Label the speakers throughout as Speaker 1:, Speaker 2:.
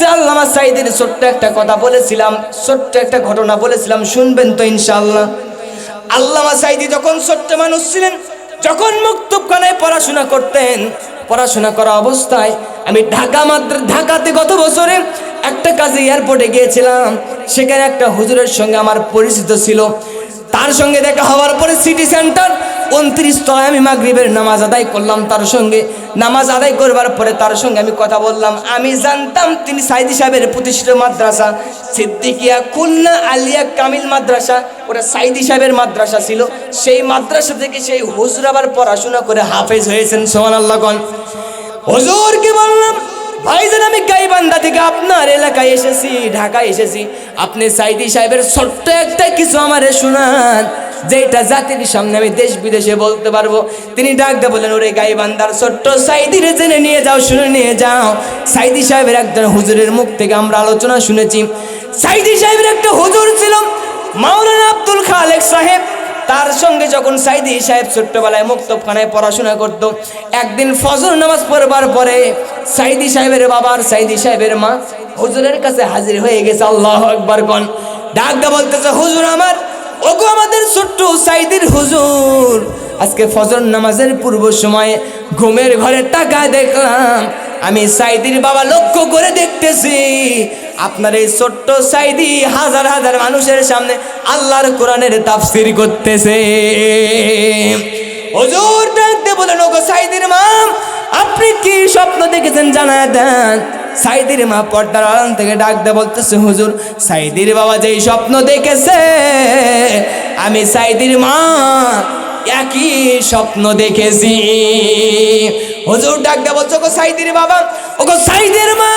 Speaker 1: কাছে আল্লামা সাঈদীর ছোট্ট একটা কথা বলেছিলাম, ছোট্ট একটা ঘটনা বলেছিলাম, শুনবেন তো ইনশাআল্লাহ। আল্লামা সাঈদী যখন ছোট্ট মানুষ ছিলেন, যখন মুক্তবখানায় পড়াশোনা করতেন, পড়াশোনা করা অবস্থায় আমি ঢাকাতে গত বছরে একটা কাজে এয়ারপোর্টে গিয়েছিলাম। সেখানে একটা হুজুরের সঙ্গে আমার পরিচিত ছিল। তার সঙ্গে দেখা হওয়ার পরে সিটি সেন্টার 29 তলায় আমি মাগরিবের নামাজ আদায় করলাম। তার সঙ্গে নামাজ আদায় করবার পরে তার সঙ্গে আমি কথা বললাম। আমি জানতাম তিনি সাঈদী সাহেবের প্রতিষ্ঠিত মাদ্রাসা সিদ্দিকিয়া খুলনা আলিয়া কামিল মাদ্রাসা, ওটা সাঈদী সাহেবের মাদ্রাসা ছিল। সেই মাদ্রাসা থেকে সেই হুজুর আবার পড়াশোনা করে হাফেজ হয়েছেন। সুবহানাল্লাহ। কোন হুজুরকে বললাম, ভাইজান আমি গাইবান্ধা থেকে আপনার এলাকায় এসেছি, ঢাকায় এসেছি, আপনি সাঈদী সাহেবের ছোট্ট একটা কিছু আমারে শোনান, যেটা জাতির সামনে আমি দেশ বিদেশে বলতে পারবো। তিনি ডাক দিয়ে বলেন, ওরে গাইবান্ধার ছোট্ট সাঈদীরে জেনে নিয়ে যাও, শুনে নিয়ে যাও। সাঈদী সাহেবের একজন হুজুরের মুখ থেকে আমরা আলোচনা শুনেছি। সাঈদী সাহেবের একটা হুজুর ছিল মাওলানা আব্দুল খালেক সাহেব। তার সঙ্গে যখন সাঈদী সাহেব ছোট্টবেলায় মুক্তবখানায় পড়াশোনা করত, একদিন ফজর নামাজ পড়বার পরে সাঈদী সাহেবের বাবা আর সাঈদী সাহেবের মা হুজুরের কাছে হাজির হয়ে গেছে। আল্লাহু আকবার। কোন ডাক দিয়ে বলতেছে, হুজুর আমার, ওগো আমাদের ছোট্ট সাঈদীর হুজুর, আজকে ফজর নামাজের পূর্ব সময়ে ঘুমের ঘরে তাকায় দেখলাম, আমি সাঈদীর বাবা লক্ষ্য করে দেখতেছি আপনার এই ছোট্ট সাঈদী হাজার হাজার মানুষের সামনে আল্লাহর কোরআনের তাফসীর করতেছে। হুজুর ডাকতে বলেন, ওগো সাঈদীর মা, আপনি কি স্বপ্ন দেখেছেন জানায় দেন। সাঈদীর মা পর্দার আড়াল থেকে ডাক দিয়ে বলতেছে, হুজুর সাঈদীর বাবা যেই স্বপ্ন দেখেছে, আমি সাঈদীর মা একই স্বপ্ন দেখেছি। হুজুর ডাক দিয়ে বলছে, ওগো সাঈদীর বাবা, ওগো সাঈদীর মা,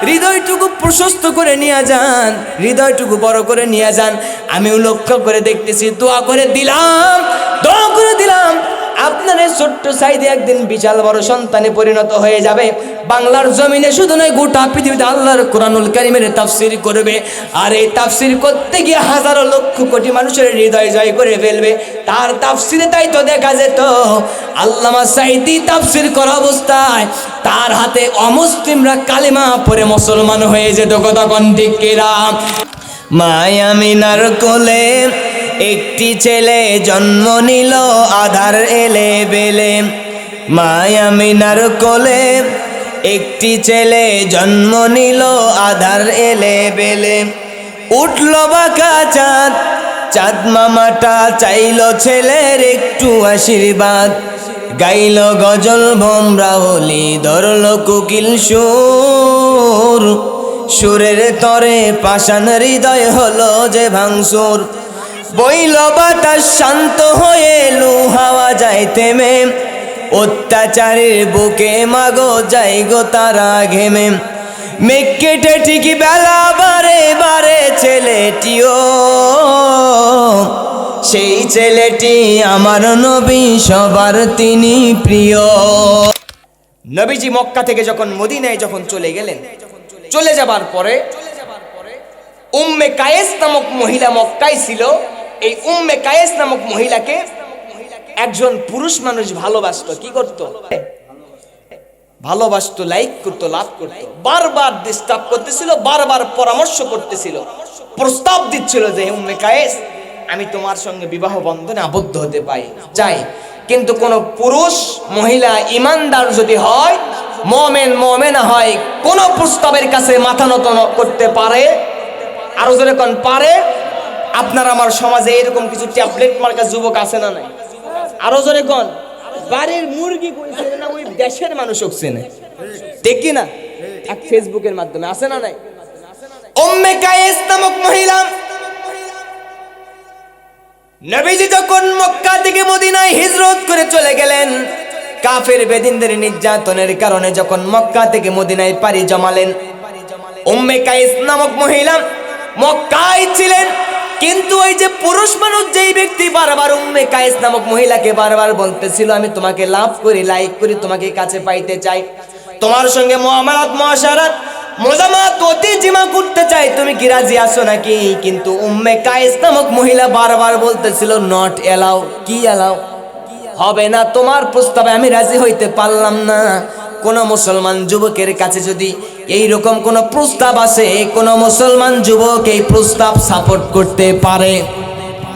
Speaker 1: হৃদয়টুকু প্রশস্ত করে নিয়ে যান, হৃদয়টুকু বড় করে নিয়ে যান। আমিও লক্ষ্য করে দেখতেছি, দোয়া করে দিলাম, দোয়া করে দিলাম, আপনার এই ছোট্ট সাঈদী একদিন বিশাল বড় সন্তানে পরিণত হয়ে যাবে। বাংলার জমিনে শুধু নয়, গোটা পৃথিবীতে আল্লাহর কোরআনুল কারীমের তাফসীর করবে। আর এই তাফসীর করতে গিয়ে হাজারো লক্ষ কোটি মানুষের হৃদয় জয় করে ফেলবে। তার তাফসীরে তাই তো দেখা যেত, আল্লামা সাঈদী তাফসীর করা অবস্থায় তার হাতে অমুসলিমরা কালেমা পড়ে মুসলমান হয়ে যেত। কথা কোন ঠিক কিনা? মায়ামিনার কোলে একটি ছেলে জন্ম নিল আধার এলে বেলে। মায়ামিনার কোলে একটি ছেলে জন্ম নিল আধার এলে বেলে। উঠল বাঁকা চাঁদ, চাঁদ মামাটা চাইল ছেলের একটু আশীর্বাদ। গাইল গজল ভোমরা বলি, ধরল কোকিল সুর, সুরের তরে পাষাণ হৃদয় হলো যে ভাঙচুর। বইল বাতাস শান্ত হয়ে, লু হাওয়া যায় থেমে, অত্যাচারের বুকে মাগো যাই গো তারা ঘেমে। মেঘ কেটে ঠিকই বেলা বারে বারে, ছেলেটিও সেই ছেলেটি আমার নবী, সবার তিনি প্রিয়। নবীজি মক্কা থেকে যখন মদিনায় যখন চলে গেলেন, চলে যাবার পরে উম্মে কায়েস নামক মহিলা মক্কায় ছিল। এই উম্মে কায়েস নামক মহিলাকে একজন পুরুষ মানুষ ভালোবাসতো। কি করত? ভালোবাসতো, লাইক করতো, লাভ করতো। বারবার ডিস্টার্ব করতেছিল, বারবার পরামর্শ করতেছিল, প্রস্তাব দিচ্ছিল যে উম্মে কায়েস, আমি তোমার সঙ্গে বিবাহ বন্ধনে আবদ্ধ হতে চাই। কিন্তু কোন পুরুষ মহিলা ইমানদার যদি হয়, মুমিন মুমিনা হয়, কোন প্রস্তাবের কাছে মাথা নত করতে পারে? আরো জোরে কোন পারে? আপনার আমার সমাজে এরকম কিছু ট্যাবলেট মার্কা যুবক আছে না নাই? আরো জোরে কোন? বাড়ির মুরগি কইছে না, ওই দেশের মানুষ হচ্ছে না, ঠিক কি না? এক ফেসবুকের মাধ্যমে আছে না নাই? উম্মে কায়েস নামক মহিলা, নবীজি যখন মক্কা থেকে মদিনায় হিজরত করে চলে গেলেন, কাফের বেদিনদের নির্যাতনের কারণে যখন মক্কা থেকে মদিনায় পাড়ি জমালেন, উম্মে কায়েস নামক মহিলা মক্কায় ছিলেন। কিন্তু ওই যে পুরুষ মানুষ, যেই ব্যক্তি বারবার উম্মে কায়েস নামক মহিলাকে বারবার বলতেছিল, আমি তোমাকে লাভ করি, লাইক করি, তোমাকে কাছে পাইতে চাই, তোমার সঙ্গে মুআমালাত মুআশারাত মোজামাত অতি জিমা করতে চাই, তুমি কি রাজি আছো নাকি? কিন্তু উম্মে কায়েস নামক মহিলা বারবার বলতেছিল, নট এলাও। কি এলাও? হবে না, তোমার প্রস্তাবে আমি রাজি হইতে পারলাম না। কোন মুসলমান যুবকের কাছে যদি এই রকম কোন প্রস্তাব আসে, কোন মুসলমান যুবক এই প্রস্তাব সাপোর্ট করতে পারে?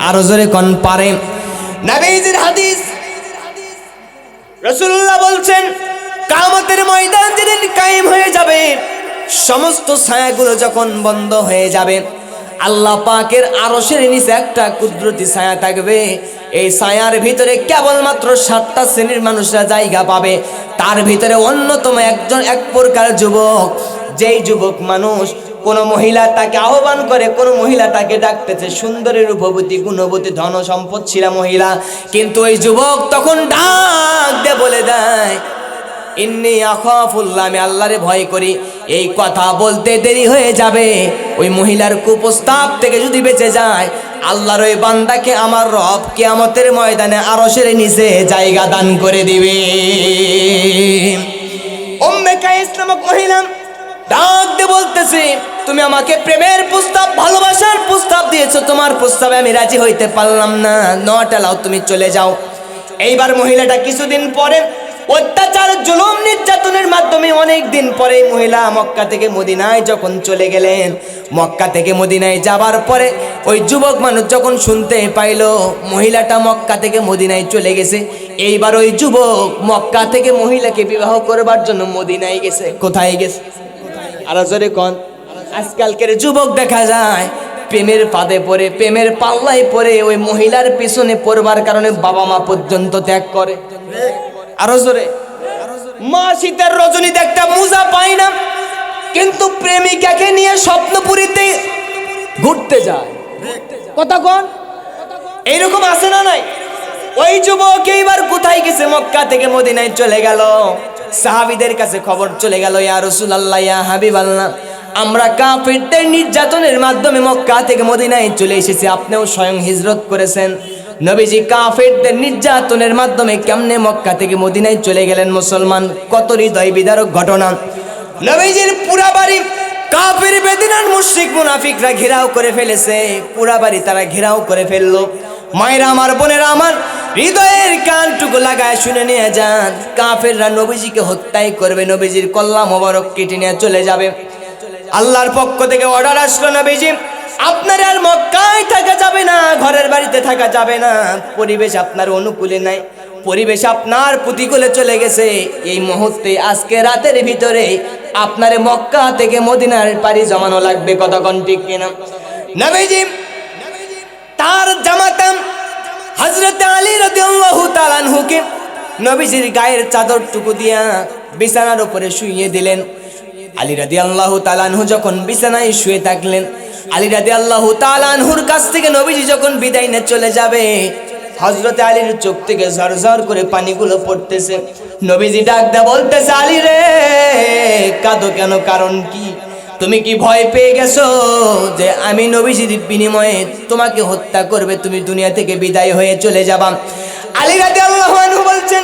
Speaker 1: আরো জোরে কোন পারে? নবীজির হাদিস, রাসূলুল্লাহ বলছেন কিয়ামতের ময়দান যেদিন কায়েম হয়ে যাবে, সমস্ত ছায়াগুলো যখন বন্ধ হয়ে যাবে, আল্লাহ পাকের আরশের নিচে একটা কুদরতি ছায়া থাকবে। এই ছায়ার ভিতরে কেবলমাত্র 7টা শ্রেণীর মানুষরা জায়গা পাবে। তার ভিতরে অন্যতম এক প্রকার যুবক, যেই যুবক মানুষ কোন মহিলা তাকে আহ্বান করে, কোন মহিলা তাকে ডাকতেছে, সুন্দরী রূপবতী গুণবতী ধন সম্পদ ছিল মহিলা, কিন্তু ওই যুবক তখন ডাক দিয়ে বলে দেয়, ইন্নী আখাফুল্লাহ, আমি আল্লাহরে ভয় করি। এই কথা বলতে দেরি হয়ে যাবে, ওই মহিলার কুপ্রস্তাব থেকে যদি বেঁচে যায়, আল্লাহর ওই বান্দাকে আমার রব কিয়ামতের ময়দানে আরশের নিচে জায়গা দান করে দিবে। উম্মে কায়েস নামক মহিলা ডাক দিয়ে বলতেছে, তুমি আমাকে প্রেমের প্রস্তাব, ভালোবাসার প্রস্তাব দিয়েছো, তোমার প্রস্তাবে আমি রাজি হইতে পারলাম না, নট অ্যালাউ, তুমি চলে যাও। এইবার মহিলাটা কিছুদিন পরে অত্যাচার, জুলুম, নির্যাতনের মাধ্যমে অনেক দিন পরে মহিলা মক্কা থেকে মদিনায় যখন চলে গেলেন, মক্কা থেকে মদিনায় যাবার পরে ওই যুবক মানুষ যখন শুনতে পাইল মহিলাটা মক্কা থেকে মদিনায় চলে গেছে, এইবার ওই যুবক মক্কা থেকে মহিলাকে বিবাহ করবার জন্য মদিনায় গেছে। কোথায় গেছে? আরো জোরে কোন? আজকালকের যুবক দেখা যায় প্রেমের ফাঁদে পড়ে, প্রেমের পাল্লায় পড়ে ওই মহিলার পিছনে পড়বার কারণে বাবা মা পর্যন্ত ত্যাগ করে। আরো জোরে, মা শীতের রজনীতে একটা মোজা পায় না, কিন্তু প্রেমিকাকে নিয়ে স্বপ্নপুরীতে ঘুরতে যায়। কথা কোন? এইরকম আছে না নাই? ওই যুবক এইবার কোথায় গেছে? মক্কা থেকে মদিনায় চলে গেল। সাহাবীদের কাছে খবর চলে গেল, ইয়া রাসূলুল্লাহ, ইয়া হাবিবাল্লাহ, আমরা কাফিরদের নির্যাতনের মাধ্যমে মক্কা থেকে মদিনায় চলে এসেছি, আপনিও স্বয়ং হিজরত করেছেন। নবীজি কাফিরদের নির্যাতনের মাধ্যমে কেমনে মক্কা থেকে মদিনায় চলে গেলেন মুসলমান? কত হৃদয় বিদারক ঘটনা। নবীজির পুরা বাড়ি কাফির, বেদিনার, মুশরিক, মুনাফিকরা ঘেরাও করে ফেলেছে। পুরা বাড়ি তারা ঘেরাও করে ফেললো। মায়েরা আমার, বোনেরা আমার, হৃদয়ের কানটুকু লাগায় শুনে নিয়ে যান, কাফেররা নবীজিকে হত্যাই করবে, নবীজির কল্লা মোবারক কেটে নিয়ে চলে যাবে। আল্লাহর পক্ষ থেকে অর্ডার আসলো, নবীজি আপনার আর মক্কায় থাকা যাবে না, ঘরের বাড়িতে থাকা যাবে না, পরিবেশ আপনার অনুকূলে নাই, পরিবেশ আপনার প্রতিকূলে চলে গেছে। এই মুহূর্তে আজকে রাতের ভিতরে আপনার মক্কা থেকে মদিনার পাড়ি জমানো লাগবে। কতক্ষণ ঠিক কিনা? নবীজি তার জামাতা হযরত আলী রাদিয়াল্লাহু তাআলা আনহুকে নবীজির গায়ের চাদরটুকু দিয়া বিছানার উপরে শুইয়ে দিলেন। আলী রাদিয়াল্লাহু তাআলা আনহু যখন বিছানায় শুয়ে থাকলেন, আলী রাদিয়াল্লাহু তাআলা আনহুর কাছ থেকে নবীজি যখন বিদায় নিয়ে চলে যাবে, হযরত আলীর চোখ থেকে ঝরঝর করে পানিগুলো পড়তেছে। নবীজি ডাক দিয়ে বলতেছে, আলী রে, কাঁদো কেন? কারণ কি? তুমি কি ভয় পেয়ে গেছো যে আমি নবীজির বিনিময়ে তোমাকে হত্যা করবে, তুমি দুনিয়া থেকে বিদায় হয়ে চলে যাবা? আলী রাদিয়াল্লাহু আনহু বলছেন,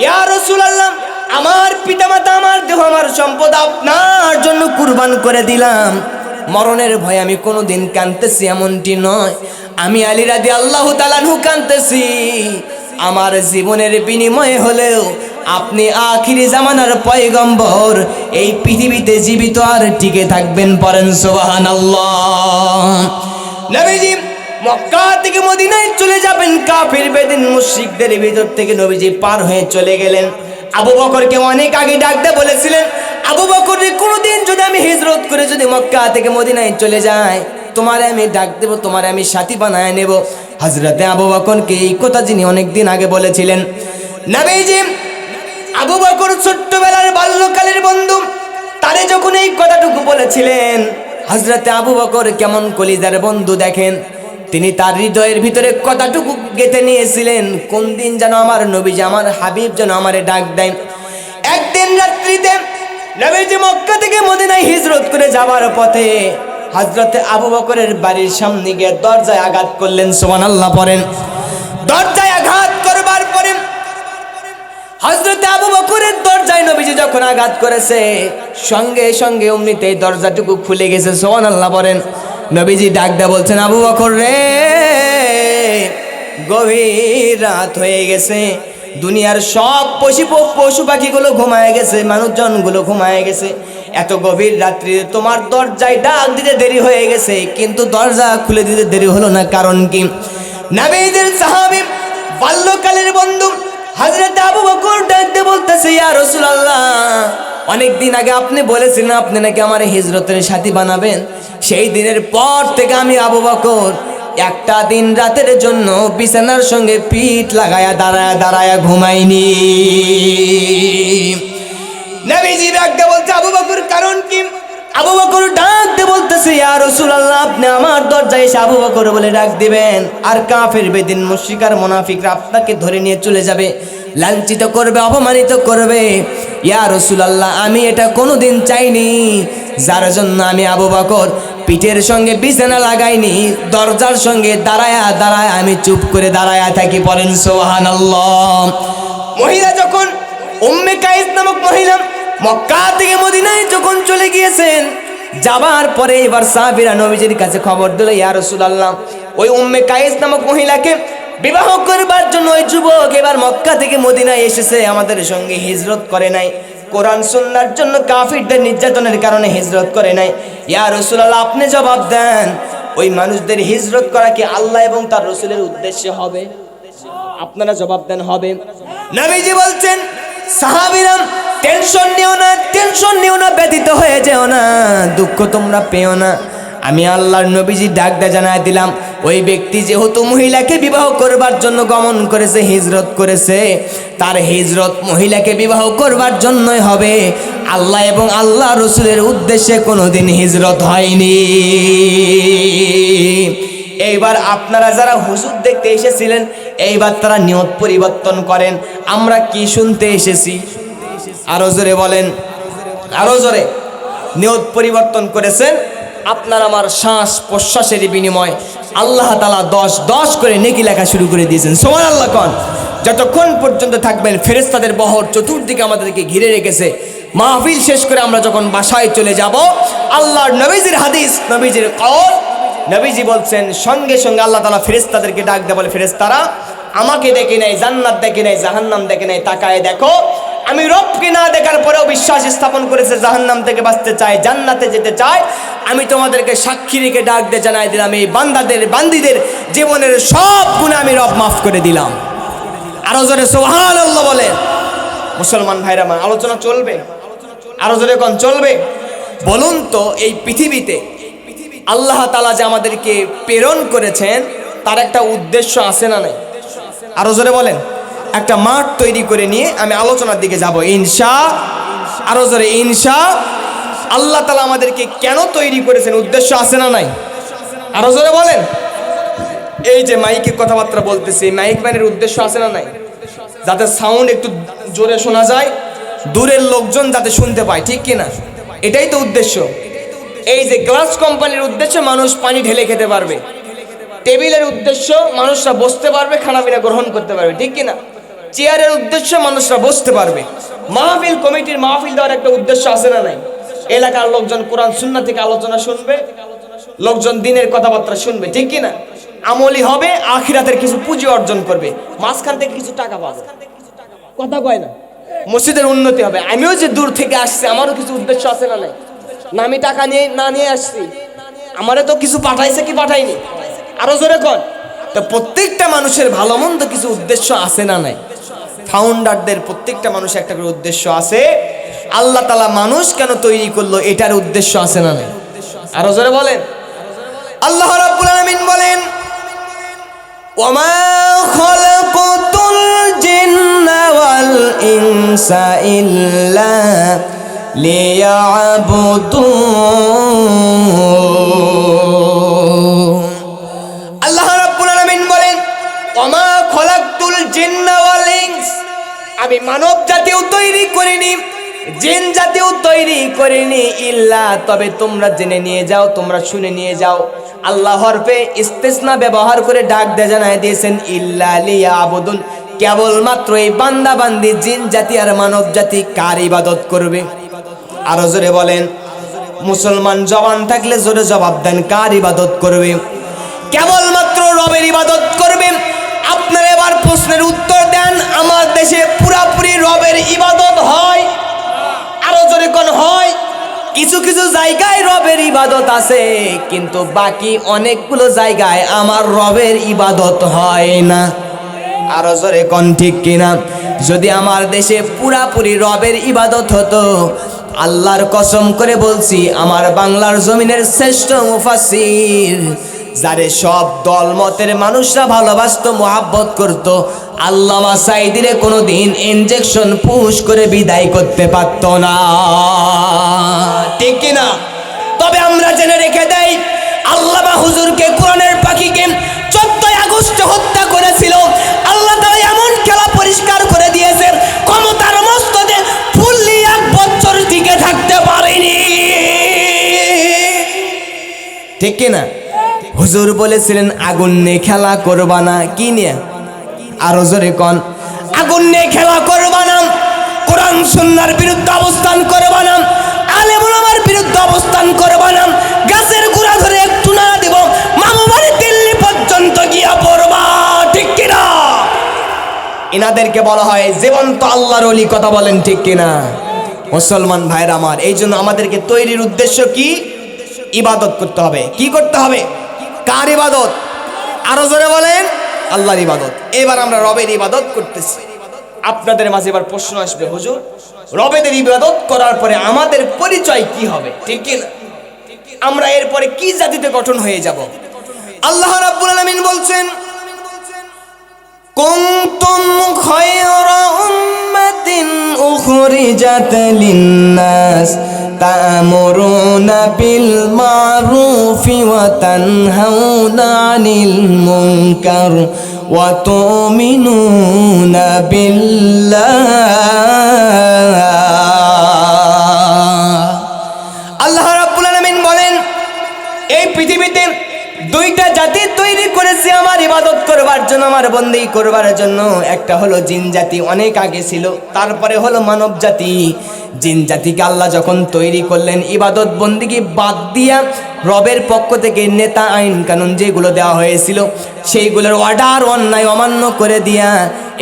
Speaker 1: ইয়া রাসূলুল্লাহ, আমার পিতামাতা, আমার দেহ, আমার সম্পদ আপনার জন্য কুরবান করে দিলাম, মরণের ভয়ে আমি কোনোদিন কাঁদতেছি এমনটি নয়। আমি আলী রাদিয়াল্লাহু তাআলা আনহু কাঁদতেছি আমার জীবনের বিনিময়ে হলেও আপনি আখিরি জামানার পয়গম্বর, এই পৃথিবীতে জীবিত আর টিকে থাকবেন। পড়েন সুবহানাল্লাহ। নবীজি মক্কা থেকে মদিনায় চলে যাবেন, কাফির, বেদিন, মুশরিকদের ভিতর থেকে নবীজি পার হয়ে চলে গেলেন। আবু বকরকে অনেক আগে ডাক দিয়ে বলেছিলেন, আবু বকর, কোনোদিন যদি আমি হিজরত করে যদি মক্কা থেকে মদিনায় চলে যাই, তোমারে আমি ডাক দেব, তোমারে আমি সাথী বানায় নেব। হযরতে আবু বকরকে এই কথা যিনি অনেকদিন আগে বলেছিলেন, নবীজি আবু বকর ছোট্টবেলার বাল্যকালের বন্ধু, তারে যখন এই কথাটুকু বলেছিলেন, হযরতে আবু বকর কেমন কলিজার বন্ধু দেখেন, তিনি তার হৃদয়ের ভিতরে কথাটুকু গেঁথে নিয়েছিলেন, কোন দিন যেন আমার নবীজি, আমার হাবিব যেন আমারে ডাক দেয়। একদিন রাত্রিতে নবীজি মক্কা থেকে মদিনায় হিজরত করে যাওয়ার পথে হযরতে আবু বকরের বাড়ির সামনে গিয়ে দরজায় আঘাত করলেন। সুবহানাল্লাহ পড়েন। দরজায় আঘাত করবার পরে হযরতে আবু বকরের দরজায় নবীজি যখন আঘাত করেছে, সঙ্গে সঙ্গে অমনিতেই দরজাটুকু খুলে গেছে। সুবহানাল্লাহ পড়েন। নবীজি ডাক দিয়ে বলছেন, আবু বকর রে, গভীর রাত হয়ে গেছে, দুনিয়ার সব পশু পাখিগুলো ঘুমায় গেছে, মানুষজনগুলো ঘুমায় গেছে। এত গভীর রাত্রি তোমার দরজায় ডাক দিতে দেরি হয়ে গেছে, কিন্তু দরজা খুলে দিতে দেরি হলো না। কারণ কি? নবীদের সাহাবী বাল্যকালের বন্ধু হযরত আবু বকর ডাকতে বলতেছে, ইয়া রাসূলুল্লাহ, অনেক দিন আগে আপনি বলেছিলেন আপনি নাকি আমার হিজরতের সাথী বানাবেন। সেই দিনের পর থেকে আমি আবু বকর একটা দিন রাতের জন্য বিছানার সঙ্গে পিঠ লাগায়া দাঁড়ায়া দাঁড়ায়া ঘুমাইনি। নবীজি ডাকতে বলতে, আবু বকর কারণ কি? আবু বকর ডাকতে বলতেছে, ইয়া রাসূলুল্লাহ, আপনি আমার দরজায় এসে আবু বকর বলে ডাক দিবেন, আর কাফের বেদিন মুশরিক আর মুনাফিকরা আপনাকে ধরে নিয়ে চলে যাবে, লাঞ্ছিত করবে, অপমানিত করবে। ইয়া রাসূলুল্লাহ, আমি এটা কোনোদিন চাইনি, যার জন্য আমি আবু বকর পিঠের সঙ্গে বিছানা লাগাইনি, দরজার সঙ্গে দাঁড়ায়া দাঁড়ায়া আমি চুপ করে দাঁড়ায়া থাকি। পড়েন সুবহানাল্লাহ। মহিলা যখন উম্মে কাইস নামক মহিলা মক্কা থেকে মদিনায় যখন চলে গিয়েছেন, যাবার পরে এবার সাহাবীরা নবীজির কাছে খবর দিল, ইয়া রাসূলুল্লাহ, ওই উম্মে কাইস নামক মহিলাকে বিবাহ করবার জন্য ওই যুবক এবার মক্কা থেকে মদিনায় এসেছে, আমাদের সঙ্গে হিজরত করে নাই, কোরআন সুন্নাহর জন্য কাফিরদের নির্যাতনের কারণে হিজরত করে নাই। ইয়া রাসূলুল্লাহ, আপনি জবাব দেন, ওই মানুষদের হিজরত করা কি আল্লাহ এবং তার রাসূলের উদ্দেশ্যে হবে? আপনারা জবাব দেন, হবে? নবীজি বলছেন, সাহাবীরা টেনশন নিও না, ব্যথিত হয়ে যেও না, দুঃখ তোমরা পেও না। আমি আল্লাহর নবীজি ডাকতে জানায় দিলাম, ওই ব্যক্তি যেহেতু মহিলাকে বিবাহ করবার জন্য গমন করেছে, হিজরত করেছে, তার হিজরত মহিলাকে বিবাহ করবার জন্যই হবে, আল্লাহ এবং আল্লাহ রাসূলের উদ্দেশ্যে কোনোদিন হিজরত হয়নি। এইবার আপনারা যারা হুজুর দেখতে এসেছিলেন, এইবার তারা নিয়ত পরিবর্তন করেন। আমরা কি শুনতে এসেছি? আরো জোরে বলেন, আরো জোরে। নিয়ত পরিবর্তন করেছেন, আপনার আমার শ্বাস প্রশ্বাসের বিনিময় আল্লাহ তাআলা 10 করে নেকি লেখা শুরু করে দিয়েছেন। সুবহানাল্লাহ কোন। যতক্ষণ পর্যন্ত থাকবেন ফেরেশতাদের বহর চতুর্দিকে আমাদেরকে ঘিরে রেখেছে। মাহফিল শেষ করে আমরা যখন বাসায় চলে যাব, আল্লাহর নবীজির হাদিস, নবীজির কওল, নবীজি বলছেন, সঙ্গে সঙ্গে আল্লাহ তাআলা ফেরেশতাদেরকে ডাক দেয়, বলে, ফেরেশতারা, আমাকে দেখে নাই, জান্নাত দেখে নাই, জাহান্নাম দেখে নাই, তাকায় দেখো, আমি রবকে না দেখার পরেও বিশ্বাস স্থাপন করেছে, জাহান্নাম থেকে বাঁচতে চায়, জান্নাতে যেতে চায়। আমি তোমাদেরকে সাক্ষী রেখে ডাক দিয়ে জানাই দিলাম, এই বান্দীদের জীবনের সব গুনাহ আমি রব মাফ করে দিলাম। আরো জোরে সুবহানাল্লাহ বলে। মুসলমান ভাইরা, আলোচনা চলবে, আরো জোরে কোন চলবে? বলুন তো, এই পৃথিবীতে আল্লাহ তাআলা যে আমাদেরকে প্রেরণ করেছেন, তার একটা উদ্দেশ্য আছে না নাই? আরো জোরে বলেন। একটা মাঠ তৈরি করে নিয়ে আমি আলোচনার দিকে যাব আরো জোরে আল্লাহ তাআলা আমাদেরকে কেন তৈরি করেছেন, উদ্দেশ্য আছে না নাই? আরো জোরে বলেন। এই যে মাইকের কথাবার্তা বলতেছি, মাইক ম্যানের উদ্দেশ্য আছে না নাই? যাতে সাউন্ড একটু জোরে শোনা যায়, দূরের লোকজন যাতে শুনতে পায়, ঠিক কিনা? এটাই তো উদ্দেশ্য। এই যে গ্লাস কোম্পানির উদ্দেশ্য মানুষ পানি ঢেলে খেতে পারবে, টেবিলের উদ্দেশ্য মানুষরা বসতে পারবে, খানাপিনা গ্রহণ করতে পারবে, ঠিক কিনা? চেয়ারের উদ্দেশ্য মানুষরা বসতে পারবে। মাহফিল কমিটির মাহফিল দেওয়ার একটা উদ্দেশ্য আছে না নাই? এলাকার লোকজন কোরআন সুন্নাহ থেকে আলোচনা শুনবে, লোকজন দিনের কথাবার্তা শুনবে, ঠিক কিনা? আমলি হবে, আখিরাতের কিছু পুঁজি অর্জন করবে, মাঝখান থেকে কিছু টাকা পাবে, কথা কয় না? মসজিদের উন্নতি হবে। আমিও যে দূর থেকে আসছি, আমারও কিছু উদ্দেশ্য আছে না নাই? না আমি টাকা নিয়ে আসছি, আমারে তো কিছু পাঠাইছে কি পাঠাইনি? আরো জোরে কর। তো প্রত্যেকটা মানুষের ভালো মন্দ কিছু উদ্দেশ্য আছে না নাই? ফাউন্ডারদের প্রত্যেকটা মানুষের একটা করে উদ্দেশ্য আছে। আল্লাহ তাআলা মানুষ কেন তৈরি করলো, এটার উদ্দেশ্য আছে না নাই? আরো জোরে বলেন। আল্লাহ রাব্বুল আলামিন বলেন, ওয়ামা খালাকাতুল জিন্না ওয়াল ইনসা ইল্লা লিয়াবুদুন। আল্লাহ রাব্বুল আলামিন বলেন, ওয়ামা খালাকতুল জিন্না ওয়াল ইনস, আমি মানব জাতিও তৈরি করিনি, জিন জাতিও তৈরি করিনি, ইল্লা, তবে তোমরা জেনে নিয়ে যাও, তোমরা শুনে নিয়ে যাও, আল্লাহ হরফে ইস্তিসনা ব্যবহার করে ডাক দিয়ে জানায় দিয়েছেন, ইল্লা লিয়াবুদুন, কেবলমাত্র এই বান্দা বান্দি জিন জাতি আর মানব জাতি কার ইবাদত করবে? আরো জোরে বলেন। মুসলমান জবান থাকলে জোরে জবাব দেন, কার ইবাদত করবে? কেবলমাত্র রবের ইবাদত করবে। আপনারা এবার প্রশ্নের উত্তর দেন, আমার দেশে পুরাপুরি রবের ইবাদত হয়? আরো জোরে কোন হয়? কিছু কিছু জায়গায় রবের ইবাদত আছে, কিন্তু বাকি অনেকগুলো জায়গায় আমার রবের ইবাদত হয় না। আরো জোরে কোন ঠিক কিনা? যদি আমার দেশে পুরাপুরি রবের ইবাদত হতো, আল্লাহর কসম করে বলছি, আমার বাংলার জমিনের শ্রেষ্ঠ মুফাসসির, যারে সব দল মতের মানুষরা ভালোবাসতো, মোহাব্বত করত, আল্লামা সাঈদীরে কোনোদিন ইনজেকশন পুশ করে বিদায় করতে পারতো না। ঠিক কিনা? তবে আমরা জেনে রেখে দেই, আল্লামা হুজুরকে, কোরআনের পাখিকে 14 আগস্ট হত্যা করেছিল। আল্লাহ তাআলা এমন খেলা পরিষ্কার করে দিয়েছে, ক্ষমতার মস্তকে ফুললি 1 বছর টিকে থাকতে পারেনি। ঠিক কিনা? হুজুর বলেছিলেন আগুন নিয়ে খেলা করবা না। কি নিয়ে? আরো জোরে কোন? আগুন নিয়ে খেলা করবা না, কোরআন সুন্নাহর বিরুদ্ধে অবস্থান করবা না, আলেম ওলামার বিরুদ্ধে অবস্থান করবা না, গাছের গোড়া ধরে একটু না দেব, মামাবাড়ি দিল্লি পর্যন্ত গিয়া পড়বা। ঠিক কিনা? এনাদেরকে বলা হয় জীবন্ত আল্লাহর ওলি। কথা বলেন ঠিক কিনা? মুসলমান ভাইরা আমার, এই জন্য আমাদেরকে তৈরির উদ্দেশ্য কি? ইবাদত করতে হবে। কি করতে হবে? কার ইবাদত? আরো জোরে বলেন, আল্লাহর ইবাদত। এবার আমরা রবের ইবাদত করতেছি। আপনাদের মাঝে এবার প্রশ্ন আসবে, হুজুর রবের ইবাদত করার পরে আমাদের পরিচয় কি হবে? ঠিক কি না? আমরা এরপরে কি জাতিতে গঠন হয়ে যাব? আল্লাহ রাব্বুল আলামিন বলছেন, কুনতুম খায়রা উম্মাতিন উখরিজাত লিন-নাস তা'মুরুনা বিল মা'রুফি ওয়া তানহাউনা আনিল মুনকার ওয়া তু'মিনুনা বিল্লাহ। আল্লাহ রাব্বুল আলামিন বলেন, এই পৃথিবীতে 2টা জাতি তৈরি করেছে আমার ইবাদত করবার জন্য, আমার বন্দেগী করবার জন্য। একটা হলো জিন জাতি, অনেক আগে ছিল। তারপরে হলো মানব জাতি। জিন জাতিকে আল্লাহ যখন তৈরি করলেন, ইবাদত বন্দেগী বাদ দিয়া রবের পক্ষ থেকে নেতা, আইন কানুন যেগুলো দেওয়া হয়েছিল, সেইগুলোর অর্ডার অন্যায় অমান্য করে দিয়া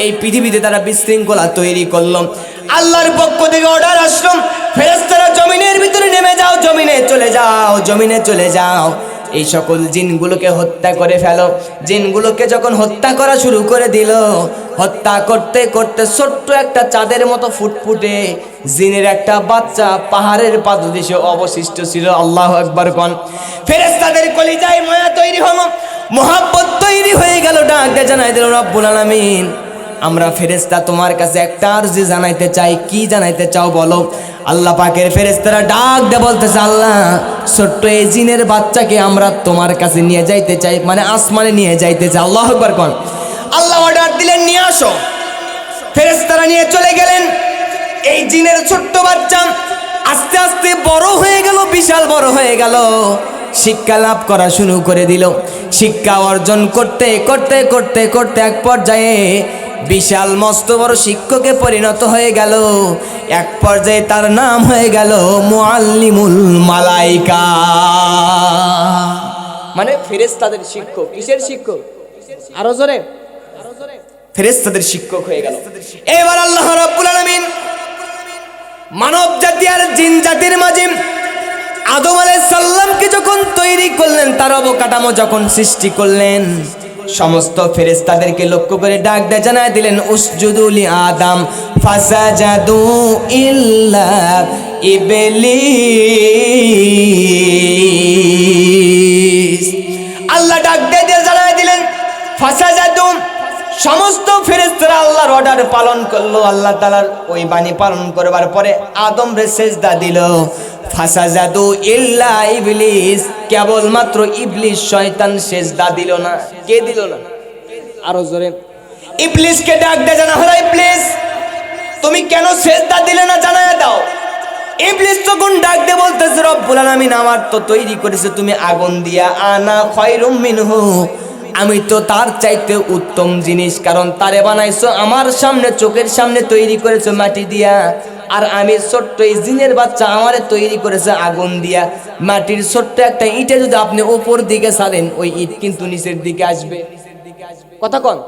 Speaker 1: এই পৃথিবীতে তারা বিশৃঙ্খলা তৈরি করলো। আল্লাহর পক্ষ থেকে অর্ডার আসলো, ফেরেশতারা জমিনের ভিতরে নেমে যাও, জমিনে চলে যাও, জমিনে চলে যাও, এই সকল জিনগুলোকে হত্যা করে ফেলো। জিনগুলোকে যখন হত্যা করা শুরু করে দিল, হত্যা করতে করতে ছোট্ট একটা চাঁদের মতো ফুটফুটে জিনের একটা বাচ্চা পাহাড়ের পাদদেশে অবশিষ্ট ছিল। আল্লাহু আকবার কোন? ফেরেশতাদের কলিজায় মায়া তৈরি হলো, মোহাব্বত তৈরি হয়ে গেল। ডাক দিয়ে জানাই দিল রব্বুল আলামিন, আমরা ফেরেশতা তোমার কাছে একটা আরজি জানাইতে চাই। কি জানাইতে চাও বলো? আল্লাহ পাকের ফেরেশতারা ডাক দিয়ে বলতেছে, আল্লাহ ছোট্ট এই জিনের বাচ্চাকে আমরা তোমার কাছে নিয়ে যাইতে চাই, মানে আসমানে নিয়ে যাইতে চাই। আল্লাহু আকবার কোন? আল্লাহ অর্ডার দিলেন, নিয়ে আসো। ফেরেশতারা নিয়ে চলে গেলেন। এই জিনের ছোট্ট বাচ্চা আস্তে আস্তে বড় হয়ে গেল, বিশাল বড় হয়ে গেল, শিক্ষা লাভ করা শুরু করে দিল। শিক্ষা অর্জন করতে করতে করতে করতে এক পর্যায়ে বিশাল মস্ত বড় শিক্ষকে পরিণত হয়ে গেল। এক পর্যায়ে তার নাম হয়ে গেল মুআল্লিমুল মালাইকা, মানে ফেরেশতাদের শিক্ষক। কিসের শিক্ষক? আরো জোরে, ফেরেশতাদের শিক্ষক হয়ে গেল। এবার আল্লাহ রাব্বুল আলামিন মানব জাতি আর জিন জাতির মাঝে আদম আলাইহিস সালামকে যখন তৈরি করলেন, তার অবকাঠামো যখন সৃষ্টি করলেন, সমস্ত ফেরেশতাদেরকে লক্ষ্য করে ডাক দিয়ে জানায় দিলেন, উসজুদু লি আদম ফাসাজাদু ইল্লা ইবলিস। আল্লাহ ডাক দিয়ে জানায় দিলেন ফাসাজাদু, সমস্ত ফেরেশতারা আল্লাহর অর্ডার পালন করলো। আল্লাহ তাআলার ওই বাণী পালন করবার পরে আদম রে সেজদা দিল। ফাসাজাদু ইল্লা ইবলিস, কেবলমাত্র ইবলিস শয়তান সেজদা দিল না। কে দিল না? আরো জোরে। ইবলিসকে ডাক দিয়ে জানা হলো, ইবলিস তুমি কেন সেজদা দিলে না, জানায় দাও। ইবলিস তখন ডাক দিয়ে বলতেছে, রব্বুল আলামিন আমার তো তৈরি করেছে তুমি আগুন দিয়া, আনা খায়রুম মিনহু, আমি তো তার চাইতে উত্তম জিনিস, কারণ তারে বানাইছো আমার সামনে, চোখের সামনে তৈরি করেছো মাটি দিয়া, আর আমি ছোট্ট এই জিনের বাচ্চা আমারে তৈরি করেছে আগুন দিয়া। মাটির ছোট্ট একটা ইটে যদি আপনি উপর দিকে ছাড়েন, ওই ইট কিন্তু নিচের দিকে আসবে। কথা কন?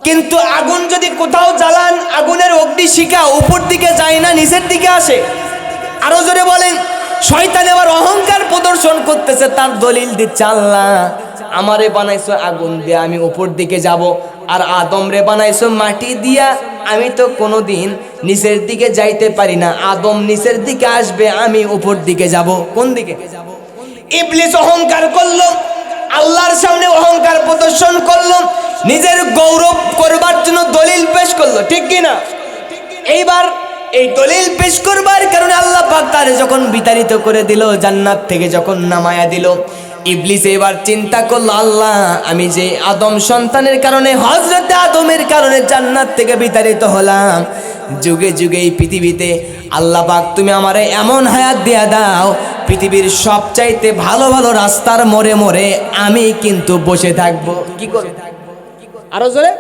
Speaker 1: কিন্তু আগুন যদি কোথাও জ্বালান, আগুনের অগ্নিশিখা উপর দিকে যায় না, নিচের দিকে আসে। আরো জোরে বলেন। শয়তান এবার অহংকার প্রদর্শন করতেছে, তার দলিল দিচ্ছে, আল্লাহ আমারে বানাইছো আগুন দিয়ে, আমি উপর দিকে যাব, আর আদম রে বানাইছো মাটি দিয়া, আমি তো কোনোদিন নিচের দিকে যাইতে পারি না। আদম নিচের দিকে আসবে, আমি উপর দিকে যাব। কোন দিকে? ইবলিস অহংকার করলো, আল্লাহর সামনে অহংকার প্রদর্শন করলো, নিজের গৌরব করবার জন্য দলিল পেশ করলো, ঠিক কিনা? এইবার এই দলিল পেশ করবার কারণে আল্লাহ পাক তারে যখন বিতাড়িত করে দিল, জান্নাত থেকে যখন নামায়া দিল, ইবলিস এবার চিন্তা করলো, আল্লাহ আমি যে আদম সন্তানের কারণে, হযরতে আদমের কারণে জান্নাত থেকে বিতাড়িত হলাম, যুগে যুগে এই পৃথিবীতে আল্লাহ পাক তুমি আমারে এমন হায়াত দিয়া দাও, পৃথিবীর সবচাইতে ভালো ভালো রাস্তার মোড়ে মোড়ে আমি কিন্তু বসে থাকবো। কি করব? আরো জোরে।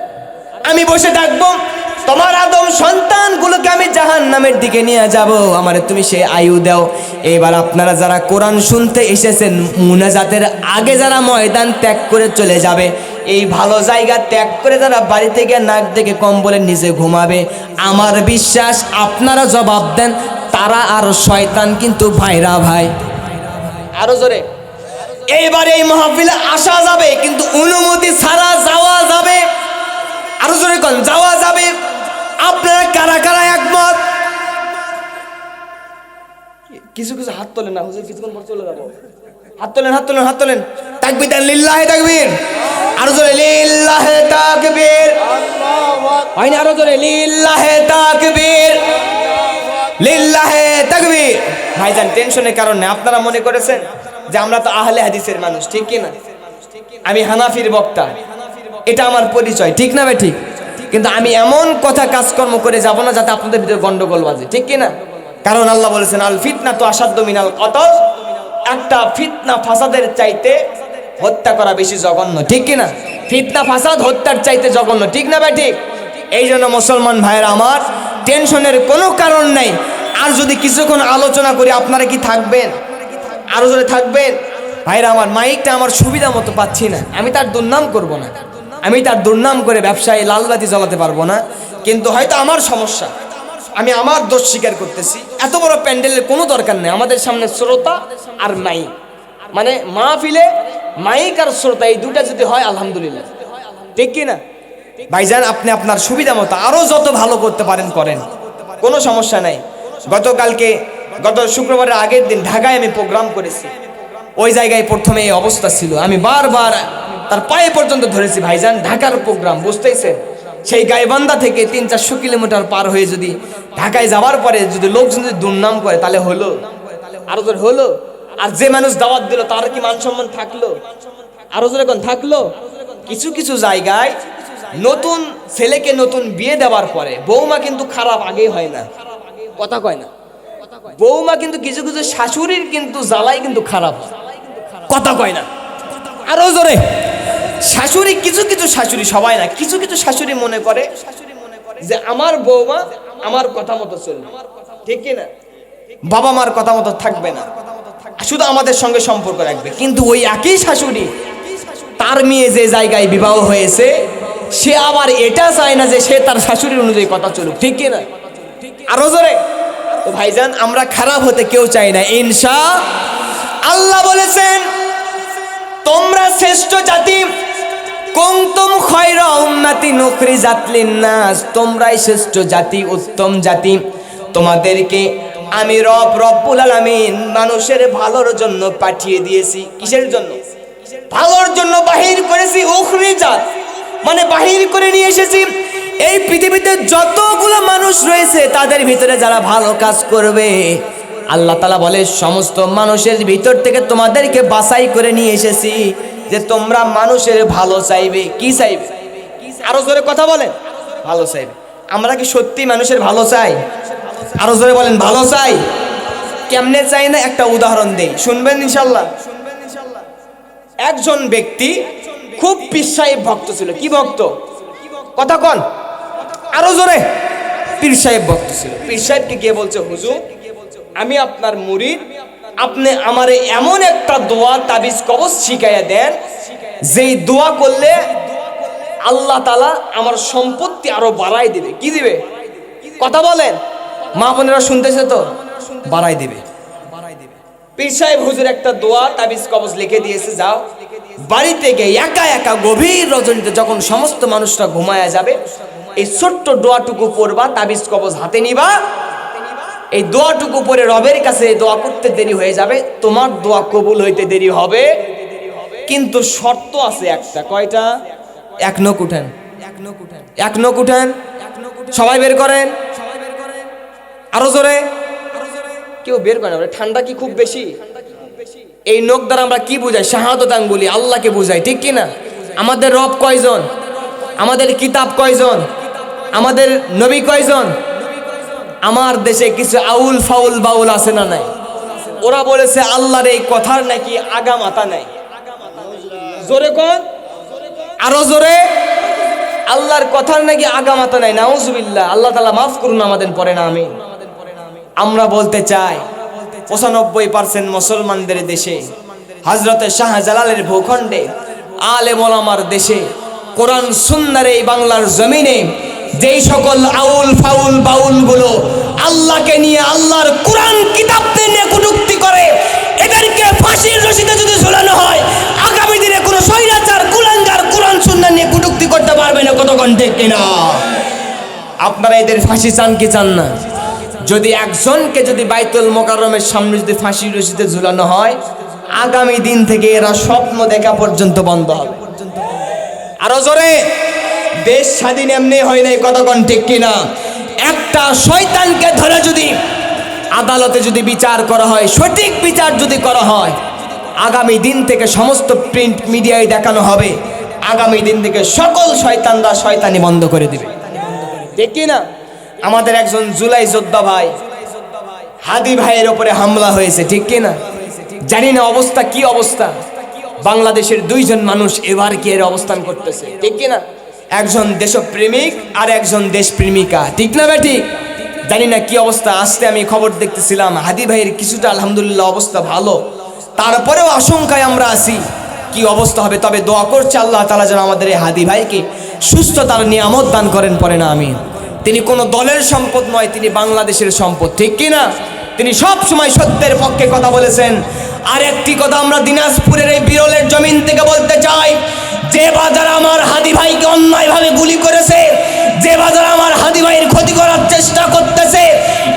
Speaker 1: আমি বসে থাকবো, তোমার আদম সন্তানগুলোকে আমি জাহান্নামের দিকে নিয়ে যাব, আমারে তুমি সে আয়ু দাও। এবার আপনারা যারা কোরআন শুনতে এসেছেন, মুনাজাতের আগে যারা ময়দান ত্যাগ করে চলে যাবে, এই ভালো জায়গা ত্যাগ করে যারা বাড়ি থেকে নাক ডেকে কম্বলের নিচে ঘুমাবে, আমার বিশ্বাস আপনারা জবাব দেন, তারা আর শয়তান কিন্তু ভাইরা ভাই। আরো জোরে। এইবার এই মাহফিলে আসা যাবে, কিন্তু অনুমতি ছাড়া যাওয়া যাবে। আরো জোরে কোন যাওয়া যাবে? আপনারা কারা কারা একমত? কিছু কিছু হাত তোলেন না, হুজুর কিছুক্ষণ পর চলে যাবো। হাত তোলেন, হাত তোলেন, হাত তোলেন। তাকবীর দেন, লিল্লাহে তাকবীর। আরো জোরে লিল্লাহে তাকবীর। হয় না? আরো জোরে লিল্লাহে তাকবীর, লিল্লাহে তাকবীর। ভাইজান টেনশনের কারণ নেই। আপনারা মনে করেছেন যে আমরা তো আহলে হাদিসের মানুষ, ঠিক কি না? আমি হানাফির বক্তা, এটা আমার পরিচয়, ঠিক না ভাই? ঠিক। কিন্তু আমি এমন কথা কাজকর্ম করে যাব না যাতে আপনাদের ভিতরে গন্ডগোল বাজে, ঠিক কি না? কারণ আল্লাহ বলেছেন, আল ফিতনা তো আসাদ্দু মিনাল কতল, একটা ফিতনা ফাসাদের চাইতে হত্যা করা বেশি জঘন্য, ঠিক কি না? ফিতনা ফাসাদ হত্যার চাইতে জঘন্য, ঠিক না ভাই? ঠিক। এই জন্য মুসলমান ভাইয়েরা আমার, টেনশনের কোনো কারণ নেই। আর যদি কিছুক্ষণ আলোচনা করি, আপনারা কি থাকবেন? আরো জোরে থাকবেন? ভাইরা আমার, মাইকটা আমার সুবিধা মতো পাচ্ছি না, আমি তার দুর্নাম করব না, আমি তার দুর্নাম করে ব্যবসায়ী লালবাতি জ্বালাতে পারবো না, কিন্তু হয়তো আমার সমস্যা, আমি আমার দোষ স্বীকার করতেছি। এত বড় প্যান্ডেলের কোনো দরকার নেই, আমাদের সামনে শ্রোতা আর মাইক, মানে মাহফিলে মাইক আর শ্রোতা, এই দুটা যদি হয় আলহামদুলিল্লাহ, ঠিক কি না? ভাইজান আপনি আপনার সুবিধা মতো আরো যত ভালো করতে পারেন করেন, কোনো সমস্যা নাই। গত শুক্রবারের আগের দিন ঢাকায় আমি প্রোগ্রাম করেছি, ওই জায়গায় প্রথমে এই অবস্থা ছিল, আমি বারবার তার পায়ে পর্যন্ত ধরেছি। ভাইজান ঢাকার প্রোগ্রাম, বুঝতেইছেন, সেই গাইবান্ধা থেকে 300-400 কিলোমিটার পার হয়ে যদি ঢাকায় যাওয়ার পরে যদি লোকজন যদি দুর্নাম করে, তাহলে হলো? আরো জোরে হলো? আর যে মানুষ দাওয়াত দিল তার কি মান সম্মান থাকলো? আরো জোরে কোন থাকলো? কিছু কিছু জায়গায় নতুন ছেলেকে নতুন বিয়ে দেওয়ার পরে বৌমা কিন্তু খারাপ আগেই হয় না, কথা কয় না? বৌমা কিন্তু কিছু কিছু শাশুড়ির কিন্তু জ্বালাই কিন্তু খারাপ, কথা কয় না? আরো জোরে। শাশুড়ি, কিছু কিছু শাশুড়ি, সবাই না, কিছু কিছু শাশুড়ি মনে করে যে আমার বৌমা আমার কথা মতো চলবে, ঠিক কি না? বাবা মার কথা মতো থাকবে না, শুধু আমাদের সঙ্গে সম্পর্ক রাখবে। কিন্তু ওই একই শাশুড়ি, তার মেয়ে যে জায়গায় বিবাহ হয়েছে, সে আবার এটা চায় না যে সে তার শাশুড়ির অনুযায়ী কথা চলুক, ঠিক কি না? আরো জোরে। তো ভাইজান আমরা খারাপ হতে কেউ চাই না, ইনশাআল্লাহ। বলেছেন তোমরা শ্রেষ্ঠ জাতি, কুনতুম খায়রা উম্মাতিন উখরিজাত লিন-নাস, তোমরাই শ্রেষ্ঠ জাতি, উত্তম জাতি। তোমাদেরকে আমি রব্বুল আলামিন মানুষের ভালোর জন্য পাঠিয়ে দিয়েছি। কিসের জন্য? ভালোর জন্য বাহির করেছি। উখরিজাত মানে বাহির করে নিয়ে এসেছি। এই পৃথিবীতে যতগুলো মানুষ রয়েছে তাদের ভিতরে যারা ভালো কাজ করবে, আল্লাহ তাআলা বলে সমস্ত মানুষের ভিতর থেকে তোমাদেরকে বাছাই করে নিয়ে এসেছি যে তোমরা মানুষের ভালো চাইবে। কি চাইবে? আরো জোরে কথা বলেন, ভালো চাইবে। আমরা কি সত্যি মানুষের ভালো চাই? আরো জোরে বলেন, ভালো চাই। কেমনে চাই না একটা উদাহরণ দেই, শুনবেন ইনশাআল্লাহ। একজন ব্যক্তি খুব পীর সাহেব ভক্ত ছিল। কি ভক্ত? কথা কন, আরো জোরে। পীর সাহেব ভক্ত ছিল। পীর সাহেবকে গিয়ে বলছে, হুজুর আমি আপনার মুরিদ, আপনি আমারে এমন একটা দোয়া তাবিজ কবজ শিখাইয়া দেন যেই দোয়া করলে আল্লাহ তাআলা আমার সম্পত্তি আরো বাড়াই দিবে। কি দিবে? কথা বলেন, মা বোনেরা শুনতেছে তো? বাড়াই দিবে। পীর সাহেব হুজুর একটা দোয়া তাবিজ কবজ লিখে দিয়েছে, যাও বাড়িতে গিয়ে একা একা গভীর রজনীতে যখন সমস্ত মানুষরা ঘুমায়া যাবে, এই ছোট্ট দোয়াটুকু পড়বা, তাবিজ কবজ হাতে নিবা, এই দোয়াটুকু পড়ে রবের কাছে দোয়া করতে দেরি হয়ে যাবে, তোমার দোয়া কবুল হইতে দেরি হবে, কিন্তু শর্ত আছে একটা। কয়টা? এক নখ উঠেন, এক নখ উঠেন, সবাই বের করেন, আরো জোরে। কেউ বের করেন, ঠান্ডা কি খুব বেশি? এই নখ দ্বারা আমরা কি বুঝাই? শাহাদাত বলি, আল্লাহকে বুঝাই, ঠিক কিনা? আমাদের রব কয়জন? আমাদের কিতাব কয়জন? আমাদের নবী কয়জন? আমার দেশে কিছু আউল ফাউল বাউল আছে না নাই? ওরা বলেছে আল্লাহর এই কথার নাকি আগা মাথা নাই। জোরে কোন, আরো জোরে। আল্লাহর কথার নাকি আগা মাথা নাই। নাউজুবিল্লাহ, আল্লাহ তাআলা মাফ করুন আমাদের, পড়ে না আমিন। আমরা বলতে চাই 95% মুসলমানদের দেশে, হযরতে শাহজালালের ভূখণ্ডে, আলেম ওলামার দেশে, কোরআন সুন্নাহর এই বাংলার জমিনে যেই সকল আউল ফাউল বাউল গুলো আল্লাহকে নিয়ে, আল্লাহর কোরআন কিতাবকে নিয়ে কটূক্তি করে, এদেরকে ফাঁসির রশিতে যদি ঝুলানো হয়, আগামী দিনে কোনো স্বৈরাচার কুলাঙ্গার কোরআন সুন্নাহ নিয়ে কটূক্তি করতে পারবে না। কতক্ষণ ঠিক কিনা? আপনারা এদের ফাঁসি চান কি চান না? যদি একজনকে যদি বাইতুল মোকাররমের সামনে যদি ফাঁসির রশিতে ঝুলানো হয়, আগামী দিন থেকে এরা স্বপ্ন দেখা পর্যন্ত বন্ধ হবে। আরো জোরে। দেশ স্বাধীন এমনি হয় নাই। কতক্ষণ ঠিক কিনা? একটা শয়তানকে ধরে যদি আদালতে যদি বিচার করা হয়, সঠিক বিচার যদি করা হয়, আগামী দিন থেকে সমস্ত প্রিন্ট মিডিয়ায় দেখানো হবে, আগামী দিন থেকে সকল শয়তানরা শয়তানি বন্ধ করে দিবে, ঠিক কিনা? আমাদের একজন জুলাই যোদ্ধা ভাই হাদি ভাইয়ের উপরে হামলা হয়েছে, ঠিক কিনা? জানি না অবস্থা কি অবস্থা। বাংলাদেশের দুইজন মানুষ এবার কি এর অবস্থান করতেছে, ঠিক কিনা? একজন দেশপ্রেমিক আর একজন দেশপ্রেমিকা, ঠিক না বেটি? জানি না কি অবস্থা। আজকে আমি খবর দেখতেছিলাম হাদি ভাইয়ের কিছুটা আলহামদুলিল্লাহ অবস্থা ভালো, তারপরেও আশঙ্কায় আমরা আছি কি অবস্থা হবে। তবে দোয়া করছি আল্লাহ তাআলা যেন আমাদের এই হাদি ভাইকে সুস্থতার নিয়ামত দান করেন, পড়ে না আমিন। তিনি কোনো দলের সম্পদ নয়, তিনি বাংলাদেশের সম্পদ, ঠিক কিনা? তিনি সব সময় সত্যের পক্ষে কথা বলেছেন। আর একটি কথা আমরা দিনাজপুরের এই বিরলের জমিন থেকে বলতে চাই, যে বাজার আমার হাদি ভাইকে অন্যায়ভাবে গুলি করেছে, যে বাজার আমার হাদি ভাইয়ের ক্ষতি করার চেষ্টা করতেছে,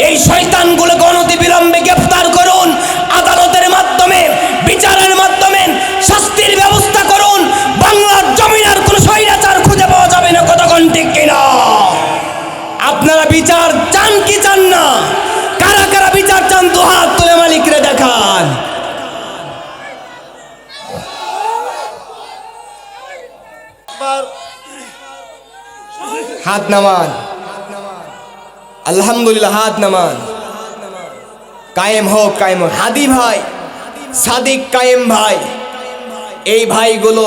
Speaker 1: এই শয়তানগুলোকে অনতি বিলম্বে গ্রেফতার করুন, আদালতের মাধ্যমে, বিচারের মাধ্যমে শাস্তির ব্যবস্থা করুন। বাংলার জমিন আর কোনো স্বৈরাচার খুঁজে পাওয়া যাবে না। কতক্ষণ ঠিক কিনা? আপনারা বিচার চান কি চান না? কারা কারা বিচার চান? তো হাত তুলে মালিকরে দেখান। হাত নামান, আলহামদুলিল্লাহ, হাত নামান। কায়েম হোক, কায়েম হোক। হাদি ভাই, সাদিক কায়েম ভাই, এই ভাইগুলো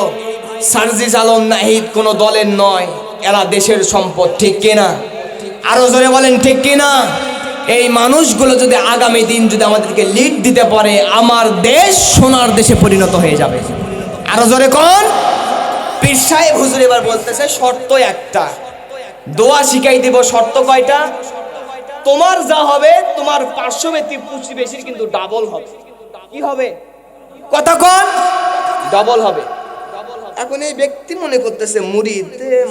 Speaker 1: সার্জিস আলম নাহিদ কোনো দলের নয়, এরা দেশের সম্পদ, ঠিক কিনা? আরো জোরে বলেন, ঠিক কিনা? এই মানুষগুলো যদি আগামী দিন যদি আমাদেরকে লিড দিতে পারে, আমার দেশ সোনার দেশে পরিণত হয়ে যাবে। আরো জোরে কোন? পীর সাহেব হুজুর এবার বলতেছে শর্ত একটা, দোয়া শিখাই দিব। শর্ত কয়টা? তোমার যা হবে, তোমার পার্শ্ববর্তী প্রতিবেশীর কিন্তু ডাবল হবে। কি হবে? কথা কোন? ডাবল হবে। এখন এই ব্যক্তি মনে করতেছে মুরিদ,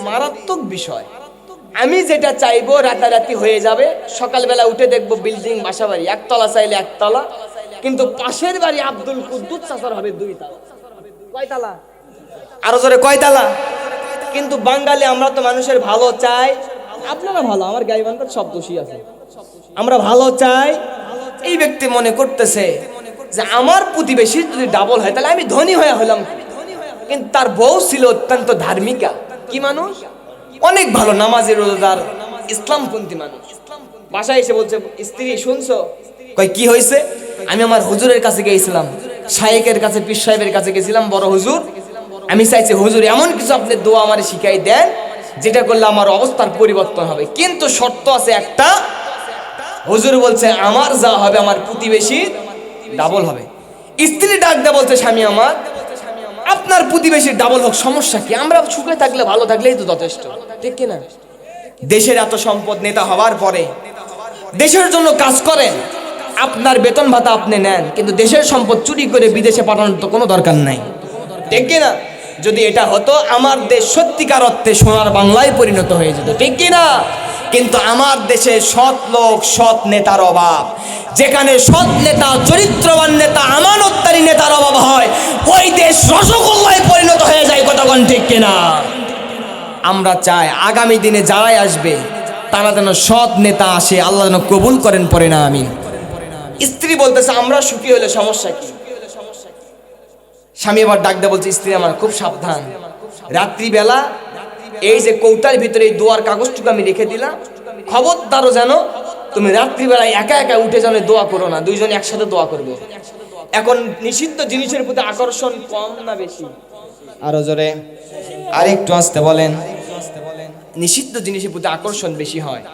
Speaker 1: মারাত্মক বিষয়। আমি যেটা চাইবো রাতারাতি হয়ে যাবে, সকালবেলা উঠে দেখবো বিল্ডিং, বাসা বাড়ি, একতলা চাইলে একতলা, কিন্তু পাশের বাড়ি আব্দুল কুদ্দুস চাচার হবে 2 তালা। কয়তলা? আরো জোরে, কয়তলা? কিন্তু বাঙালি আমরা তো মানুষের ভালো চাই। আপনারা ভালো, আমার গাইবান্ধার সব দোষী আছে, আমরা ভালো চাই। এই ব্যক্তি মনে করতেছে যে আমার প্রতিবেশী যদি ডাবল হয় তাহলে আমি ধনী হয়ে হলাম, কিন্তু তার বউ ছিল অত্যন্ত ধার্মিকা। কি মানুষ? অনেক ভালো, নামাজি, রোজাদার, ইসলামপন্থী মানুষ। বাসায় এসে বলছে, স্ত্রী শুনছো? কই কি হয়েছে? আমি আমার হুজুরের কাছে গিয়েছিলাম, শায়েকের কাছে, পীর সাহেবের কাছে গেছিলাম, বড় হুজুর, আমি চাইছি হুজুর এমন কিছু আপনি দোয়া আমার শিখাই দেন যেটা করলে আমার অবস্থার পরিবর্তন হবে, কিন্তু শর্ত আছে একটা। হুজুর বলছে আমার যা হবে আমার প্রতিবেশী ডাবল হবে। স্ত্রী ডাক দেয়া বলছে, স্বামী আমার, আপনার প্রতিবেশীর ডাবল হোক, সমস্যা কি? আমরা সুখে থাকলে ভালো থাকলেই তো যথেষ্ট, ঠিক কিনা? দেশের এত সম্পদ, নেতা হওয়ার পরে দেশের জন্য কাজ করেন, আপনার বেতন ভাতা আপনি নেন, কিন্তু দেশের সম্পদ চুরি করে বিদেশে পাঠানোর তো কোনো দরকার নাই, ঠিক কিনা? যদি এটা হতো আমার দেশ সত্যিকার অর্থে সোনার বাংলায় পরিণত হয়ে যেত, ঠিক কিনা? কিন্তু আমার দেশে সৎ লোক, সৎ নেতার অভাব। যেখানে সৎ নেতা, চরিত্রবান নেতা, আমানতকারী নেতার অভাব হয়, ওই দেশ রসগোল্লায় পরিণত হয়ে যায়, কতক্ষণ, ঠিক কিনা? আমরা চাই আগামী দিনে যারাই আসবে তারা যেন সৎ নেতা আসে, আল্লাহ যেন কবুল করেন, পড়ে না আমিন। স্ত্রী বলতেছে আমরা সুখী হলে সমস্যা কি? স্বামী আবার ডাক দেয়া বলছে, স্ত্রী আমার খুব সাবধান, রাত্রিবেলা এই যে কৌটার ভিতরে এই দোয়ার কাগজটুকু আমি রেখে দিলাম, খবরদারও যেন তুমি রাত্রিবেলায় একা একা উঠে যেন দোয়া করো না, দুইজন একসাথে দোয়া করবে। এখন নিষিদ্ধ জিনিসের প্রতি আকর্ষণ কম না বেশি? আরো জোরে, আরেকটু আসতে বলেন। নিষিদ্ধ জিনিসের প্রতি আকর্ষণ বেশি হয়।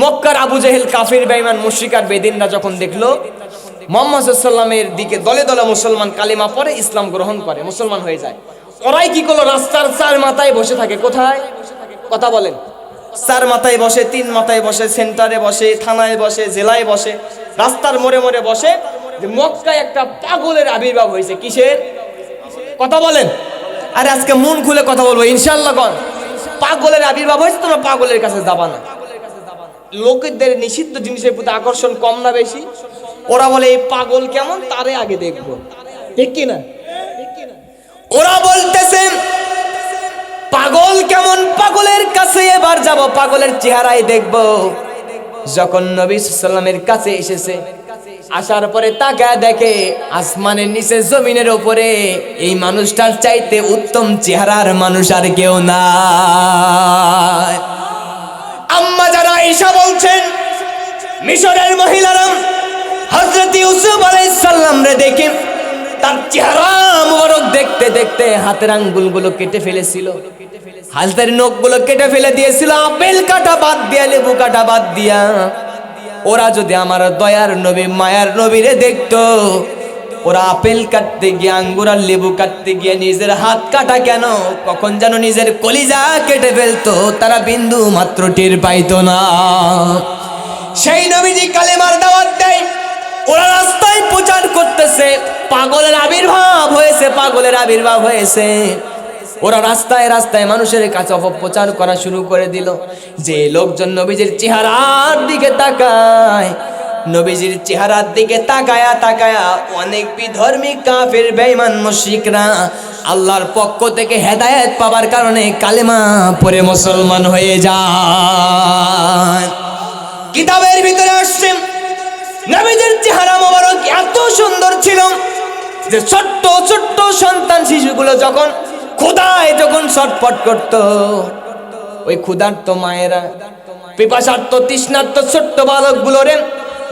Speaker 1: মক্কার আবু জেহেল, কাফির, বেঈমান, মুশরিক আর বেদিনরা যখন দেখলো মুহাম্মদ সাল্লাল্লাহু আলাইহি ওয়াসাল্লামের দিকে দলে দলে মুসলমান কালিমা পড়ে, ইসলাম গ্রহণ করে, মুসলমান হয়ে যায়, ওরাই কি করলো? রাস্তার চার মাথায় বসে থাকে। কোথায়? কথা বলেন। চার মাথায় বসে, তিন মাথায় বসে, সেন্টারে বসে, থানায় বসে, জেলায় বসে, রাস্তার মোড়ে মোড়ে বসে, যে মক্কায় একটা পাগলের আবির্ভাব হয়েছে। কিসের? কথা বলেন। আরে আজকে মন খুলে কথা বলবো ইনশাআল্লাহ। কোন পাগলের আবির্ভাব হয়েছে? তোমরা পাগলের কাছে যাবা না। লোকেদের নিষিদ্ধ জিনিসের প্রতি আকর্ষণ কম না বেশি? ওরা বলে এই পাগল কেমন, তারে আগে দেখবো, ঠিক কিনা? ওরা বলতেছে পাগল কেমন, পাগলের কাছে এবার যাব, পাগলের চেহারাই দেখবো। যখন নবী সাল্লাল্লাহু আলাইহি ওয়াসাল্লামের কাছে এসেছে, আসার পরে তাকায় দেখে আসমানের নিচে জমিনের উপরে এই মানুষটার চাইতে উত্তম চেহারার মানুষ আর কেউ নাই। আম্মা যারা আয়েশা বলছেন, মিশরের মহিলারা হযরত ইউসুফ আলাইহিস সালাম রে দেখে তার চেহারা মোবারক দেখতে দেখতে হাতের আঙ্গুলগুলো কেটে ফেলেছিল, হাতের নখগুলো কেটে ফেলে দিয়েছিল, আপেল কাটা বাদ দিয়া, লেবু কাটা বাদ দিয়া। ওরা যদি আমার দয়ার নবী, মায়ার নবীরে দেখতো, ওরা আপেল কাটতে গিয়ে, আঙ্গুর আর লেবু কাটতে গিয়ে নিজের হাত কাটা কেন, কখন যেন নিজের কলিজা কেটে ফেলতো, তারা বিন্দু মাত্র টের পাইতো না। সেই নবীজি কালেমার দাওয়াত দেয়, ওরা রাস্তায় প্রচার করতেছে পাগলের আবির্ভাব হয়েছে, পাগলের আবির্ভাব হয়েছে। ওরা রাস্তায় রাস্তায় মানুষের কাছে অপপ্রচার করা শুরু করে দিল। যে লোকজন নবীজির চেহারার দিকে তাকায়, নবীজির চেহারার দিকে তাকায়া তাকায়া অনেক বিধর্মী কাফের, বেঈমান, মুশরিকরা আল্লাহর পক্ষ থেকে হেদায়েত পাবার কারণে কালেমা পড়ে মুসলমান হয়ে যায়। কিতাবের ভিতরে আসছে নবীজির চেহারা মোবারক এত সুন্দর ছিল যে ছোট্ট ছোট্ট সন্তান শিশুগুলো যখন ক্ষুধায় যখন ছটফট করত, ওই ক্ষুধার্ত মায়েরা, পিপাসার্ত, তৃষ্ণার্ত ছোট্ট বালকগুলো রে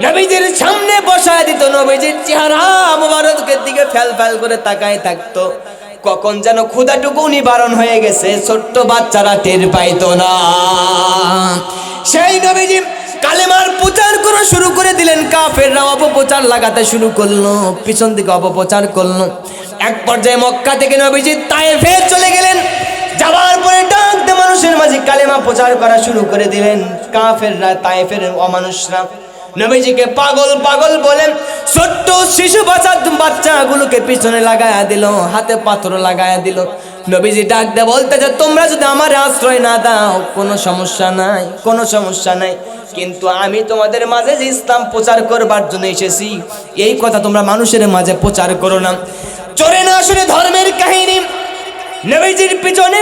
Speaker 1: নবীজির সামনে বসায় দিত। নবীজির চেহারা মোবারকের দিকে ফ্যাল ফ্যাল করে তাকায় থাকতো, কখন যেন ক্ষুধাটুকু নিবারণ হয়ে গেছে, ছোট্ট বাচ্চারা টের পাইতো না। সেই নবীজি কালেমার প্রচার করা শুরু করে দিলেন, কাফেররা অপপ্রচার লাগাতে শুরু করলো, পিছন দিকে অপপ্রচার করলো। এক পর্যায়ে মক্কা থেকে নবীজি তায়েফে চলে গেলেন, যাওয়ার পরে ডাক দিয়ে মানুষের মাঝে কালেমা প্রচার করা শুরু করে দিলেন। কাফেররা, তায়েফের অমানুষরা নবীজিকে পাগল পাগল বলেন, ছোট্ট শিশু বাচ্চাগুলোকে পিছনে লাগায়া দিল, হাতে পাথর লাগায়া দিল। নবীজি ডাক দিয়ে বলতেছে, তোমরা যদি আমার আশ্রয় না দাও কোনো সমস্যা নাই, কোনো সমস্যা নাই, কিন্তু আমি তোমাদের মাঝে যে ইসলাম প্রচার করবার জন্য এসেছি, এই কথা তোমরা মানুষের মাঝে প্রচার করো না। চোরে না শুনে ধর্মের কাহিনী, নবীজির পিছনে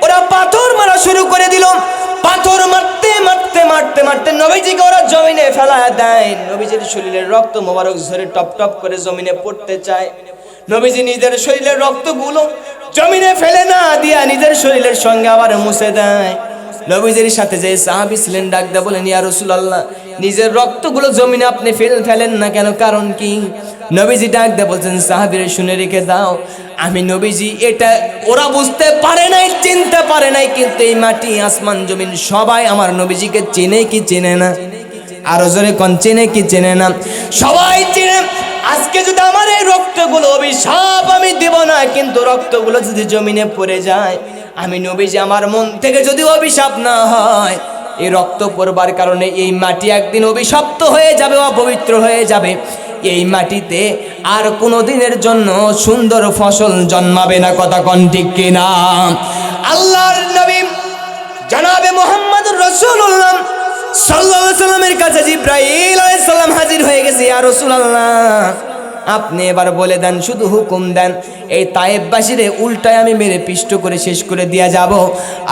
Speaker 1: ওরা পাথর মারা শুরু করে দিল। পাথর মারতে মারতে মারতে মারতে নবীজিকে ওরা জমিনে ফেলায় দেয়। নবীজির শরীরের রক্ত মোবারক ঝরে টপ টপ করে জমিনে পড়তে চায়। নবীজি নিজের শরীরের রক্তগুলো জমিনে ফেলে না দিয়া নিজের শরীরের সঙ্গে আবার মুছে দেয়। নবীজির সাথে যে সাহাবী ছিলেন ডাক দিয়ে বলেন, ইয়া রাসূলুল্লাহ, নিজের রক্তগুলো জমিনে আপনি ফেলেন না কেন, কারণ কি? নবীজি ডাক দিয়ে বলছেন, সাহাবীরা শুনে রেখে দাও, আমি নবীজি এটা ওরা বুঝতে পারে নাই, চিনতে পারে নাই, কিন্তু এই মাটি আসমান জমিন সবাই আমার নবীজিকে চেনে কি চেনে না? আরো জোরে কোন, চেনে কি চেনে না? সবাই চেনে। আজকে যদি আমার এই রক্তগুলো অভিশাপ আমি দেব না, কিন্তু রক্তগুলো যদি জমিনে পড়ে যায়, আমি নবীজি আমার মন থেকে যদি অভিশাপ না হয়, এই রক্ত পড়বার কারণে এই মাটি একদিন অভিশপ্ত হয়ে যাবে, অপবিত্র হয়ে যাবে। এই মাটিতে আর কোনো দিনের জন্য সুন্দর ফসল জন্মাবে না। কথা কোন ঠিক কিনা? আল্লাহর নবী জনাবে মুহাম্মদুর রাসূলুল্লাহ সাল্লাল্লাহু আলাইহি সাল্লামের কাছে জিবরাইল আলাইহিস সালাম হাজির হয়ে গেছে। ইয়া রাসূলুল্লাহ, আপনি এবার বলে দেন, শুধু হুকুম দেন, এই তায়েববাসীরে উল্টায় আমি মেরে পিষ্ট করে শেষ করে দিয়া যাব।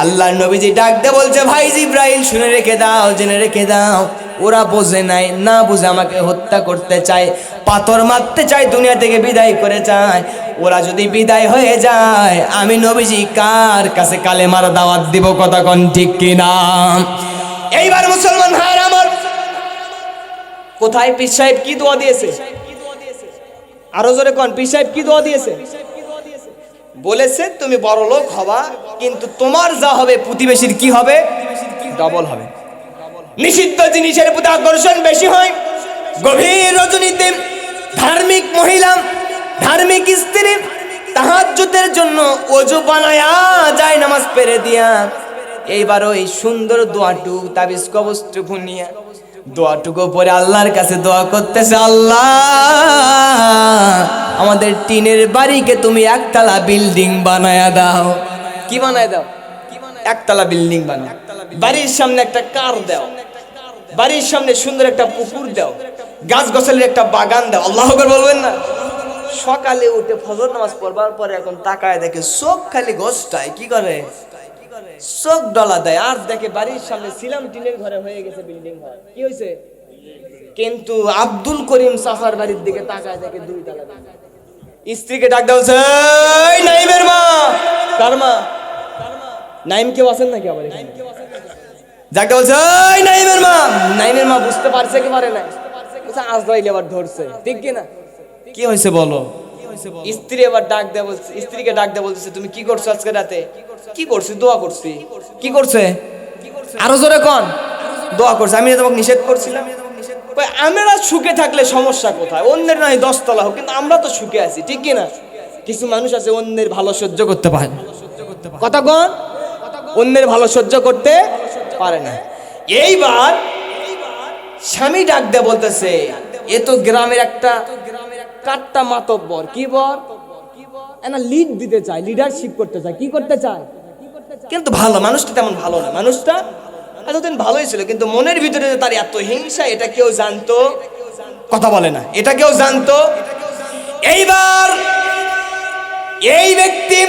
Speaker 1: আল্লাহর নবীজি ডাক দিয়ে বলছে, ভাই জিবরাইল, শুনে রেখে দাও, জেনে রেখে দাও, ওরা বোঝে নাই, না বুঝে আমাকে হত্যা করতে চায়, পাথর মারতে চায়, দুনিয়া থেকে বিদায় করে চায়। ওরা যদি বিদায় হয়ে যায়, আমি নবীজি কার কাছে কালেমার দাওয়াত দিব? কথা কোন ঠিক কিনা? এইবার মুসলমান ভাইরা আমার, কোথায় পীর সাহেব কি দোয়া দিয়েছে? আরো জোরে কোন, পীর সাহেব কি দোয়া দিয়েছে? বলেছে তুমি বড় লোক হবা, কিন্তু তোমার যা হবে প্রতিবেশীর কি হবে? ডবল হবে। নিষিদ্ধ জিনিসের প্রতি আকর্ষণ বেশি হয়। গভীর রজনীতে ধার্মিক মহিলা, ধার্মিক স্ত্রী তাহাজ্জুদের জন্য ওযু বানায়া যায় নামাজ পড়ে দিয়া, এইবার ওই সুন্দর দোয়াটু তাবিজ কবজ ভুনিয়া দোয়াটুকু পরে আল্লাহর কাছে দোয়া করতেছে, আল্লাহ আমাদের টিনের বাড়িকে তুমি একতলা বিল্ডিং বানায়া দাও। কি বানায় দাও? একতলা বিল্ডিং বানাও। বাড়ির সামনে একটা কার দাও, বাড়ির সামনে সুন্দর একটা পুকুর দাও, গাছ গাছালির একটা বাগান দাও। আল্লাহু আকবার বলবেন না? সকালে উঠে ফজর নামাজ পড়বার পরে এখন তাকায় দেখে চোখ খালি গোছটায়, কি করে? চোখ ডলা দেয়, আর দেখে বাড়ির সামনে ছিলাম টিনের ঘরে হয়ে গেছে বিল্ডিং ঘর। কি হয়েছে? কিন্তু আব্দুল করিম সাফার বাড়ির দিকে তাকায় দেখে 2 তলা। স্ত্রীকে ডাক দেওয়া হচ্ছে, এই নাইমের মা। কার মা? নাইম কেউ আছেন নাকি আবার এখানে? যাকে বলছে, এই নাইমের মা। নাইমের মা বুঝতে পারছে কি পারে না? আজরাইল এবার ধরছে, ঠিক কি না? কি হয়েছে বলো? স্ত্রী এবার ডাক দেয়া বলছে, স্ত্রীকে ডাক দেয়া বলতেছে, তুমি কি করছো আজকে রাতে? কি করছি? দোয়া করছি। কি করছে? আরো জোরে কোন। দোয়া করছে। আমি তোমাকে নিষেধ করছিলাম। আমরা সুখে থাকলে সমস্যা কোথায়? অন্যের নয় 10 তলা হোক, কিন্তু আমরা তো সুখে আছি, ঠিক কি না? কিছু মানুষ আছে অন্যের ভালো সহ্য করতে পারে না। কথা কোন? অন্যের ভালো সহ্য করতে পারে না। এইবার স্বামী ডাক দেয়া বলতেছে, এ তো গ্রামের একটা কাট্টা মাতব্বর। কি বল? এনা লিড দিতে চায়, লিডারশিপ করতে চায়। কি করতে চায়? কিন্তু ভালো মানুষটা তেমন ভালো না। মানুষটা এতদিন ভালোই ছিল, কিন্তু মনের ভিতরে তার এত হিংসা, এটা কেউ জানতো? কথা বলে না, এটা কেউ জানতো? এইবার এই ব্যক্তি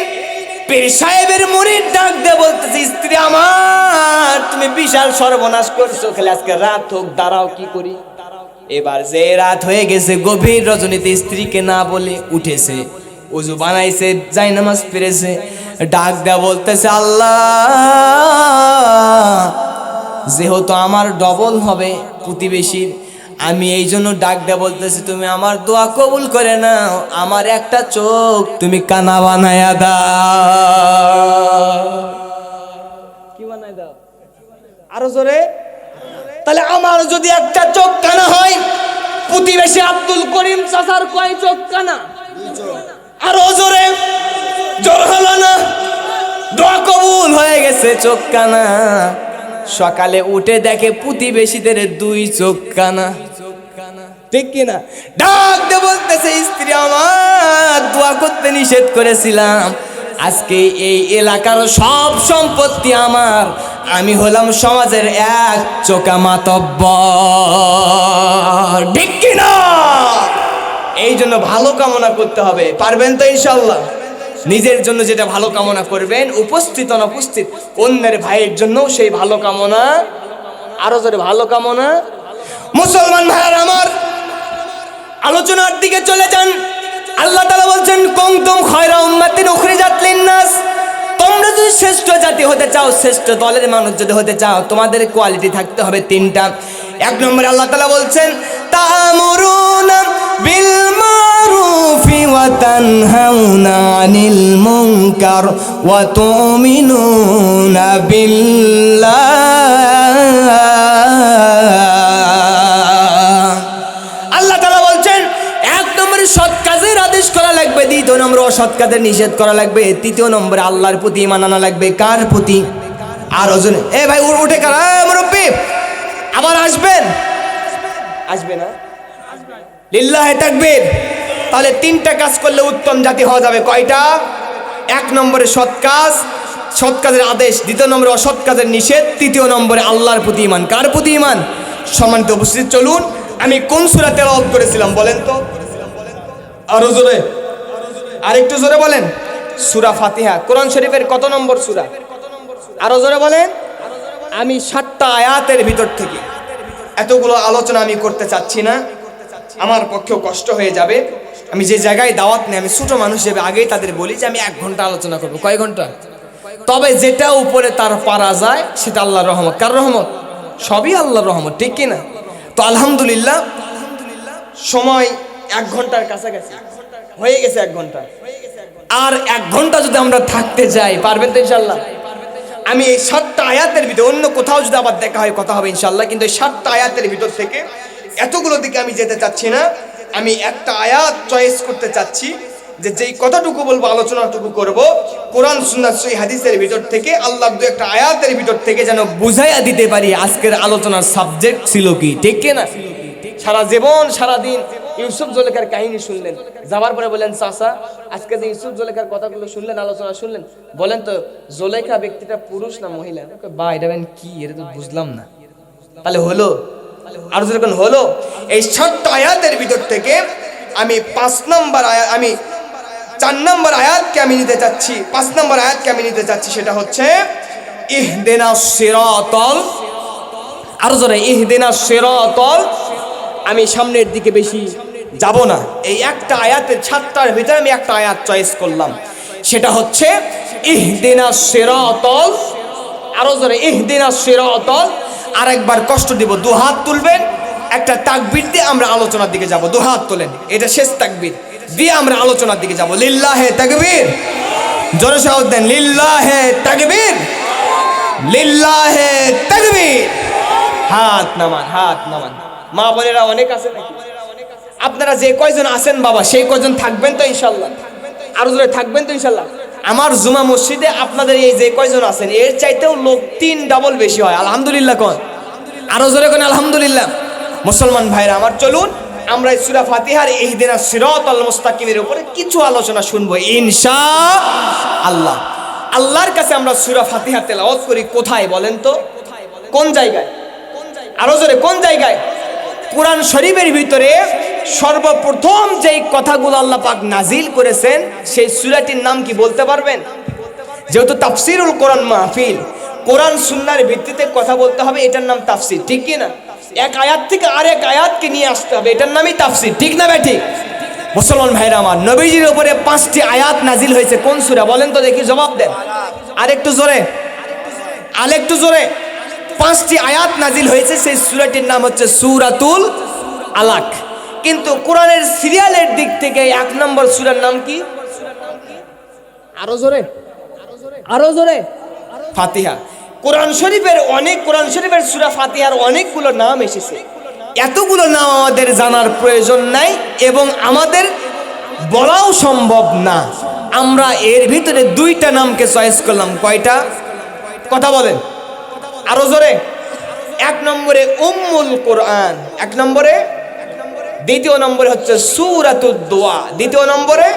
Speaker 1: পীর সাহেবের মুরিদ ডাক দিয়ে বলতেছে, স্ত্রী আমার, তুমি বিশাল সর্বনাশ করছো, খেলে আজকে রাত হোক, দাঁড়াও, কি করি? এবার যে রাত হয়ে গেছে, গভীর রজনীতে স্ত্রীকে না বলে উঠেছে, ওযু বানাইছে, যাই নামাজ পড়েছে, ডাক দেয়া বলতেছে, আল্লাহ যেহেতু আমার ডবল হবে প্রতিবেশীর, আমি এই জন্য ডাক দেয়া বলতেছি, তুমি আমার দোয়া কবুল করে নাও, আমার একটা চোখ তুমি কানা বানায়া দাও। কি বানায় দাও? আরো জোরে। তাহলে আমার যদি একটা চোখ কানা হয়, প্রতিবেশী আব্দুল করিম চাচার কয় চোখ কানা? আরো জোরে। জোর হলো না? দোয়া কবুল হয়ে গেছে, চোখ কানা। সকালে উঠে দেখে প্রতিবেশীদের 2 চোখ কানা, ঠিক কিনা? ডাক দিয়ে বলতেছে, স্ত্রী আমার, দোয়া করতে নিষেধ করেছিলাম, আজকে এই এলাকার সব সম্পত্তি আমার, আমি হলাম সমাজের এক চোখা মাতব্বর, ঠিক কিনা? এই জন্য ভালো কামনা করতে হবে। পারবেন তো ইনশাআল্লাহ? নিজের জন্য যেটা ভালো কামনা করবেন, উপস্থিত অনুপস্থিত অন্যের ভাইয়ের জন্য সেই ভালো কামনা, আরো জোরে ভালো কামনা। মুসলমান ভাইয়ের আমার, আলোচনার দিকে চলে যান। আল্লাহ তাআলা বলছেন, কুনতুম খায়রা উম্মাতিন উখরিজাত লিন-নাস, তোমরা যদি শ্রেষ্ঠ জাতি হতে চাও, শ্রেষ্ঠ দলের মানুষ যদি হতে চাও, তোমাদের কোয়ালিটি থাকতে হবে 3টা। 1 নম্বরে আল্লাহ তাআলা বলছেন, তা'মুরুনা বিল মারুফি ওয়া তানহাউনা আনিল মুনকার ওয়া তু'মিনুনা বিল্লাহ। আল্লাহ তাআলা বলছেন, 1 নম্বরে সৎ কাজের আদেশ করা লাগবে, দ্বিতীয় নম্বরে অসৎ কাজের নিষেধ করা লাগবে, তৃতীয় নম্বরে আল্লাহর প্রতি ঈমান আনা লাগবে। কার প্রতি? আর ওজনে এ ভাই উঠে কারা মুরব্বি আবার আসবেন? আসবে না? লিল্লাহে তাকবীর। তাহলে তিনটা কাজ করলে উত্তম জাতি হওয়া যাবে। কয়টা? এক নম্বরে সৎ কাজ, সৎ কাজের আদেশ, দ্বিতীয় নম্বরে অসৎ কাজের নিষেধ, তৃতীয় নম্বরে আল্লাহর প্রতি ঈমান। কার প্রতি ঈমান? সম্মানিত উপস্থিত, চলুন আমি কোন সূরা তেলাওয়াত করেছিলাম বলেন তো? আরো জোরে, আরেকটু জোরে বলেন। সূরা ফাতিহা। কোরআন শরীফের কত নম্বর সূরা? আরো জোরে বলেন। আমি 7টা আয়াতের ভিতর থেকে এতগুলো আলোচনা আমি করতে চাচ্ছি না, আমার পক্ষেও কষ্ট হয়ে যাবে। আমি যে জায়গায় দাওয়াত নেই, আমি ছোট মানুষ হিসেবে আগেই তাদের বলি যে আমি 1 ঘন্টা আলোচনা করবো। কয় ঘন্টা? তবে যেটা উপরে তার পারা যায় সেটা আল্লাহর রহমত। কার রহমত? সবই আল্লাহর রহমত, ঠিক কিনা? তো আলহামদুলিল্লাহ সময় 1 ঘন্টার কাছাকাছি হয়ে গেছে। 1 ঘন্টা আর 1 ঘন্টা যদি আমরা থাকতে যাই, পারবেন তো ইনশাল্লাহ? আমি এই 7টা আয়াতের ভিতরে, অন্য কোথাও যদি আবার দেখা হয় কথা হবে ইনশাল্লাহ, কিন্তু এই 7টা আয়াতের ভিতর থেকে এতগুলো দিকে আমি যেতে চাচ্ছি না। আমি একটা আয়াত চয়েস করতে চাচ্ছি যে যেই কথাটুকু বলবো, আলোচনাটুকু করব কোরআন সুন্নাহ সহিহ হাদিসের ভিতর থেকে, আল্লাহর দু একটা আয়াতের ভিতর থেকে যেন বুঝাইয়া দিতে পারি আজকের আলোচনার সাবজেক্ট ছিল কি, ঠিক কিনা? সারা জীবন সারাদিন ইউসুফ জুলেখার কাহিনী শুনলেন, যাবার পরে বলেন চাচা আজকে যে ইউসুফ জুলেখার কথাগুলো শুনলেন, আলোচনা শুনলেন, বলেন তো জুলেখা ব্যক্তিটা পুরুষ না মহিলা? বা এটা কি, এটা তো বুঝলাম না। তাহলে হলো আর যখন হলো এই 7টা আয়াতের ভিতর থেকে আমি 4 নম্বর আয়াতকে আমি নিতে চাচ্ছি। 5 নম্বর আয়াতকে আমি নিতে চাচ্ছি, সেটা হচ্ছে ইহদিনাস সিরাতাল, আরো জোরে ইহদিনাস সিরাতাল। আমি সামনের দিকে বেশি যাব না, এই একটা আয়াতের 7টার ভিতরে আমি একটা আয়াত চয়েস করলাম, সেটা হচ্ছে ইহদিনাস সিরাতাল। আরো জোরে ইহদিনাস সিরাতাল। আরেকবার কষ্ট দিব, 2 হাত তুলবেন, একটা তাকবীর দিয়ে আমরা আলোচনার দিকে যাব। 2 হাত তোলেন, এটা শেষ তাকবীর দিয়ে আমরা আলোচনার দিকে যাব। লিল্লাহে তাকবীর, জোরে সাউন্ড দেন। লিল্লাহে তাকবীর, লিল্লাহে তাকবীর। হাত নামান, হাত নামান। মা বোনেরা অনেক আছেন নাকি? আপনারা যে কয়জন আছেন বাবা, সেই কয়জন থাকবেন তো ইনশাল্লাহ? আরো জোরে থাকবেন তো ইনশাল্লাহ? আমার জুমা মসজিদে আপনাদের এই যে কয়জন আছেন, এর চাইতেও লোক 3 ডাবল বেশি হয়। আলহামদুলিল্লাহ কোন? আরো জোরে কোন আলহামদুলিল্লাহ? মুসলমান ভাইরা আমার, চলুন আমরা সূরা ফাতিহার ইহদিনাস সিরাতাল মুস্তাকিমের উপরে কিছু আলোচনা শুনবো ইনশাআল্লাহ। আল্লাহর কাছে আমরা সূরা ফাতিহা তেলাওয়াত করি কোথায় বলেন তো? কোন জায়গায়? আরো জোরে কোন জায়গায়? কোরআন শরীফের ভিতরে সর্বপ্রথম যেই কথাগুলো আল্লাহ পাক নাজিল করেছেন সেই সূরাটির নাম কি বলতে পারবেন? যেহেতু তাফসিরুল কোরআন মাহফিল, কোরআন সুন্নাহর ভিত্তিতে কথা বলতে হবে, এটার নাম তাফসির, ঠিক কি না? এক আয়াত থেকে আরেক আয়াতকে নিয়ে আসতে হবে, এটার নামই তাফসির, ঠিক না ভাই? ঠিক। মুসলমান ভাইরা আমার, নবীজির উপরে 5টি আয়াত নাজিল হয়েছে, কোন সূরা বলেন তো দেখি, জবাব দেন আরেকটু জোরে, আরেকটু জোরে। 5টি আয়াত নাজিল হয়েছে, সেই সূরাটির নাম হচ্ছে সূরাতুল আলাক। কিন্তু কোরআনের সিরিয়ালের দিক থেকে 1 নম্বর সূরার নাম কি? আরো জোরে, আরো জোরে। ফাতিহা। কোরআন শরীফের সূরা ফাতিহার অনেকগুলো নাম এসেছে, এতগুলো নাম আমাদের জানার প্রয়োজন নাই এবং আমাদের বলাও সম্ভব না। আমরা এর ভিতরে 2টা নামকে চয়েস করলাম। কয়টা? কথা বলেন আরো জোরে। 1 নম্বরে উম্মুল কোরআন, 1 নম্বরে। দ্বিতীয় নম্বরে হচ্ছে সূরাতুদ দোয়া, দ্বিতীয় নম্বরে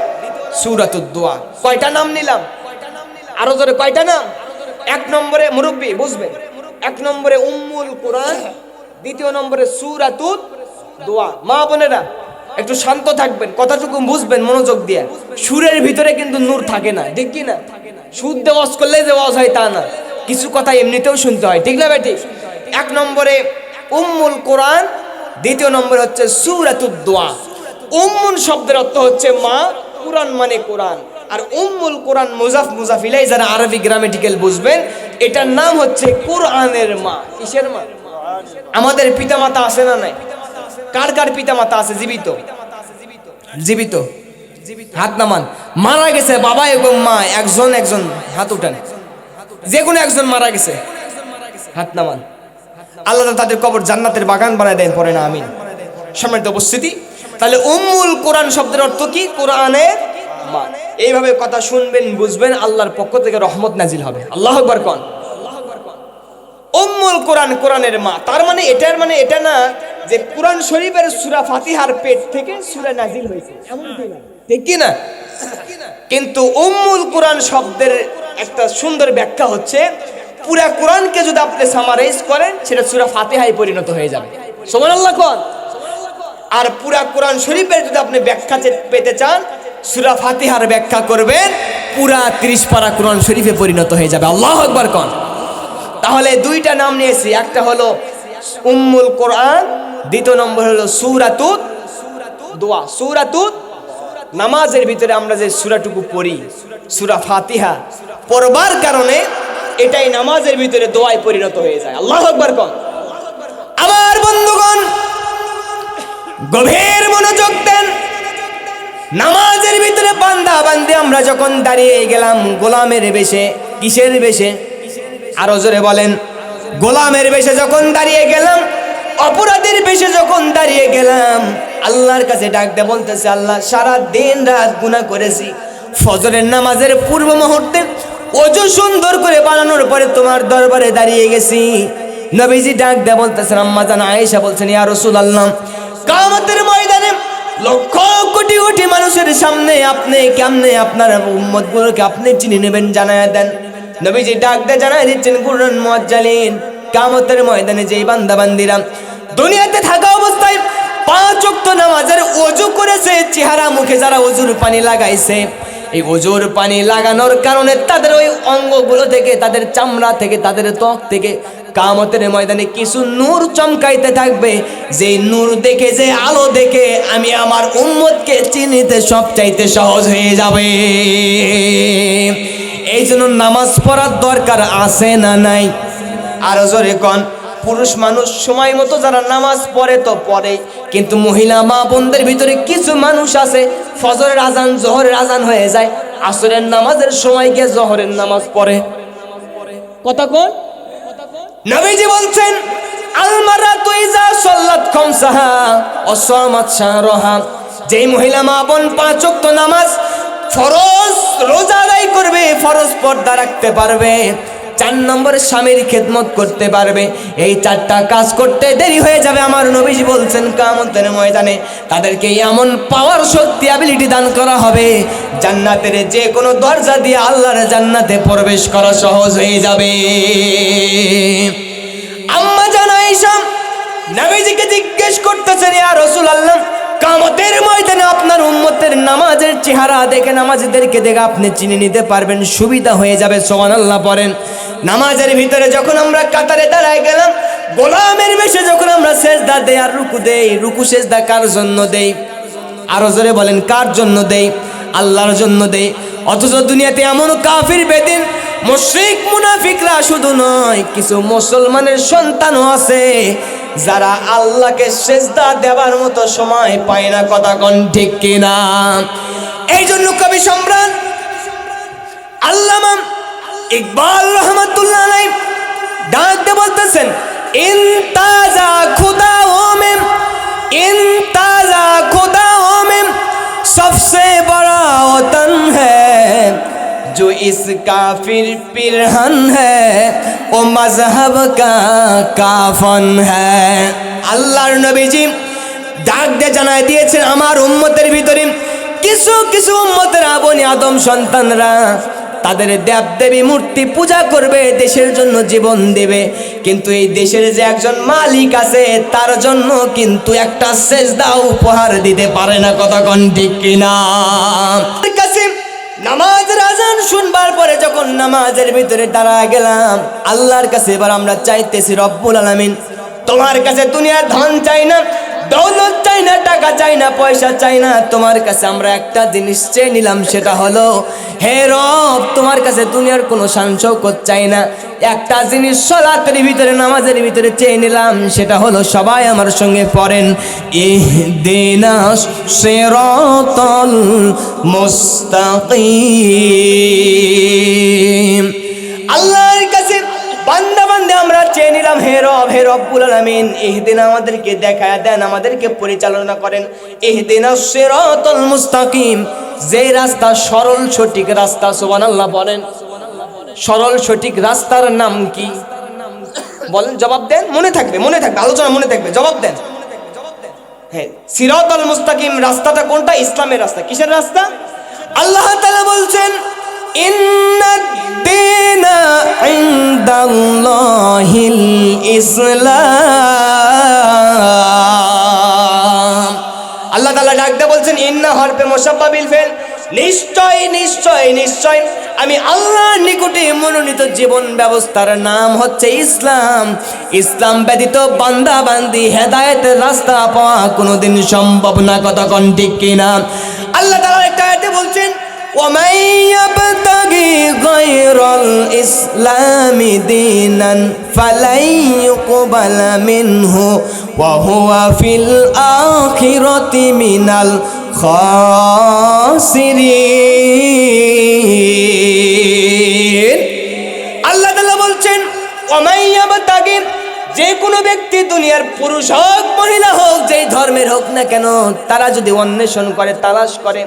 Speaker 1: সূরাতুদ দোয়া। কয়টা নাম নিলাম? আরো জোরে কয়টা নাম? 1 নম্বরে, মুরব্বি বুঝবেন, 1 নম্বরে উম্মুল কোরআন, দ্বিতীয় নম্বরে সূরাতুদ দোয়া। মা বোনেরা একটু শান্ত থাকবেন, কথাটুকু বুঝবেন মনোযোগ দিয়ে। সুরের ভিতরে কিন্তু নূর থাকে না, ঠিক কি না? সুর দিয়ে ওয়াজ করলে যে ওয়াজ হয় তা না, কিছু কথা এমনিতেও শুনতে হয়, ঠিক না ভাই? ঠিক। 1 নম্বরে উম্মুল কোরআন, দ্বিতীয় নম্বরে হচ্ছে সূরাতুদ দোয়া। উম্মুল শব্দের অর্থ হচ্ছে মা, কোরআন মানে কোরআন। আর উম্মুল কোরআন মুজাফ ইলাই, যারা আরবি গ্রামেটিক্যাল বুঝবেন, এটার নাম হচ্ছে কোরআনের মা। কিসের মা? আমাদের পিতামাতা আছে না নাই? কার কার পিতামাতা আছে জীবিত? জীবিত হাত নামান। মারা গেছে বাবা এবং মা, একজন হাত উঠান। যে কোনো একজন মারা গেছে, হাত নামান। আল্লাহ তাদের কবর জান্নাতের বাগান বানায় দেন, পড়ে না আমিন। সম্মানিত উপস্থিতি, তাহলে উম্মুল কোরআন শব্দের অর্থ কি? কোরআনের মা। এইভাবে কথা শুনবেন, বুঝবেন, আল্লাহর পক্ষ থেকে রহমত নাজিল হবে। আল্লাহু আকবার কোন। উম্মুল কোরআন, কোরআনের মা। তার মানে এটার মানে এটা না যে কোরআন শরীফের সূরা ফাতিহার পেট থেকে সূরা নাজিল হয়েছে, এমনটি না, ঠিক কি না? কিন্তু উম্মুল কোরআন শব্দের একটা সুন্দর ব্যাখ্যা হচ্ছে পুরা কোরআনকে যদি আপনি সামারাইজ করেন সেটা সূরা ফাতিহায় পরিণত হয়ে যাবে। সুবহানাল্লাহ কোন। আর পুরা কোরআন শরীফের যদি আপনি ব্যাখ্যা পেতে চান, সূরা ফাতিহার ব্যাখ্যা করবেন, পুরা 30 পারা কোরআন শরীফে পরিণত হয়ে যাবে। আল্লাহু আকবার কোন। তাহলে দুইটা নাম নিয়েছি, একটা হলো উম্মুল কোরআন, দ্বিতীয় নম্বর হলো সূরাতুত দোয়া। সূরাতুত নামাজের ভিতরে আমরা যে সূরাটুকু পড়ি, সূরা ফাতিহা পড়বার কারণে এটাই নামাজের ভিতরে দোয়ায় পরিণত হয়ে যায়। আল্লাহু আকবার কোন। আমার বন্ধুগণ গভীর মনোযোগ দেন। নামাজের ভিতরে বান্দা বান্দি আমরা যখন দাঁড়িয়ে গেলাম গোলামের বেশে, কিসের বেশে? আরো জোরে বলেন। গোলামের বেশে যখন দাঁড়িয়ে গেলাম, অপরাধীর বেশে যখন দাঁড়িয়ে গেলাম, আল্লাহর কাছে ডাক দিয়ে বলতেছে, আল্লাহ সারা দিন রাত গুনাহ করেছি, ফজরের নামাজের পূর্ব মুহূর্তে ওযু সুন্দর করে বানানোর পরে তোমার দরবারে দাঁড়িয়ে গেছি। নবীজি ডাক দিয়ে বলতেছেন, আম্মা জান আয়েশা বলছেন, ইয়া রাসূলুল্লাহ, কিয়ামতের ময়দানে লক্ষ কোটি কোটি মানুষের সামনে আপনি কেমনে আপনার উম্মতগুলোকে আপনি চিনে নেবেন, জানায়া দেন। নবীজি ডাক দিয়ে জানায় দিচ্ছেন, কুরআন মুআজ্জালিন, কিয়ামতের ময়দানে যেই বান্দা বান্দিরা দুনিয়াতে থাকা অবস্থায় 5 ওয়াক্ত নামাজের ওযু করেছে, চেহারা মুখে যারা ওযুর পানি লাগাইছে, এই ওযুর পানি লাগানোর কারণে তাদের ওই অঙ্গগুলো থেকে, তাদের চামড়া থেকে, তাদের ত্বক থেকে কিয়ামতের ময়দানে কিছু নূর চমকাইতে থাকবে, যে নূর দেখে, যে আলো দেখে আমি আমার উম্মতকে চিনিতে সবচাইতে সহজ হয়ে যাবে। এই জন্য নামাজ পড়ার দরকার আছে না নাই? আরো জোরে কোন। পুরুষ মানুষ সময় মতো যারা নামাজ পড়ে তো পড়ে, কিন্তু মহিলা মা বোনদের ভিতরে কিছু মানুষ আছে ফজরের আজান জোহরের আজান হয়ে যায়, আসরের নামাজের সময় গিয়ে জোহরের নামাজ পড়ে। কথা কোন। নবীজি বলছেন, আল মারাতু ইজা সাল্লাত খামসাহা ওয়া সামাত শাহরাহা, যেই মহিলা মা বোন 5 ওয়াক্ত নামাজ ফরজ রোজা আদায় করবে, ফরজ পর্দা রাখতে পারবে, 4 নম্বরে স্বামীর খেদমত করতে পারবে, এই 4টা কাজ করতে দেরি হয়ে যাবে, আমার নবীজি বলছেন কিয়ামতের ময়দানে তাদেরকে এমন পাওয়ার, শক্তি, অ্যাবিলিটি দান করা হবে, জান্নাতের যে কোনো দরজা দিয়ে আল্লাহর জান্নাতে প্রবেশ করা সহজ হয়ে যাবে। আম্মা জান আয়েশা নবীজিকে জিজ্ঞেস করতেছেন, ইয়া রাসূলুল্লাহ, কিয়ামতের ময়দানে আপনার উম্মতের নামাজের চেহারা দেখে, নামাজীদেরকে দেখে আপনি চিনে নিতে পারবেন, সুবিধা হয়ে যাবে। সুবহানাল্লাহ পড়েন। নামাজের ভিতরে যখন আমরা কাতারে দাঁড়ায় গেলাম, গোলামের বেশে যখন আমরা সেজদা দেই আর রুকু দেই, রুকু সেজদা কার জন্য দেই? আরো জোরে বলেন, কার জন্য দেই? আল্লাহর জন্য দেই। অথচ দুনিয়াতে এমন কাফির বেদিন মুশরিক মুনাফিকরা শুধু নয়, কিছু মুসলমানের সন্তানও আছে যারা আল্লাহকে সেজদা দেওয়ার মতো সময় পায় না। কথা কোন ঠিক কিনা? এই জন্য কবি সম্রাট আল্লামা ইকবাল রহমাতুল্লাহ আলাইহি ডাক দিয়ে বলতেছেন, ইনতাজা খুদাও মে, ইনতাজা খুদাও মে सबसे बड़ा वतन है, जो इस काफिर पिरहन है वो मजहब का काफन है। আল্লাহর নবীজি ডাক দিয়ে জানায় দিয়েছেন, আমার উম্মতের ভিতরে কিছু কিছু উম্মতের বনি আদম সন্তানরা তাদের দেব দেবী মূর্তি পূজা করবে, দেশের জন্য জীবন দেবে, কিন্তু এই দেশের যে একজন মালিক আছে তার জন্য কিন্তু একটা সেজদা উপহার দিতে পারে না। কথা কোন ঠিক কিনা? নামাজের আজান শুনবার পরে যখন নামাজের ভিতরে দাঁড়ায় গেলাম, আল্লাহর কাছে এবার আমরা চাইতেছি, রব্বুল আলামিন, তোমার কাছে দুনিয়ার ধন চাই না, দৌলত চাই না, টাকা চাই না, পয়সা চাই না, তোমার কাছে আমরা একটা জিনিস চেয়ে নিলাম, সেটা হলো, হে রব, তোমার কাছে দুনিয়ার কোনো শান শৌকত চাই না, একটা জিনিস সালাতের ভিতরে, নামাজের ভিতরে চেয়ে নিলাম, সেটা হলো, সবাই আমার সঙ্গে পড়েন, ইহদিনাস সিরাতাল মুস্তাকিম। আল্লাহর কাছে বান্দা বান্দা আমরা চেয়ে নিলাম, হে রব, হে রব্বুল আলামিন, ইহদিনা, আমাদেরকে দেখায় দেন, আমাদেরকে পরিচালনা করেন। ইহদিনাস সিরাতাল মুস্তাকিম, যে রাস্তা সরল সঠিক রাস্তা। সুবহানাল্লাহ বলেন। সরল সঠিক রাস্তার নাম কি বলেন? জবাব দেন, মনে থাকবে, মনে থাকবে, আলোচনা মনে থাকবে, জবাব দেন। হ্যাঁ, সিরাতাল মুস্তাকিম রাস্তাটা কোনটা? ইসলামের রাস্তা। কিসের রাস্তা? আল্লাহ তাআলা বলছেন, ইন্নাদ-দীনা ইনদাল্লাহিল ইসলাম। আল্লাহ তাআলা ডাকতে বলছেন, ইন্না হরফে মুসাব্বা বিল ফেল, নিশ্চয় নিশ্চয় নিশ্চয় আমি আল্লাহর নিকটে মনোনীত জীবন ব্যবস্থার নাম হচ্ছে ইসলাম। ইসলাম ব্যতীত বান্দা বান্দি হেদায়েতের রাস্তা পাওয়া কোনোদিন সম্ভব না। কথা কোন ঠিক কিনা? আল্লাহ তাআলা একটা আয়াতে বলছেন, ওয়ামান ইয়াবতাগি গায়রাল ইসলামি দীনান ফালাই ইউকবালা মিনহু ওয়া হুয়া ফিল আখিরাতি মিনাল খাসিরিন। আল্লাহ তাআলা বলছেন, ওয়ামান ইয়াবতাগি, যে কোনো ব্যক্তি, দুনিয়ার পুরুষ হোক মহিলা হোক, যেই ধর্মের হোক না কেন, তারা যদি অন্বেষণ করে, তালাশ করে,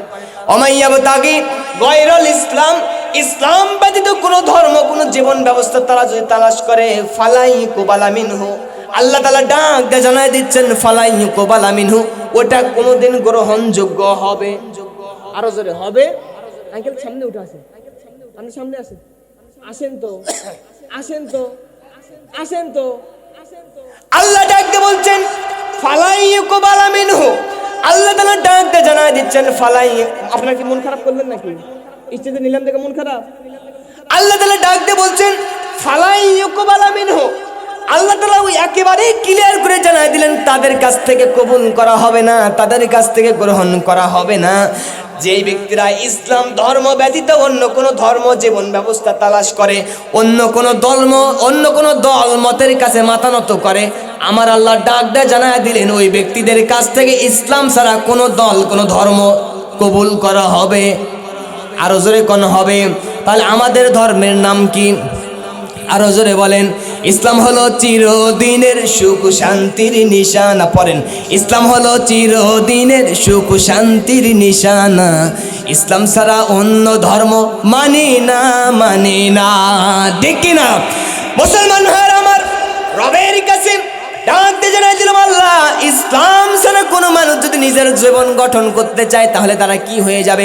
Speaker 1: ওয়ামান ইয়াবতাগি গায়রাল ইসলাম, ইসলাম ব্যতীত কোনো ধর্ম, কোনো জীবন ব্যবস্থা তারা যদি তালাশ করে, ফালাই ইউকবালা মিনহু, আল্লাহ তাআলা ডাক দিয়ে জানায় দিচ্ছেন, ফালাই ইউকবালা মিনহু, ওটা কোনোদিন গ্রহণযোগ্য হবে। আরো জোরে হবে। আঙ্কেল সামনে উঠে আসেন, আপনি সামনে আসেন, আসেন তো, আসেন তো, আসেন তো। আল্লাহ ডাক দিয়ে বলছেন, ফালাই ইউকবালা মিনহু, আল্লাহ তাআলা ডাক দিয়ে জানায় দিচ্ছেন, ফালাই। আপনার কি মন খারাপ করলেন নাকি? ইচ্ছেতে নিলাম দেখে মন খারাপ? আল্লাহ তাআলা ডাক দিয়ে বলছেন, ফালাই ইউকবালা মিনহু, আল্লাহ তাআলা ওই একেবারে ক্লিয়ার করে জানায় দিলেন, তাদের কাছ থেকে কবুল করা হবে না, তাদের কাছ থেকে গ্রহণ করা হবে না। যেই ব্যক্তিরা ইসলাম ধর্ম ব্যতীত অন্য কোনো ধর্ম জীবন ব্যবস্থা তালাশ করে, অন্য কোনো ধর্ম, অন্য কোনো দল মতের কাছে মাথা নত করে, আমার আল্লাহ ডাক দিয়ে জানায় দিলেন, ওই ব্যক্তিদের কাছ থেকে ইসলাম ছাড়া কোনো দল, কোনো ধর্ম কবুল করা হবে। আরো জোরে কোন হবে? তাহলে আমাদের ধর্মের নাম কি? আরো জোরে বলেন। ইসলাম হলো চিরদিনের সুখ শান্তির নিশানা। পড়েন, ইসলাম হলো চিরদিনের সুখ শান্তির নিশানা, ইসলাম ছাড়া অন্য ধর্ম মানি না, মানি না। ঠিক কিনা? মুসলমান ভাইরা আমার, রবের কাছে ডাক দিয়ে জানাই দিলাম, আল্লাহ, ইসলাম ছাড়া কোনো মানুষ যদি নিজের জীবন গঠন করতে চায়, তাহলে তারা কি হয়ে যাবে?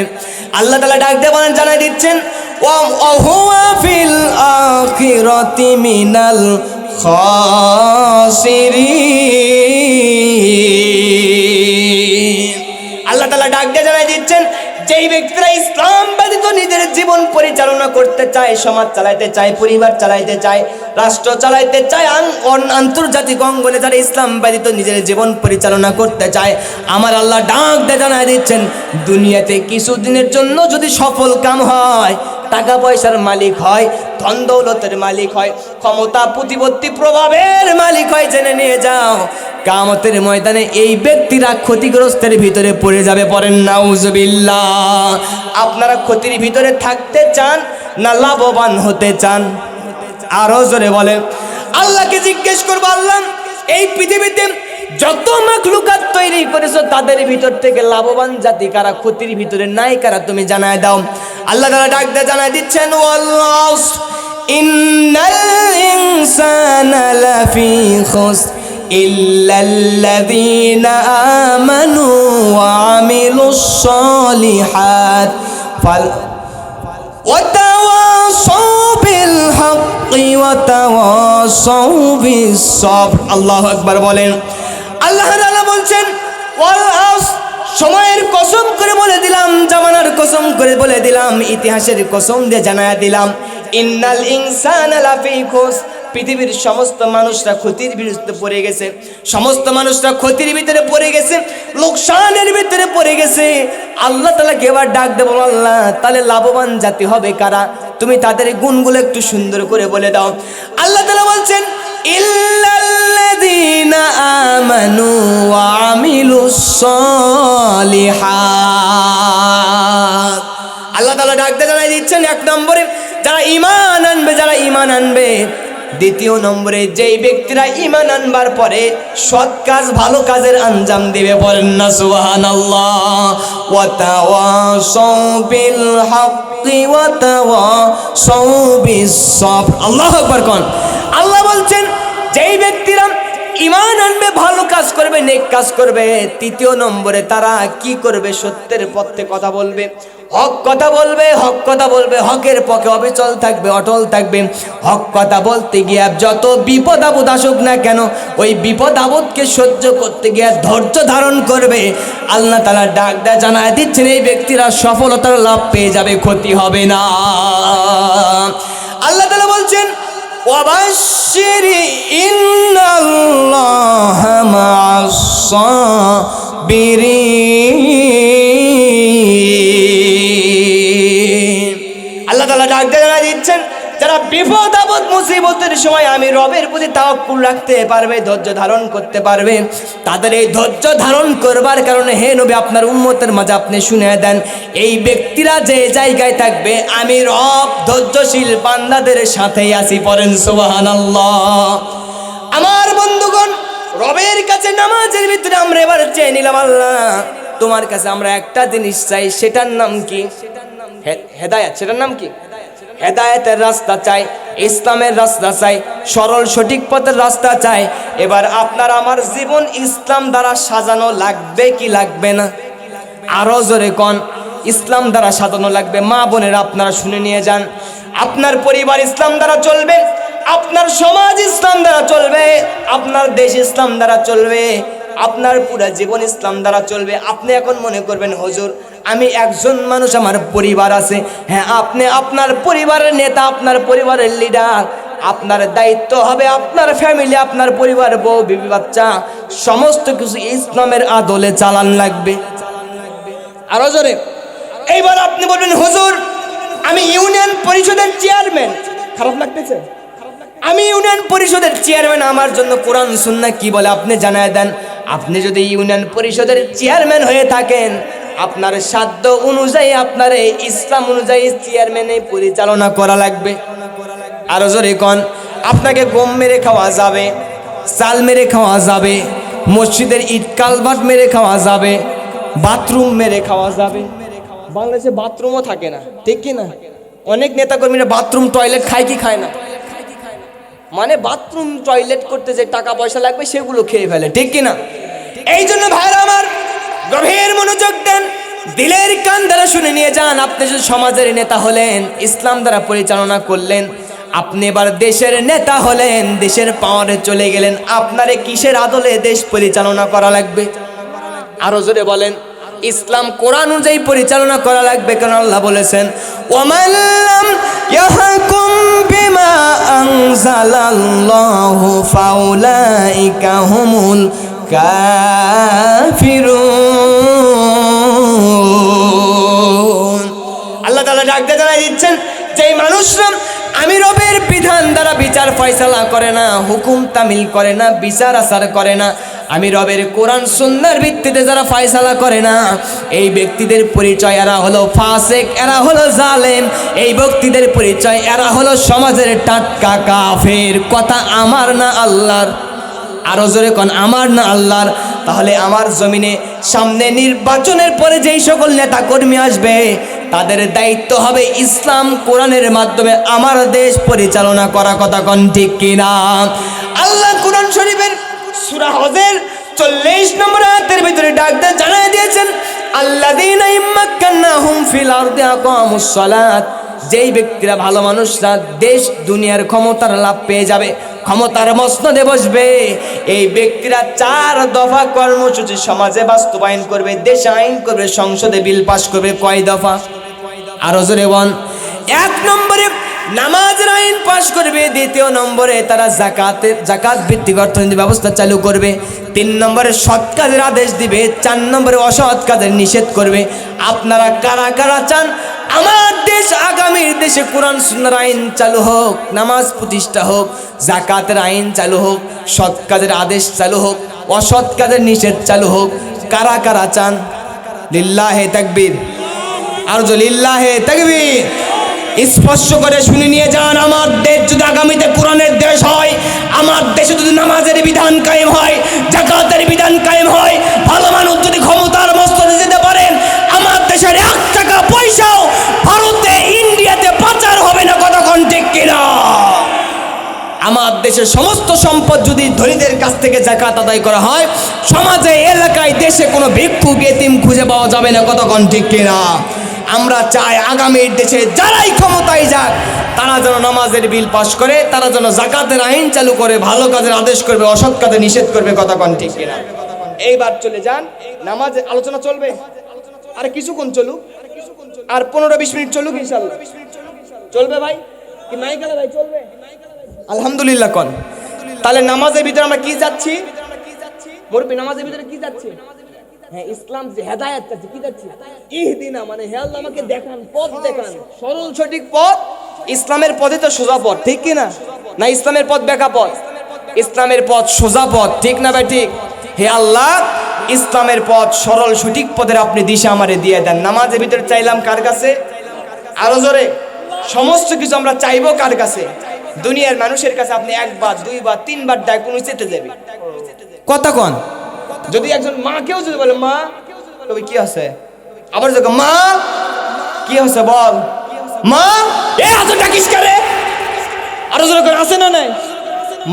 Speaker 1: আল্লাহ তাআলা ডাক দিয়ে বলেন, জানাই দিচ্ছেন, ওয়া হুয়া ফিল আখিরাতি মিনাল খাসিরিন। আল্লাহ তাআলা ডাক দিয়ে জানাই দিচ্ছেন, যেই ব্যক্তিরা ইসলাম ব্যতীত নিজের জীবন পরিচালনা করতে চায়, সমাজ চালাইতে চায়, পরিবার চালাইতে চায়, রাষ্ট্র চালাইতে চায়, আন্তর্জাতিক অঙ্গনে যারা ইসলাম ব্যতীত নিজের জীবন পরিচালনা করতে চায়, আমার আল্লাহ ডাক দিয়ে জানাই দিচ্ছেন, দুনিয়াতে কিছুদিনের জন্য যদি সফল কাম হয়, টাকা পয়সার মালিক হয়, ধন দৌলতের মালিক হয়, ক্ষমতা প্রতিপত্তি প্রভাবের মালিক হয়, জেনে নিয়ে যাও, কিয়ামতের ময়দানে এই ব্যক্তিরা ক্ষতিগ্রস্তের ভিতরে পড়ে যাবে। পড়েন নাউজুবিল্লাহ। আপনারা ক্ষতির ভিতরে থাকতে চান না লাভবান হতে চান? আরো জোরে বলেন। আল্লাহকে জিজ্ঞেস করবো, আল্লাহ, এই পৃথিবীতে যত মাখলুকাত তৈরি করেছো, তাদের ভিতর থেকে লাভবান জাতি কারা, ক্ষতির ভিতরে নাই কারা, তুমি জানায় দাও। আল্লাহ তাআলা ডাক দিয়ে জানায় দিচ্ছেন, ওয়াল্লাহ ইন্নাল ইনসানা লাফি খুসর ইল্লাল্লাযীনা আমানু ওয়া আমিলুস সালিহাত ওয়া তাওয়াসাউ বিল হাক্কি ওয়া তাওয়াসাউ বিস সাবর। আল্লাহু আকবার বলেন। আল্লাহ তাআলা বলছেন, ওয়াল আসর, সময়ের কসম করে বলে দিলাম, জামানার কসম করে বলে দিলাম, ইতিহাসের কসম দিয়ে জানায়া দিলাম, ইন্নাল ইনসানা লাফি খুসর, পৃথিবীর সমস্ত মানুষরা ক্ষতির বিরুদ্ধে পড়ে গেছে, সমস্ত মানুষরা ক্ষতির ভিতরে পড়ে গেছে, লোকসানের ভিতরে পড়ে গেছে। আল্লাহ তাআলাকে এবার ডাক দেবো, আল্লাহ, তাহলে লাভবান জাতি হবে কারা? তুমি তাদের গুণগুলো একটু সুন্দর করে বলে দাও। আল্লাহ তাআলা বলছেন, ইল্লাল্লাযীনা আমানু ওয়া আমিলুস সালিহাত। আল্লাহ তাআলা ডাক দিয়ে জানাই দিচ্ছেন, এক নম্বরে যারা ঈমান আনবে, যারা ঈমান আনবে, দ্বিতীয় নম্বরে যেই ব্যক্তিরা ঈমান আনবার পরে সৎ কাজ ভালো কাজের আঞ্জাম দিবে, বলেন না সুবহানাল্লাহ। ওয়া তাওয়াসাউ বিল হাক্কি ওয়া তাওয়াসাউ বিস সাবর। আল্লাহু আকবার কোন। আল্লাহ বলছেন যেই ব্যক্তিরা ঈমান আনবে, ভালো কাজ করবে, নেক কাজ করবে, তৃতীয় নম্বরে তারা কি করবে? সত্যের পথে কথা বলবে, হক কথা বলবে, হক কথা বলবে, হকের পক্ষে অবিচল থাকবে, অটল থাকবে। হক কথা বলতে গিয়ে যত বিপদ আপদ আসুক না কেন, ওই বিপদ আপদকে সহ্য করতে গিয়ে ধৈর্য ধারণ করবে। আল্লাহ তাআলা ডাক দেয়া জানায় দিচ্ছেন এই ব্যক্তিরা সফলতার লাভ পেয়ে যাবে, ক্ষতি হবে না। আল্লাহ তাআলা বলছেন ওয়াবাশশির ইন্নাল্লাহা মা'আস সাবিরিন। আল্লাহ তাআলা ডাক দিয়ে জানাই দিচ্ছেন যারা বিপদ আপদ মুসিবতের সময় আমি রবের প্রতি তাওয়াক্কুল রাখতে পারবে, ধৈর্য ধারণ করতে পারবে, তাদের এই ধৈর্য ধারণ করবার কারণে হে নবী আপনার উম্মতের মাঝে আপনি শুনে দেন এই ব্যক্তিরা যে জায়গায় থাকবে আমি রব ধৈর্যশীল বান্দাদের সাথেই আছি, পড়েন সুবহানাল্লাহ। আমার বন্ধুগণ, রবের কাছে নামাজের ভিতরে আমরা এবার চেয়ে নিলাম আল্লাহ তোমার কাছে আমরা একটা জিনিস চাই, সেটার নাম কি? হেদায়েত। সেটার নাম কি? হেদায়েতের রাস্তা চাই, ইসলামের রাস্তা চাই, সরল সঠিক পথের রাস্তা চাই। এবার আপনার আমার জীবন ইসলাম দ্বারা সাজানো লাগবে কি লাগবে না? আরো জোরে কোন। ইসলাম দ্বারা সাজানো লাগবে। মা বোনেরা আপনারা শুনে নিয়ে যান, আপনার পরিবার ইসলাম দ্বারা চলবে, আপনার সমাজ ইসলাম দ্বারা চলবে, আপনার দেশ ইসলাম দ্বারা চলবে, আপনার পুরো জীবন ইসলাম দ্বারা চলবে। আপনি এখন মনে করবেন হুজুর আমি একজন মানুষ, আমার পরিবার আছে। হ্যাঁ, আপনি আপনার পরিবারের নেতা, আপনার পরিবারের লিডার। আপনার দায়িত্ব হবে আপনার ফ্যামিলি, আপনার পরিবার, বউ বিবি বাচ্চা সমস্ত কিছু ইসলামের আদলে চালান লাগবে। আরো জোরে। এইবার আপনি বলবেন হুজুর আমি ইউনিয়ন পরিষদের চেয়ারম্যান, খারাপ লাগতেছে? আমি ইউনিয়ন পরিষদের চেয়ারম্যান, আমার জন্য কোরআন সুন্নাহ কি বলে আপনি জানায় দেন। আপনি যদি ইউনিয়ন পরিষদের চেয়ারম্যান হয়ে থাকেন আপনার সাধ্য অনুযায়ী, আপনার ইসলাম অনুযায়ী চেয়ারম্যানে পরিচালনা করা লাগবে। আরো জোরে কোন। আপনাকে গম মেরে খাওয়া যাবে, চাল মেরে খাওয়া যাবে, মসজিদের ইট কালভার্ট মেরে খাওয়া যাবে, বাথরুম মেরে খাওয়া যাবে। বাংলাদেশে বাথরুমও থাকে না, ঠিক কি না? অনেক নেতাকর্মীরা বাথরুম টয়লেট খায় কি খায় না, মানে বাথরুম টয়লেট করতে যে টাকা পয়সা লাগবে সেগুলো খেয়ে ফেলে, ঠিক কি না? এই জন্য ভাইরা আমার গভীর মনোযোগ দেন, দিলের কান দ্বারা শুনে নিয়ে যান। আপনি যদি সমাজের নেতা হলেন, ইসলাম দ্বারা পরিচালনা করলেন, আপনি এবার দেশের নেতা হলেন, দেশের পাওয়ারে চলে গেলেন, আপনারে কিসের আদলে দেশ পরিচালনা করা লাগবে? আরো জোরে বলেন। ইসলাম কোরআন অনুযায়ী পরিচালনা করা লাগবে। কারণ আল্লাহ বলেছেন ওয়ামান লাম ইয়াহকুম বিমা আনজালাল্লাহু ফাউলাইকা হুমুল কাফিরুন। আল্লাহ তাআলা ডাক দিয়ে জানাই দিচ্ছেন যেই মানুষরা আমি রবের বিধান দ্বারা বিচার ফয়সালা করে না, হুকুম তামিল করে না, বিচার আচার করে না, আমি রবের কোরআন সুন্নাহর ভিত্তিতে যারা ফয়সালা করে না, এই ব্যক্তিদের পরিচয় এরা হলো ফাসিক, এরা হলো জালেম, এই ব্যক্তিদের পরিচয় এরা হলো সমাজের টাটকা কাফের। কথা আমার না আল্লাহর। আরো জোরে কোন, আমার না আল্লাহর। তাহলে আমার জমিনে সামনে নির্বাচনের পরে যেই সকল নেতা কর্মী আসবে তাদের দায়িত্ব হবে ইসলাম কোরআনের মাধ্যমে আমার দেশ পরিচালনা করা। কথা কোন ঠিক কিনা? আল্লাহ কোরআন শরীফের সূরা হজের 40 নম্বর আয়াতের ভিতরে ডাক দিয়ে জানাই দিয়েছেন আল্লাযীনা ইম্মাক্কান্নাহুম ফিল আরদি আকামুস সালাত। যেই ব্যক্তিরা ভালো মানুষরা দেশ দুনিয়ার ক্ষমতার লাভ পেয়ে যাবে, ক্ষমতার মসনদে বসবে, এই ব্যক্তিরা 4 দফা কর্মসূচি সমাজে বাস্তবায়ন করবে, দেশে আইন করবে, সংসদে বিল পাস করবে। কয় দফা? আরো জোরে বল। 1 নম্বরে নামাজের আইন পাস করবে, 2 নম্বরে তারা জাকাত ভিত্তিক অর্থনৈতিক ব্যবস্থা চালু করবে, 3 নম্বরে সৎ কাজের আদেশ দিবে, 4 নম্বরে অসৎ কাজের নিষেধ করবে। আপনারা কারা কারা চান আমার দেশ আগামীর দেশে কোরআন সুন্নাহর আইন চালু হোক, নামাজ প্রতিষ্ঠা হোক, জাকাতের আইন চালু হোক, সৎ কাজের আদেশ চালু হোক, অসৎ কাজের নিষেধ চালু হোক? কারা কারা চান? লিল্লাহে তাকবীর। আর লিল্লাহে তাকবীর। স্পর্শ করে শুনে নিয়ে যান, আমার দেশ যদি আগামীতে কোরআনের দেশ হয়, আমার দেশে যদি নামাজের বিধান কায়েম হয়, যাকাতের বিধান কায়েম হয়, ভালো মানুষ যদি ক্ষমতার মস্তদে যেতে পারেন, আমার দেশের 1 টাকা পয়সাও ভারতে ইন্ডিয়াতে পাচার হবে না। কতক্ষণ ঠিক কিনা? আমার দেশের সমস্ত সম্পদ যদি ধনীদের কাছ থেকে যাকাত আদায় করা হয়, সমাজে, এলাকায়, দেশে কোনো ভিক্ষুক এতিম খুঁজে পাওয়া যাবে না। কতক্ষণ ঠিক কিনা? আমরা চাই আগামীর দেশে যারাই ক্ষমতায় যাক, তারা যেন নামাজের বিল পাশ করে, তারা যেন যাকাতের আইন চালু করে, ভালো কাজের আদেশ করবে, অসৎ কাজে নিষেধ করবে। কতক্ষণ ঠিক কিনা? এইবার চলে যান, নামাজের আলোচনা চলবে আর কিছুক্ষণ চলুক, আর 15-20 মিনিট চলুক, ইনশাআল্লাহ চলবে ভাই কি নাই গেলে ভাই চলবে? আলহামদুলিল্লাহ কোন। তাহলে নামাজের ভিতরে আমরা কি যাচ্ছি? মুরব্বি, নামাজের ভিতরে কি যাচ্ছি? হ্যাঁ, ইসলাম যে হেদায়েত চাচ্ছি। কি যাচ্ছি? ইহদিনা, মানে হে আল্লাহ আমাকে দেখান, পথ দেখান, সরল সঠিক পথ। ইসলামের পথে তো সোজা পথ, ঠিক কি না? না ইসলামের পথ বেঁকা পথ? ইসলামের পথ সোজা পথ, ঠিক না ভাই? ঠিক। হে আল্লাহ, ইসলামের পথ সরল সঠিক পথের আপনি দিশা আমারে দিয়ে দেন। নামাজের ভিতরে চাইলাম কার কাছে? আরো জোরে। সমস্ত কিছু আমরা চাইবো কার কাছে? দুনিয়ার মানুষের কাছে। আপনি 1 বার 2 বার 3 বার ডাক, কোন চেতে যাবে কতক্ষণ? যদি একজন মাকেও যদি বলে মা, তবে কি আছে? আবার যখন মা কি আছে বল, মা এ এত ডাকিস কারে, আরো যখন আছে না নাই,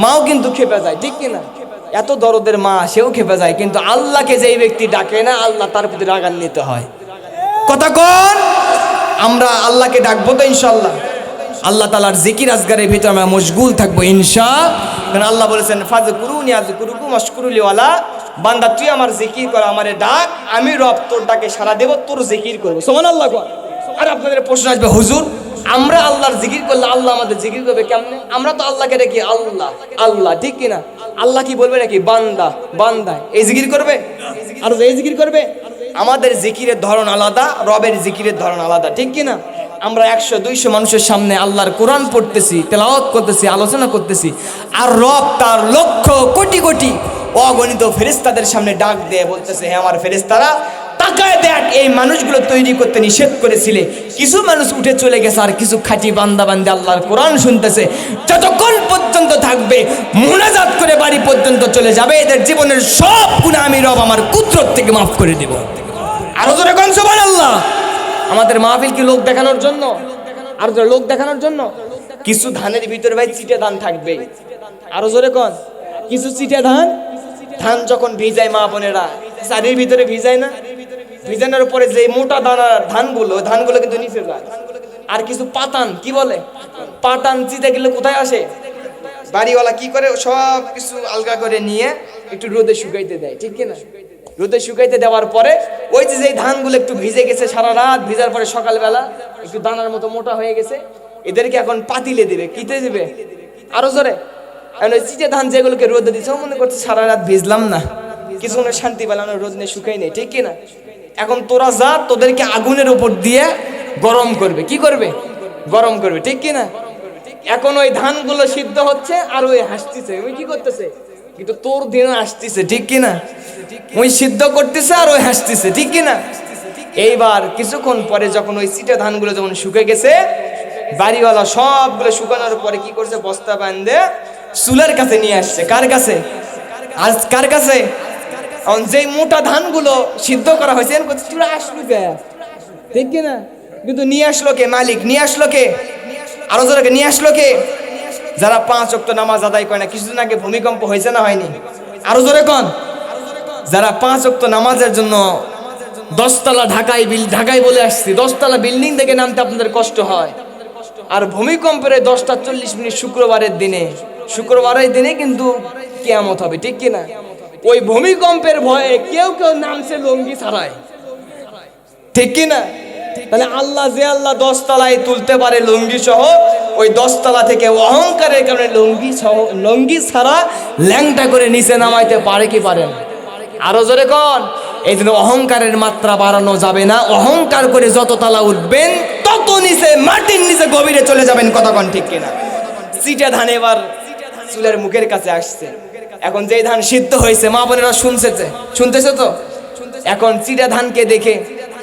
Speaker 1: মাও কিন্তু খেপে যায়, ঠিক কি না? এত দরদের মা, সেও খেপে যায়। কিন্তু আল্লাহকে যেই ব্যক্তি ডাকে না, আল্লাহ তার প্রতি রাগান্বিত হয়। কতক্ষণ আমরা আল্লাহকে ডাকবো তো ইনশাআল্লাহ। আল্লাহ তাআলার জিকির আজগারের ভিতরে আমরা মশগুল থাকবো ইনশাআল্লাহ। কারণ আল্লাহ বলেছেন ফাযকুরুনি আযকুরুকুম ওয়াশকুরুলি ওয়ালা, বান্দা তুই আমার জিকির কর, আমারে ডাক, আমি রব তোর ডাকে সাড়া দেব, তোর জিকির করব। সুবহানাল্লাহ। আর আপনাদের প্রশ্ন আসবে, হুজুর আমরা আল্লাহর জিকির করলে আল্লাহ আমাদের জিকির করবে কেমনে? আমরা তো আল্লাহকে ডাকি আল্লাহ আল্লাহ, ঠিক কি না? আল্লাহ কি বলবে নাকি বান্দা বান্দা এই জিকির করবে আর এই জিকির করবে? আমাদের জিকিরের ধরন আলাদা, রবের জিকিরের ধরন আলাদা, ঠিক কি না? আমরা 100-200 মানুষের সামনে আল্লাহর কোরআন পড়তেছি, তেলাওয়াত করতেছি, আলোচনা করতেছি, আর রব তার লক্ষ কোটি কোটি অগণিত ফেরেশতাদের সামনে ডাক দিয়ে বলতেছে, হে আমার ফেরেশতারা, তাকায় দেখ, এই মানুষগুলো তৈরি করতে নিষেধ করেছিলে, কিছু মানুষ উঠে চলে গেছে, আর কিছু খাঁটি বান্দা বান্দা আল্লাহর কোরআন শুনতেছে। যতক্ষণ পর্যন্ত থাকবে, মুনাজাত করে বাড়ি পর্যন্ত চলে যাবে, এদের জীবনের সব গুনাহ আমি রব আমার কুদরত থেকে মাফ করে দেব। আরো জোরে কোন সুবহানাল্লাহ। আমাদের মাহফিল কি লোক দেখানোর জন্য? আর লোক দেখানোর জন্য? কিছু ধানের ভিতরে ভাই চিটে ধান থাকবে। আরো জোরে কোন। কিছু চিটে ধান, ধান যখন ভিজায় মা বোনেরা, চারির ভিতরে ভিজায় না, ভিজানোর পরে যে মোটা দানার ধানগুলো কিন্তু নিচে যায়। আর কিছু পাতান, কি বলে পাতান, চিতে গেলে কোথায় আসে? বাড়িওয়ালা কি করে, সব কিছু আলগা করে নিয়ে একটু রোদে শুকাইতে দেয়, ঠিক কিনা? রোদে শুকাইতে দেওয়ার পরে ওই যে ধানগুলো একটু ভিজে গেছে, সারা রাত ভিজার পরে সকালবেলা একটু দানার মতো মোটা হয়ে গেছে, এদেরকে এখন পাতিলে দিবে। কিতে দিবে? আরো জোরে। চিটে ধান যেগুলোকে রোদে দিচ্ছে, মনে করছে সারা রাত ভিজলাম না, কিছুক্ষণ শান্তি পেলাম, রোদ নিয়ে শুকাই নেই, ঠিক কিনা? এখন তোরা যা, তোদেরকে আগুনের উপর দিয়ে গরম করবে। কি করবে? গরম করবে, ঠিক কিনা? এখন ওই ধানগুলো সিদ্ধ হচ্ছে, আর ওই হাসতেছে, ওই কি করতেছে? কিন্তু তোর দিন আসতেছে, ঠিক কিনা? ওই সিদ্ধ করতেছে আর ওই হাসতেছে, ঠিক কিনা? এইবার কিছুক্ষণ পরে যখন ওই চিটে ধানগুলো যখন শুকে গেছে, বাড়িওয়ালা সবগুলো শুকানোর পরে কি করছে? বস্তা বাঁধে চুলের কাছে নিয়ে আসছে। কার কাছে? আজ কার কাছে? যে মোটা ধানগুলো সিদ্ধ করা হয়েছে, চুলা আসলো কে, ঠিক কিনা? কিন্তু নিয়ে আসলো কে? মালিক নিয়ে আসলো কে? আরো জোরে নিয়ে আসলো কে? যারা 5 ওয়াক্ত নামাজ আদায় করে না। কিছুদিন আগে ভূমিকম্প হয়েছে না হয়নি? আরো জোরে কোন। যারা 5 ওয়াক্ত নামাজের জন্য 10 তলা ঢাকায় বলে আসছি, 10 তলা বিল্ডিং থেকে নামতে আপনাদের কষ্ট হয়। আর ভূমিকম্পের 10:40 শুক্রবারের দিনে কিন্তু কিয়ামত হবে, ঠিক কিনা? ওই ভূমিকম্পের ভয়ে কেউ নামছে লুঙ্গি ছাড়াই, ঠিক কিনা? তাহলে আল্লাহ 10 তলায় তুলতে পারে লুঙ্গি সহ, ওই 10 তলা থেকে অহংকারের কারণে লুঙ্গি ছাড়া ল্যাংটা করে নিচে নামাইতে পারে কি পারে না? আরো জোরে কোন। এই জন্য অহংকারের মাত্রা বাড়ানো যাবে না। অহংকার করে যত তলা উঠবেন, তত নিচে, মাটির নিচে গভীরে চলে যাবেন। কতক্ষণ, ঠিক কিনা? চিটা ধান এবার চুলের মুখের কাছে আসছে। এখন যেই ধান সিদ্ধ হয়েছে, মা বোনেরা শুনতেছে তো? এখন চিটা ধানকে দেখে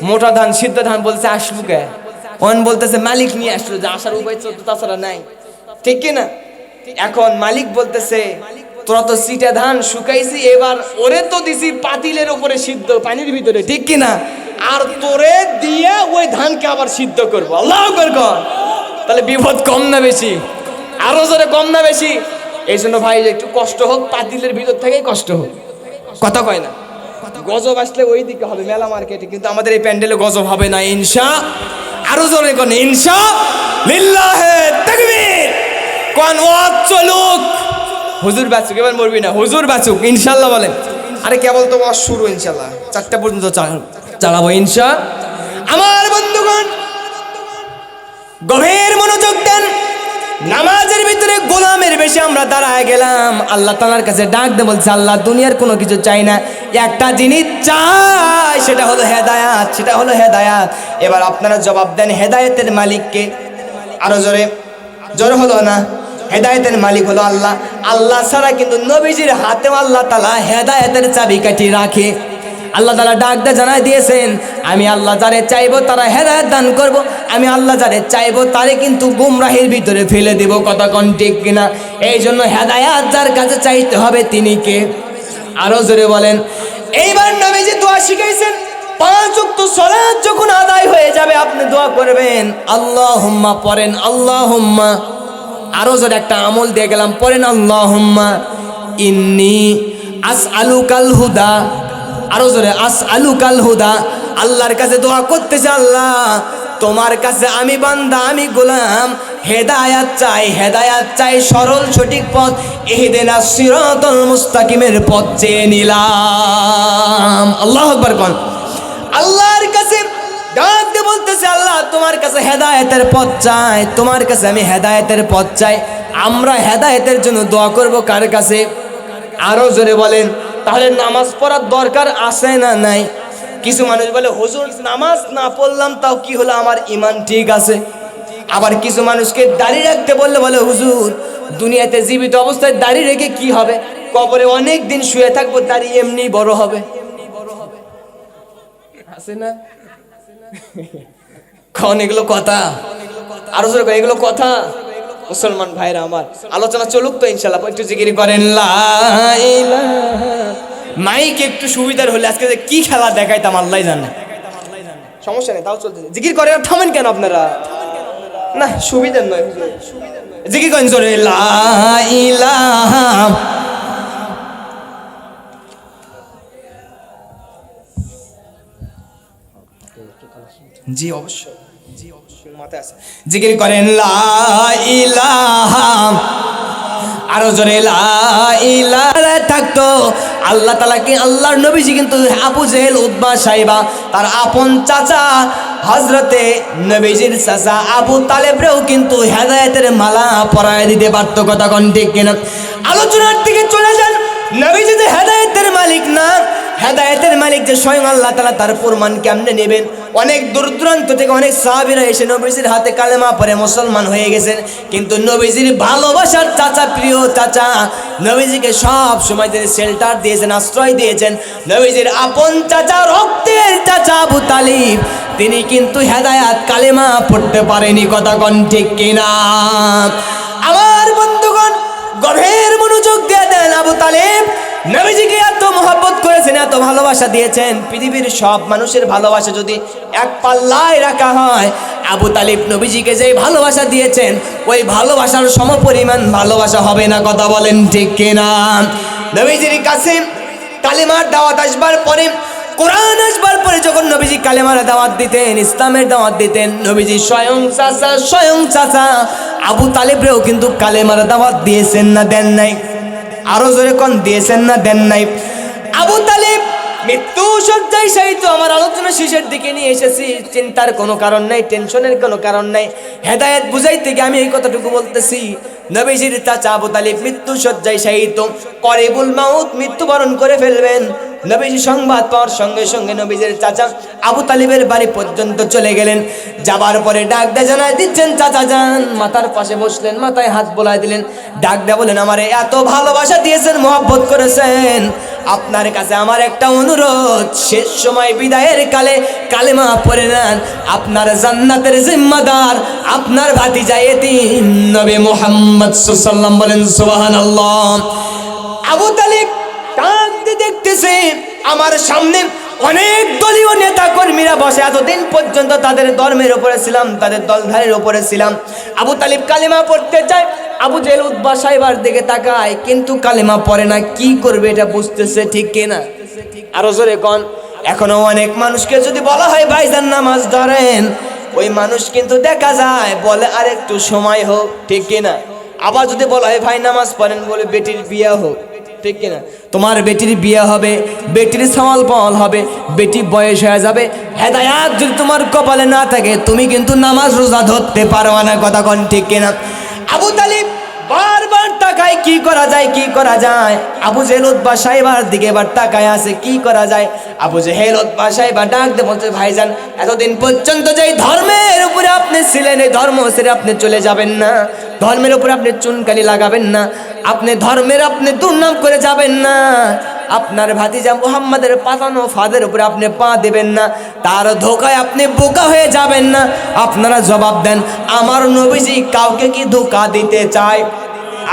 Speaker 1: মোটা ধান, সিদ্ধ ধান বলছে আসলু কে? অন বলতেছে মালিক নিয়ে আসলো, যে আসার উপায় তো তাছাড়া নাই, ঠিক কিনা? এখন মালিক বলতেছে তোরা তো সিটা ধান শুকাইছি, এবার ওরে তো দিছি পাতিলের উপরে সিদ্ধ পানির ভিতরে, ঠিক কিনা? আর তোরে দিয়ে ওই ধানকে আবার সিদ্ধ করবো। আল্লাহু আকবার কর। তাহলে বিপদ কম না বেশি? আরো জোরে কম না বেশি? এই জন্য ভাই একটু কষ্ট হোক, পাতিলের ভিতর থেকেই কষ্ট হোক, কথা কয় না। গজব আসলে ওই দিকে হবে মেলা মার্কেটে, কিন্তু আমাদের এই প্যান্ডেলে গজব হবে না ইনশা। আরো জোরে কোন ইনশা লিল্লাহে তাকবীর কোন ওয়াজ চলুক। হুজুর বাঁচুক, এবার মরবি না, হুজুর বাঁচুক ইনশাআল্লাহ বলেন। আরে কেবল তো ওয়াজ শুরু, ইনশাআল্লাহ 4টা পর্যন্ত চালাবো ইনশা। আমার বন্ধুগণ গভীর মনোযোগ দেন। নামাজের ভিতরে গোলামের বেশে আমরা দাঁড়ায় গেলাম, আল্লাহ তাআলার কাছে ডাক দিয়ে বলছে আল্লাহ দুনিয়ার কোনো কিছু চাই না, একটা জিনিস চাই, সেটা হলো হেদায়াত, সেটা হলো হেদায়াত। এবার আপনারা জবাব দেন হেদায়েতের মালিককে? আরো জোরে, জোরে হলো না? হেদায়েতের মালিক হলো আল্লাহ। আল্লাহ ছাড়া কিন্তু নবীজির হাতেও আল্লাহ তাআলা হেদায়েতের চাবিকাঠি রাখে। আল্লাহ তাআলা ডাক দিয়ে জানাই দিয়েছেন আমি আল্লাহ যারে চাইবো তারা হেদায়েত দান করব, আমি আল্লাহ যারে চাইবো তারে কিন্তু গুমরাহির ভিতরে ফেলে দেব, কথা কোন ঠিক কিনা? এই জন্য হেদায়েত যার কাছে চাইতে হবে তিনি কে? আরো জোরে বলেন। এইবার নবীজি দোয়া শিখাইছেন 5 ওয়াক্ত সালাত যখন আদায় হয়ে যাবে আপনি দোয়া করবেন আল্লাহুম্মা, পড়েন আল্লাহুম্মা। আরো জোরে একটা আমল দিয়ে গেলাম, পড়েন আল্লাহুম্মা ইন্নী আসআলুকাল হুদা। আরো জোরে আসআলুকাল হুদা। আল্লাহর কাছে দোয়া করতেছে আল্লাহ তোমার কাছে আমি বান্দা, আমি গোলাম, হেদায়াত চাই, হেদায়াত চাই, সরল সঠিক পথ, ইহদিনাস সিরাতাল মুস্তাকিমের পথ চেয়ে নিলাম। আল্লাহু আকবার কোন। আল্লাহর কাছে ডাক দিয়ে বলতেছে আল্লাহ তোমার কাছে হেদায়েতের পথ চাই, তোমার কাছে আমি হেদায়েতের পথ চাই। আমরা হেদায়েতের জন্য দোয়া করব কার কাছে? আরো জোরে বলেন। তাহলে নামাজ পড়ার দরকার আছে না নাই? কিছু মানুষ বলে হুজুর নামাজ না পড়লাম তাও কি হলো, আমার ঈমান ঠিক আছে। আবার কিছু মানুষকে দাড়ি রাখতে বললে বলে হুজুর দুনিয়াতে জীবিত অবস্থায় দাড়ি রেখে কি হবে, কবরে অনেক দিন শুয়ে থাকবো, দাড়ি এমনি বড় হবে। আছে না? কোন এগুলো কথা? আরো জোরে এগুলো কথা? মুসলমান ভাইরা আমার, আলোচনা চলুক তো ইনশাআল্লাহ। একটু জিকির করেন লা ইলাহা। মাইক একটু সুবিধার হলে আজকে যে কি খেলা দেখাইতাম আল্লাহ জানে। সমস্যা নেই, তাও চলতেছে। জিকির করে আর থামেন কেন আপনারা? না সুবিধার নয়, জিকির করেন জোরে লা ইলাহা। জি অবশ্যই, জি অবশ্যই মাথায় আছে। জিকির করেন লা ইলাহা। আরো জোরে লা ইলাহা। থাকতো আল্লাহ তাআলা কি আল্লাহর নবীজি কিন্তু আবু জেহেল, উতবা, সাইবা তার আপন চাচা হযরতে নবীজির চাচা আবু তালেবরেও কিন্তু হেদায়েতের মালা পরায় দিতে পারতো, কথা কোন ঠিক কিনা? আলোচনার দিকে চলে যান। নবীজি যে হেদায়েতের মালিক না, হেদায়েতের মালিক যে স্বয়ং আল্লাহ তাআলা, তার প্রমাণ কেমনে নেবেন? অনেক দূর দূরান্ত থেকে অনেক সাহাবীরা এসে নবীজির হাতে কালেমা পড়ে মুসলমান হয়ে গেছেন, কিন্তু নবীজির ভালোবাসার চাচা, প্রিয় চাচা, নবীজিকে সব সময় তিনি শেল্টার দিয়েছেন, আশ্রয় দিয়েছেন। নবীজির আপন চাচা, রক্তের চাচা আবু তালিব, তিনি কিন্তু হেদায়াত কালেমা পড়তে পারেনি, কথা কোন ঠিক কিনা? আমার বন্ধুগণ গভীর মনোযোগ দিয়ে দেন। আবু তালিব নবীজিকে এত মহব্বত করেছেন, এত ভালোবাসা দিয়েছেন, পৃথিবীর সব মানুষের ভালোবাসা যদি এক পাল্লায় রাখা হয়, আবু তালিব নবীজিকে যে ভালোবাসা দিয়েছেন ওই ভালোবাসার সমপরিমাণ ভালোবাসা হবে না, কথা বলেন ঠিক কিনা? নবীজির কাছে কালেমার দাওয়াত আসবার পরে, কোরআন আসবার পরে যখন নবীজি কালেমার দাওয়াত দিতেন, ইসলামের দাওয়াত দিতেন, নবীজি স্বয়ং চাচা আবু তালিবরেও কিন্তু কালেমার দাওয়াত দিয়েছেন না দেন নাই? আরো জোরে কোন দিয়েছেন না দেন নাই? আবু তালিব মৃত্যু শয্যায় শায়িত। আমার আলোচনা শেষের দিকে নিয়ে এসেছি, চিন্তার কোনো কারণ নাই, টেনশনের কোনো কারণ নাই। হেদায়েত বুঝাইতে গিয়ে আমি এই কথাটুকু বলতেছি, নবীজির চাচা আবু তালিব মৃত্যু শয্যায় শায়িত, করিবুল মাউত, মৃত্যুবরণ করে ফেলবেন। নবীজি সংবাদ পাওয়ার সঙ্গে সঙ্গে নবীজির চাচা আবু তালিবের বাড়ি পর্যন্ত চলে গেলেন। যাবার পরে ডাক দিয়ে জানাই দিচ্ছেন চাচা যান, মাথার পাশে বসলেন, মাথায় হাত বোলায় দিলেন, ডাক দিয়ে বলেন আমারে এত ভালোবাসা দিয়েছেন, মহব্বত করেছেন, আপনার কাছে আমার একটা অনুরোধ, শেষ সময় বিদায়ের কালে কালেমা পড়ে নেন। আপনার জান্নাতের জিম্মাদার আপনার ভাতিজা এতিম নবী মুহাম্মদ সাল্লাল্লাহু আলাইহি ওয়াসাল্লাম। বলেন সুবহানাল্লাহ। আবু তালিব কাঁদতে দেখতেছে আমার সামনে অনেক দলীয় নেতা কর্মীরা বসে। এতদিন পর্যন্ত তাদের ধর্মের উপরে ছিলাম, তাদের দলধারের উপরে ছিলাম। আবু তালিব কালেমা পড়তে চায়, আবু জেহেল উতবা সাইবার দিকে তাকায়, কিন্তু কালেমা পড়ে না। কি করবে এটা বুঝতেছে ঠিক কিনা? আরো জোরে কোন। এখনো অনেক মানুষকে যদি বলা হয় ভাইজান নামাজ ধরেন, ওই মানুষ কিন্তু দেখা যায় বলে আর একটু সময় হোক, ঠিক কিনা? আবার যদি বলা হয় ভাই নামাজ পড়েন, বলে বেটির বিয়ে হোক, ঠিক কিনা? তোমার বেটির বিয়ে হবে, বেটির সওয়াল পাওয়াল হবে, বেটি বয়স হয়ে যাবে, হেদায়াত যদি তোমার কপালে না থাকে তুমি কিন্তু নামাজ রোজা ধরতে পারবা না। কথা কোন ঠিক কিনা? আবু তালিব বারবার তাকায় কি করা যায়, কি করা যায়। আবু জেহেল উতবা সাইবার দিকে এবার তাকায় আছে কি করা যায়। আবু জেহেল উতবা সাইবা ডাক দিয়ে বলছে, ভাইজান এতদিন পর্যন্ত যেই ধর্মের উপরে আপনি ছিলেন, এই ধর্ম ছেড়ে আপনি চলে যাবেন না, ধর্মের উপরে আপনি চুনকালি লাগাবেন না, আপনি ধর্মের আপনি দুর্নাম করে যাবেন না, আপনার ভাতিজা মুহাম্মাদের পাতানো ফাদের উপরে আপনি পা দেবেন না, তার ধোকায় আপনি বোকা হয়ে যাবেন না। আপনারা জবাব দেন, আমার নবীজি কাউকে কি ধোকা দিতে চায়?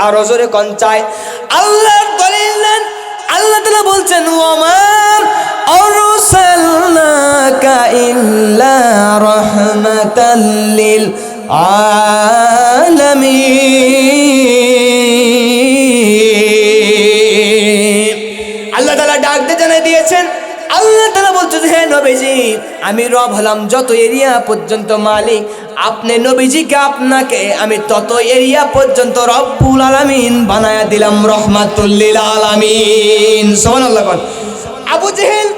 Speaker 1: আর জোরে কোন চায়? আল্লাহর দলিল দেন। আল্লাহ তাআলা বলছেন, ওমা আরসালনাকা ইল্লা রাহমাতাল লিল আলামিন। আল্লাহ তাআলা ডাক দিয়ে জানিয়ে দিয়েছেন, আল্লাহ তাআলা বলছে, হে নবীজি আমি রব হলাম যত এরিয়া পর্যন্ত মালিক, আপনি নবীজিকে আপনাকে আমি তত এরিয়া পর্যন্ত রব্বুল আলামিন বানায়া দিলাম, রহমাতুল লিল আলামিন। সুবহানাল্লাহ। আবু জেহেল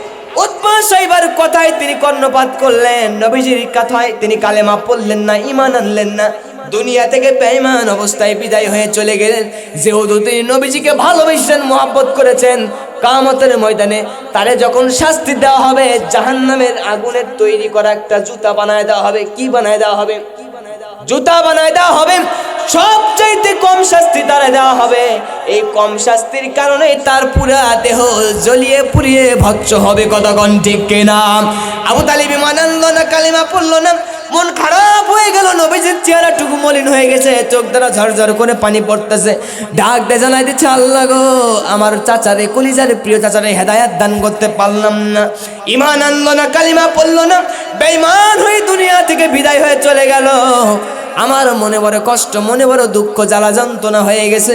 Speaker 1: উতবা সাইবার কথায় তিনি কর্ণপাত করলেন, নবীজির কথায় তিনি কালেমা পড়লেন না, ঈমান আনলেন না, দুনিয়া থেকে বেঈমান অবস্থায় বিদায় হয়ে চলে গেলেন। যেহেতু তিনি নবীজিকে ভালোবেসেছেন, মহব্বত করেছেন, কিয়ামতের ময়দানে তারে যখন শাস্তি দেওয়া হবে, জাহান্নামের আগুনের তৈরি করা একটা জুতা বানায় দেওয়া হবে। কি বানায় দেওয়া হবে? জুতা বানায় দেওয়া হবে। সবচাইতে কম শাস্তি তারা দেওয়া হবে। এই কম শাস্তির কারণে তার পুরা দেহ জ্বলিয়ে পুড়িয়ে ভস্ম হবে। কতক্ষণ ঠিক কিনা? আবু তালিব ঈমান আনলো না, কালিমা পড়লো না, মন খারাপ হয়ে গেল। নবীজির চেহারাটুকু মলিন হয়ে গেছে, চোখ দ্বারা ঝরঝর করে পানি পড়তেছে। ডাক দিয়ে জানাই দিচ্ছে, আল্লাহ গো আমার চাচারে, কলিজারে প্রিয় চাচারে হেদায়াত দান করতে পারলাম না। ঈমান আনলো না, কালিমা পড়লো না, বেঈমান হয়ে দুনিয়া থেকে বিদায় হয়ে চলে গেল। আমার মনে বড় কষ্ট, মনে বড় দুঃখ, জ্বালা যন্ত্রণা হয়ে গেছে।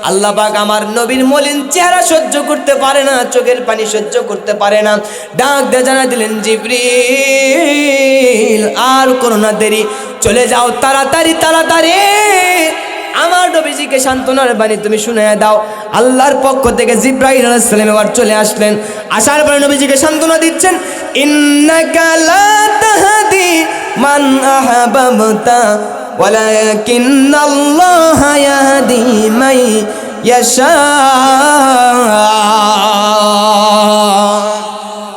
Speaker 1: আল্লাহ পাক আমার নবীর মলিন চেহারা সহ্য করতে পারে না, চোখের পানি সহ্য করতে পারে না। ডাক দিয়ে জানাই দিলেন, জিবরিল আর করো না দেরি, চলে যাও তাড়াতাড়ি তাড়াতাড়ি, আমার নবীজিকে সান্ত্বনার বাণী তুমি শুনে দাও। আল্লাহর পক্ষ থেকে জিবরাইল আলাইহিস সালাম এবার চলে আসলেন। আসার পরে নবীজিকে সান্ত্বনা দিচ্ছেন, ইন্নাকা লা তাহদি মান আহবাবতা ওয়ালাকিন্নাল্লাহা ইয়াহদি মান ইয়াশা।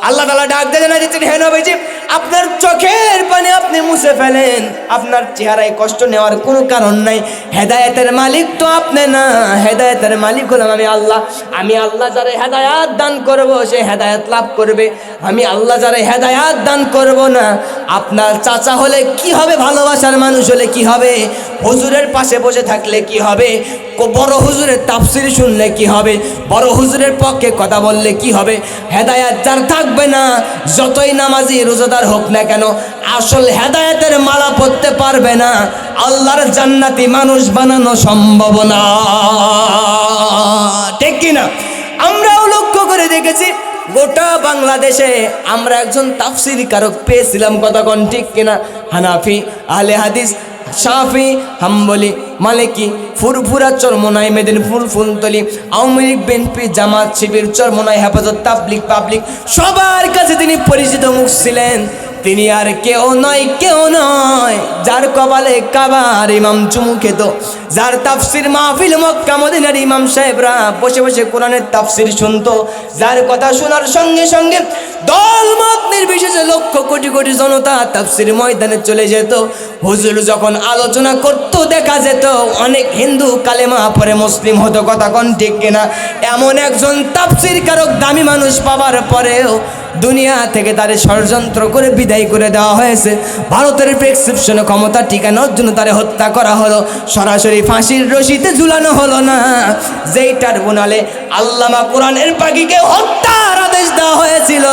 Speaker 1: আল্লাহ তাআলা ডাক দিয়ে জানাই দিচ্ছেন, হে নবীজি আপনার চোখের পানি আপনি মুছে ফেলেন, আপনার চেহারায় কষ্ট নেওয়ার কোনো কারণ নাই। হেদায়েতের মালিক তো আপনি না, হেদায়েতের মালিক হলাম আমি আল্লাহ। আমি আল্লাহ যারা হেদায়াত দান করব সে হেদায়াত লাভ করবে, আমি আল্লাহ যারা হেদায়াত দান করব না। আপনার চাচা হলে কি হবে, ভালোবাসার মানুষ হলে কি হবে, হুজুরের পাশে বসে থাকলে কি হবে, বড় হুজুরের তাফসীর শুনলে কি হবে, বড় হুজুরের পক্ষে কথা বললে কি হবে, হেদায়াত যার থাকবে না, যতই নামাজি রোজাদার হোক না কেন, আসল হেদায়েতের মালা পড়তে পারবে না, আল্লাহর জান্নাতি মানুষ বানানো সম্ভব না। ঠিক কিনা? আমরাও লক্ষ্য করে দেখেছি, গোটা বাংলাদেশে আমরা একজন তাফসীর কারক পেয়েছিলাম। কতক্ষণ ঠিক কিনা? হানাফি, আহলে হাদিস, শাফি, হাম্বলি, মালিকি, ফুরফুরা, চরমোনাই, মেদিনীপুর, ফুলতলি, আওয়ামী লীগ, বিএনপি, জামাত, শিবির, চরমোনাই, হেফাজত, তাবলিগ, পাবলিক, সবার কাছে তিনি পরিচিত মুখ ছিলেন। তিনি আর কেউ নয় যার কপালে কাবার ইমাম চুমু খেত, যার তাফসির মাহফিল মক্কা মদিনার ইমাম সাহেবরা বসে বসে কোরআনের তাফসির শুনতো, যার কথা শোনার সঙ্গে সঙ্গে দলমত নির্বিশেষে লক্ষ কোটি কোটি জনতা তাফসির ময়দানে চলে যেত। হুজুর যখন আলোচনা করতো দেখা যেত অনেক হিন্দু কালেমা পরে মুসলিম হতো, কথা কোন ঠিক কিনা? এমন একজন তাফসির কারক দামি মানুষ পাওয়ার পরেও দুনিয়া থেকে তারে ষড়যন্ত্র করে বিদায় করে দেওয়া হয়েছে। ভারতের প্রেসক্রিপশনে ক্ষমতা টিকানোর জন্য তারে হত্যা করা হলো, সরাসরি ফাঁসির রশিতে ঝুলানো হলো না। যেই ট্রাইব্যুনালে আল্লামা কোরআনের পাখিকে হত্যার আদেশ দেওয়া হয়েছিল,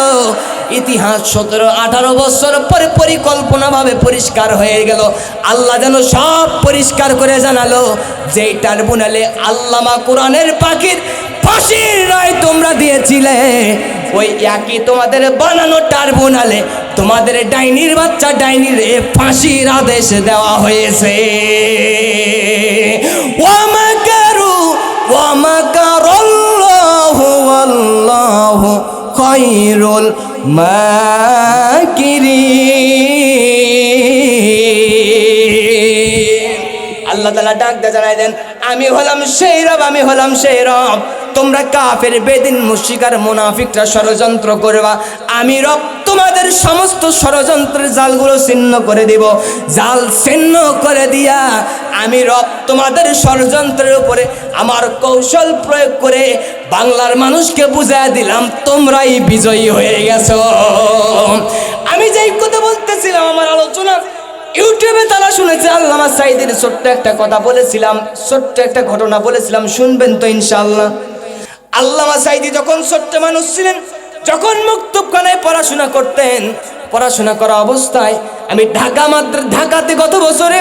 Speaker 1: ইতিহাস 17-18 বছর পরে পরিকল্পনাভাবে পরিষ্কার হয়ে গেল। আল্লাহ যেন সব পরিষ্কার করে জানালো, যেই ট্রাইব্যুনালে আল্লামা কোরআনের পাখির ফাঁসির রায় তোমরা দিয়েছিলে, ওই একই তোমাদের বানানো ট্রাইব্যুনালে তোমাদের ডাইনির বাচ্চা ডাইনির ফাঁসির আদেশ দেওয়া হয়েছে। ওয়ামাকারু ওয়ামাকারাল্লাহু ওয়াল্লাহু খায়রুল মাকিরিন। আল্লাহ তাআলা ডাক দিয়ে জানাই দেন, আমি হলাম সেই রব, আমি হলাম সেই রব। তোমরা কাফের বেদিন মুশরিকার মুনাফিকরা ষড়যন্ত্র করবা, আমি রব তোমাদের সমস্ত ষড়যন্ত্রের জালগুলো ছিন্ন করে দিব। জাল ছিন্ন করে দিয়া আমি রব তোমাদের ষড়যন্ত্রের উপরে আমার কৌশল প্রয়োগ করে বাংলার মানুষকে বুঝাই দিলাম তোমরাই বিজয়ী হয়ে গেছো। আমি যেই কথা বলতেছিলাম আমার আলোচনা ইউটিউবে তারা শুনেছে। আল্লামা সাঈদীর ছোট্ট একটা কথা বলেছিলাম, ছোট্ট একটা ঘটনা বলেছিলাম, শুনবেন তো ইনশাআল্লাহ। আল্লামা সাঈদী যখন ছোট্ট মানুষ ছিলেন, যখন মুক্তবখানায় পড়াশোনা করতেন, পড়াশোনা করা অবস্থায় আমি ঢাকাতে গত বছরে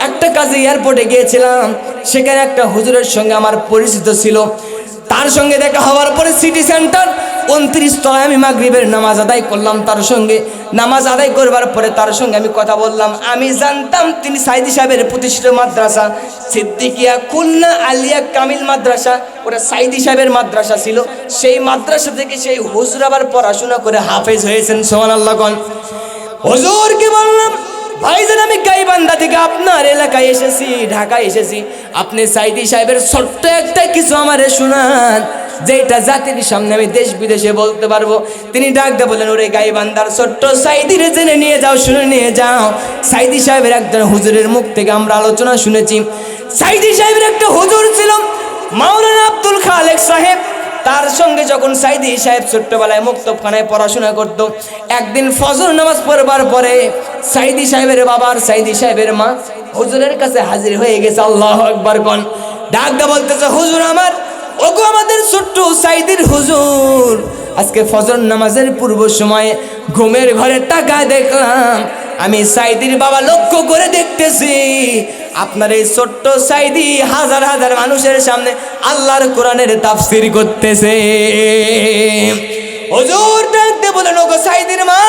Speaker 1: একটা কাজে এয়ারপোর্টে গিয়েছিলাম। সেখানে একটা হুজুরের সঙ্গে আমার পরিচিত ছিল। তার সঙ্গে দেখা হওয়ার পরে সিটি সেন্টার 29 তলায় আমি মাগরিবের নামাজ আদায় করলাম। তার সঙ্গে নামাজ আদায় করবার পরে তার সঙ্গে আমি কথা বললাম। আমি জানতাম তিনি সাঈদী সাহেবের প্রতিষ্ঠিত মাদ্রাসা সিদ্দিকিয়া খুলনা আলিয়া কামিল মাদ্রাসা, ওটা সাঈদী সাহেবের মাদ্রাসা ছিল। সেই মাদ্রাসা থেকে সেই হুজুর আবার পড়াশোনা করে হাফেজ হয়েছেন। সুবহানাল্লাহ। হুজুরকে বললাম, ভাইজান আমি গাইবান্ধা থেকে আপনার এলাকায় এসেছি, ঢাকায় এসেছি, আপনি সাঈদী সাহেবের ছোট্ট একটা কিছু আমারে শোনান, যেটা জাতির সামনে আমি দেশ বিদেশে বলতে পারবো। তিনি ডাক দিয়ে বললেন, ওরে গাইবান্ধার ছোট্ট সাঈদীরে জেনে নিয়ে যাও, শুনে নিয়ে যাও। সাঈদী সাহেবের একজন হুজুরের মুখ থেকে আমরা আলোচনা শুনেছি। সাঈদী সাহেবের একটা হুজুর ছিল মাওলানা আব্দুল খালেক সাহেব। তার সঙ্গে যখন সাঈদী সাহেব ছোট্টবেলায় মুক্তবখানায় পড়াশোনা করত, একদিন ফজর নামাজ পড়বার পরে সাঈদী সাহেবের বাবা আর সাঈদী সাহেবের মা হুজুরের কাছে হাজির হয়ে গেছে। আল্লাহু আকবার কোন। ডাক দিয়ে বলতেছে, হুজুর আমার, ওগো আমাদের ছোট্ট সাঈদীর হুজুর, আজকে ফজর নামাজের পূর্ব সময়ে ঘুমের ঘরে তাকায় দেখলাম, আমি সাঈদীর বাবা লক্ষ্য করে দেখতেছি আপনার এই ছোট্ট সাঈদী হাজার হাজার মানুষের সামনে আল্লাহর কোরআনের তাফসীর করতেছে। হুজুর ডাকতে বলেন, ওগো সাঈদীর মা,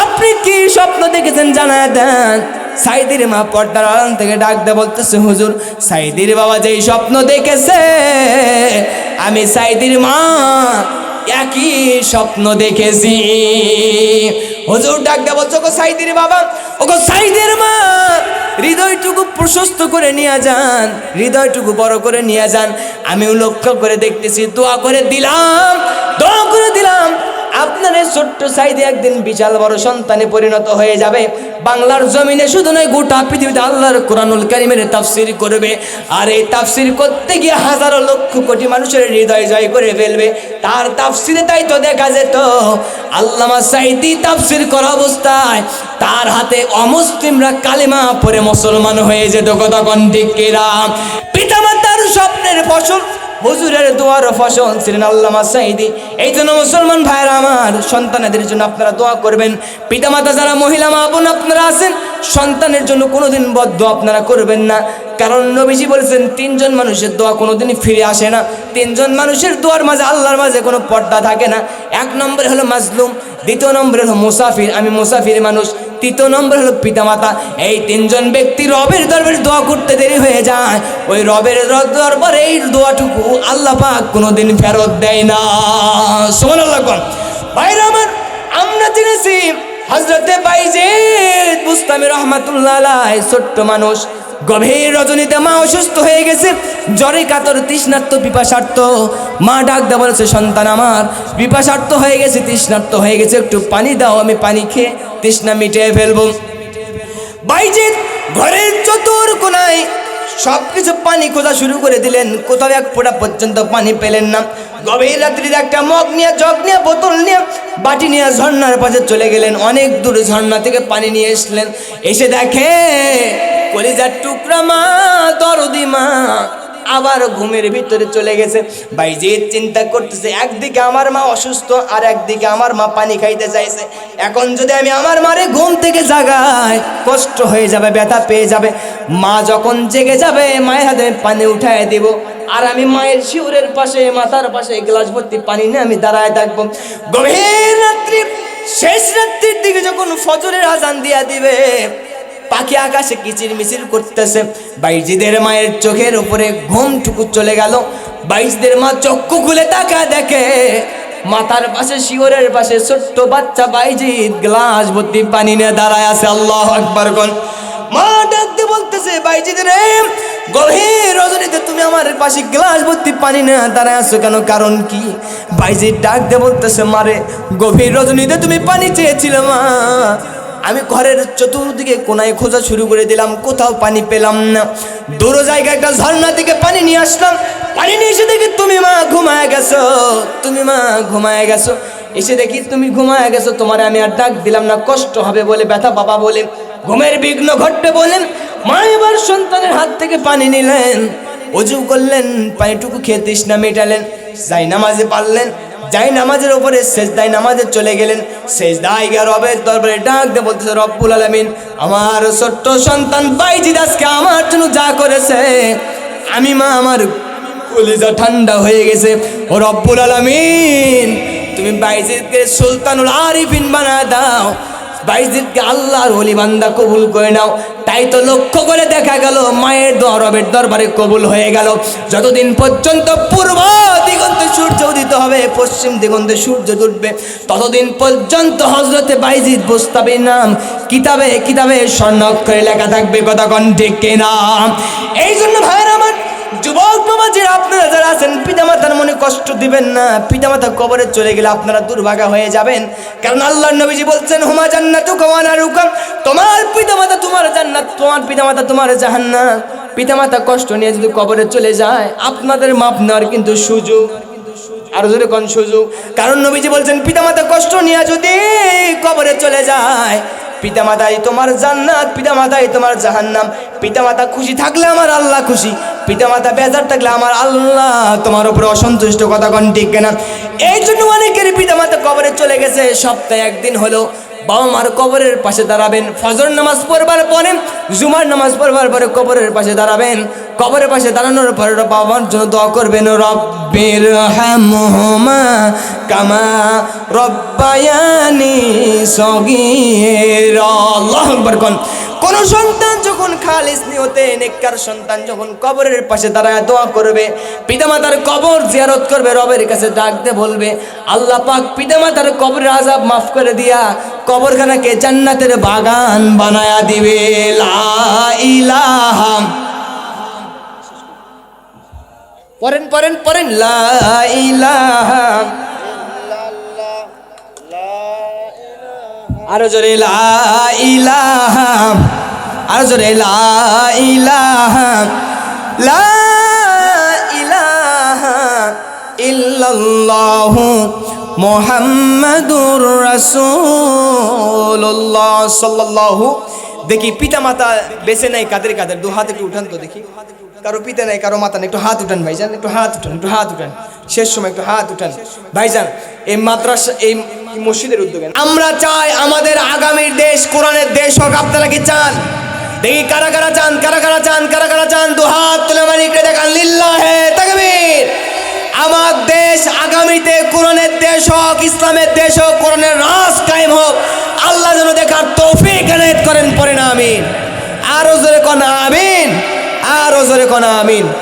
Speaker 1: আপনি কি স্বপ্ন দেখেছেন জানায় দেন। সাঈদীর মা পর্দার আড়াল থেকে ডাক দিয়ে বলতেছে, হুজুর সাঈদীর বাবা যেই স্বপ্ন দেখেছে, আমি সাঈদীর মা একই স্বপ্ন দেখেছি। হুজুর ডাক দিয়ে বলছে, ওগো সাঈদীর বাবা, ওগো সাঈদীর মা, হৃদয়টুকু প্রশস্ত করে নিয়ে যান, হৃদয়টুকু বড় করে নিয়ে যান। আমিও লক্ষ্য করে দেখতেছি, দোয়া করে দিলাম, দোয়া করে দিলাম, আপনার এই ছোট্ট সাঈদী একদিন বিশাল বড় সন্তানে পরিণত হয়ে যাবে। বাংলার জমিনে শুধু নয়, গোটা পৃথিবীতে আল্লাহর কোরআনুল কারীমের তাফসীর করবে। আর এই তাফসীর করতে গিয়ে হাজারো লক্ষ কোটি মানুষের হৃদয় জয় করে ফেলবে। তার তাফসীরে তাই তো দেখা যেত আল্লামা সাঈদী তাফসীর করা অবস্থায় তার হাতে অমুসলিমরা কালেমা পড়ে মুসলমান হয়ে যেত। কথা কোন ঠিক কিনা? পিতামাতার স্বপ্নের ফসল, হুজুরের দোয়ার ফসল ছিলেন আল্লামা সাঈদী। এই জন্য মুসলমান ভাইরা আমার, সন্তানদের জন্য আপনারা দোয়া করবেন। পিতামাতা যারা মহিলা মা বোন আপনারা আছেন, সন্তানের জন্য কোনোদিন বদদোয়া আপনারা করবেন না। কারণ নবীজি বলেছেন, 3 জন মানুষের দোয়া কোনোদিনই ফিরে আসে না। 3 জন মানুষের দোয়ার মাঝে আল্লাহর মাঝে কোনো পর্দা থাকে না। 1 নম্বরে হলো মাজলুম, 2 নম্বরে হলো মুসাফির, আমি মুসাফির মানুষ, 3 নম্বর হলো পিতামাতা। এই 3 জন ব্যক্তি রবের দরবারে দোয়া করতে দেরি হয়ে যায়, ওই রবের দরবারে এই দোয়াটুকু আল্লাহ পাক কোনোদিন ফেরত দেয় না। সুবহানাল্লাহ। ভাইরা আমার, আমরা জেনেছি হযরতে বাইজিদ বুস্তামি রহমাতুল্লাহ আলাইহি ছোট্ট মানুষ, গভীর রজনীতে মা অসুস্থ হয়ে গেছে, জ্বরে কাতর, তৃষ্ণার্ত, পিপাসার্ত। মা ডাক দিয়ে বলেছে, সন্তান আমার পিপাসার্ত হয়ে গেছে, তৃষ্ণার্ত হয়ে গেছে, একটু পানি দাও, আমি পানি খেয়ে তৃষ্ণা মিটিয়ে ফেলবো। বাইজিদ ঘরের চতুর কোনায় সবকিছু পানি খোঁজা শুরু করে দিলেন, কোথাও এক ফোঁটা পর্যন্ত পানি পেলেন না। গভীর রাত্রিতে একটা মগ নিয়ে, জগ নিয়ে, বোতল নিয়ে, বাটি নিয়ে ঝর্ণার পাশে চলে গেলেন। অনেক দূর ঝর্ণা থেকে পানি নিয়ে এসলেন। এসে দেখে কলিজার টুকরা মা, দরদি মা আবার ঘুমের ভিতরে চলে গেছে। বাইজিদ চিন্তা করতেছে, একদিকে আমার মা অসুস্থ, আর একদিকে আমার মা পানি খাইতে চাইছে। এখন যদি আমি আমার মারে ঘুম থেকে জাগাই, কষ্ট হয়ে যাবে, ব্যথা পেয়ে যাবে। মা যখন জেগে যাবে, মায়ের হাতে পানি উঠায় দিব, আর আমি মায়ের শিউরের পাশে, মাথার পাশে গ্লাস ভর্তি পানি নিয়ে আমি দাঁড়ায় থাকবো। গভীর রাত্রি, শেষ রাত্রির দিকে যখন ফজরের আজান দিয়া দিবে, পাখি আকাশে কিচির মিচির করতেছে। বাইজিদের মায়ের চোখের উপরে ঘুমটুকু চলে গেল। বাইজিদের মা চক্ষু খুলে তাকায়, দেখে মাথার পাশে, শিওরের পাশে ছোট্ট বাচ্চা বাইজিদ গ্লাস ভর্তি পানি নিয়ে দাঁড়ায় আছে। আল্লাহু আকবার কোন। মা ডাকতে বলতেছে, বাইজিদ রে, গভীর রজনীতে তুমি আমার পাশে গ্লাস ভর্তি পানি নিয়ে দাঁড়ায় আছো কেন, কারণ কি? বাইজিদ ডাকতে বলতেছে, মারে, গভীর রজনীতে তুমি পানি চেয়েছিলে মা, আমি ঘরের চতুর্দিকে কোনায় খোঁজা শুরু করে দিলাম, কোথাও পানি পেলাম না। দূর জায়গায় একটা ঝর্ণা থেকে পানি নিয়ে আসলাম। পানি নিয়ে এসে দেখি তুমি মা ঘুমায় গেছো, তুমি মা ঘুমায় গেছো। এসে দেখি তুমি ঘুমায় গেছো, তোমার আমি আর ডাক দিলাম না, কষ্ট হবে বলে, ব্যথা বাবা বলে, ঘুমের বিঘ্ন ঘটবে বলেন। মা এবার সন্তানের হাত থেকে পানি নিলেন, ওযু করলেন, পানিটুকু খেয়ে তৃষ্ণা মেটালেন, যাই নামাজে পারলেন, যাই নামাজের উপরে সেজদায় নামাজে চলে গেলেন। সেজদায় গিয়ে রবের দরবারে ডাক দিয়ে বলতেছে, রব্বুল আলামিন, আমার ছোট্ট সন্তান বাইজিদ আজকে আমার জন্য যা করেছে, আমি মা আমার কলিজা ঠান্ডা হয়ে গেছে। ও রব্বুল আলামিন, তুমি বাইজিদকে সুলতানুল আরিফিন বানায় দাও, বাইজিদকে আল্লাহর ওলি বান্দা কবুল করে নাও। তাই তো লক্ষ্য করে দেখা গেল, মায়ের দোয়া রবের দরবারে কবুল হয়ে গেল। যতদিন পর্যন্ত পূর্ব দিগন্তে সূর্য উদিত হবে, পশ্চিম দিগন্তে সূর্য ডুববে, ততদিন পর্যন্ত হযরতে বাইজিদ বুস্তামির নাম কিতাবে কিতাবে স্বর্ণাক্ষরে লেখা থাকবে। কথা কোন ঠিক কিনা? এই জন্য ভাইয়েরা আমার, যুবক বাবাজি, আপনারা যারা আছেন, পিতামাতার মনে কষ্ট দিবেন না। পিতামাতা কবরে চলে গেলে আপনারা দুর্ভাগা হয়ে যাবেন, কারণ আল্লাহর নবীজি বলছেন, হুমা জান্নাতুকা ওয়া নারুকা, তোমার পিতামাতা তোমার জান্নাত, তোমার পিতামাতা তোমার জাহান্নাম। পিতামাতা কষ্ট নিয়ে যদি কবরে চলে যায়, আপনাদের মাপ নেওয়ার কিন্তু সুযোগ, আর জোরে কোন সুযোগ। কারণ নবীজি বলছেন, পিতামাতা কষ্ট নিয়ে যদি কবরে চলে যায়, পিতামাতাই তোমার জান্নাত, পিতামাতাই তোমার জাহান্নাম। পিতামাতা খুশি থাকলে আমার আল্লাহ খুশি, পিতামাতা বেজার থাকলে আমার আল্লাহ তোমার উপরে অসন্তুষ্ট। কথা কোন ঠিক কিনা? এই জন্য অনেকের পিতামাতা কবরে চলে গেছে, সপ্তাহে একদিন হলো বাবা মার কবরের পাশে দাঁড়াবেন। ফজর নামাজ পড়বার পরে, জুমার নামাজ পড়বার পরে কবরের পাশে দাঁড়াবেন। কবরের পাশে দাঁড়ানোর পরে বাবা মার জন্য দোয়া করবেন, রব্বির হামহুমা কামা রব্বায়ানি সগীরা। আল্লাহু আকবার কোন। কোন সন্তান যখন খালিস নিয়তে, নেককার সন্তান যখন কবরের পাশে দাঁড়ায় দোয়া করবে, পিতামাতার কবর জিয়ারত করবে, রবের কাছে ডাকতে বলবে, আল্লাহ পাক পিতামাতার কবরের আযাব মাফ করে দিয়া কবরখানাকে জান্নাতের বাগান বানায়া দিবে। লা ইলাহা, পড়েন পড়েন পড়েন, লা ইলাহা, আরো জোরে লা ইলাহা, আরো জোরে লা ইলাহা, লা ইলাহা ইল্লাল্লাহু মুহাম্মাদুর রাসূলুল্লাহ সাল্লাল্লাহু। দেখি পিতামাতা বেঁচে নাই কাদের কাদের, দু হাত একটু উঠান তো দেখি। কারো পিতা নাই, কারো মাতা নাই, একটু হাত উঠান ভাইজান, একটু হাত উঠান, একটু হাত উঠান, শেষ সময় একটু হাত উঠান ভাইজান। এই মাদ্রাসা, এই মসজিদের উদ্যোগে আমরা চাই আমাদের আগামীর দেশ কোরআনের দেশ হোক। আপনারা কি চান? দেখি কারা কারা চান, কারা কারা চান, কারা কারা চান, দু হাত তুলে মালিকরে দেখান, লিল্লাহে তাকবীর। আমার দেশ আগামীতে কোরআনের দেশ হোক, ইসলামের দেশ হোক, কোরআনের রাজ কায়েম হোক। আল্লাহ যেন দেখার তৌফিক এনায়েত করেন, পড়েন আমিন। আরো জোরে কোন আমিন, আরো জোরে কোন আমিন।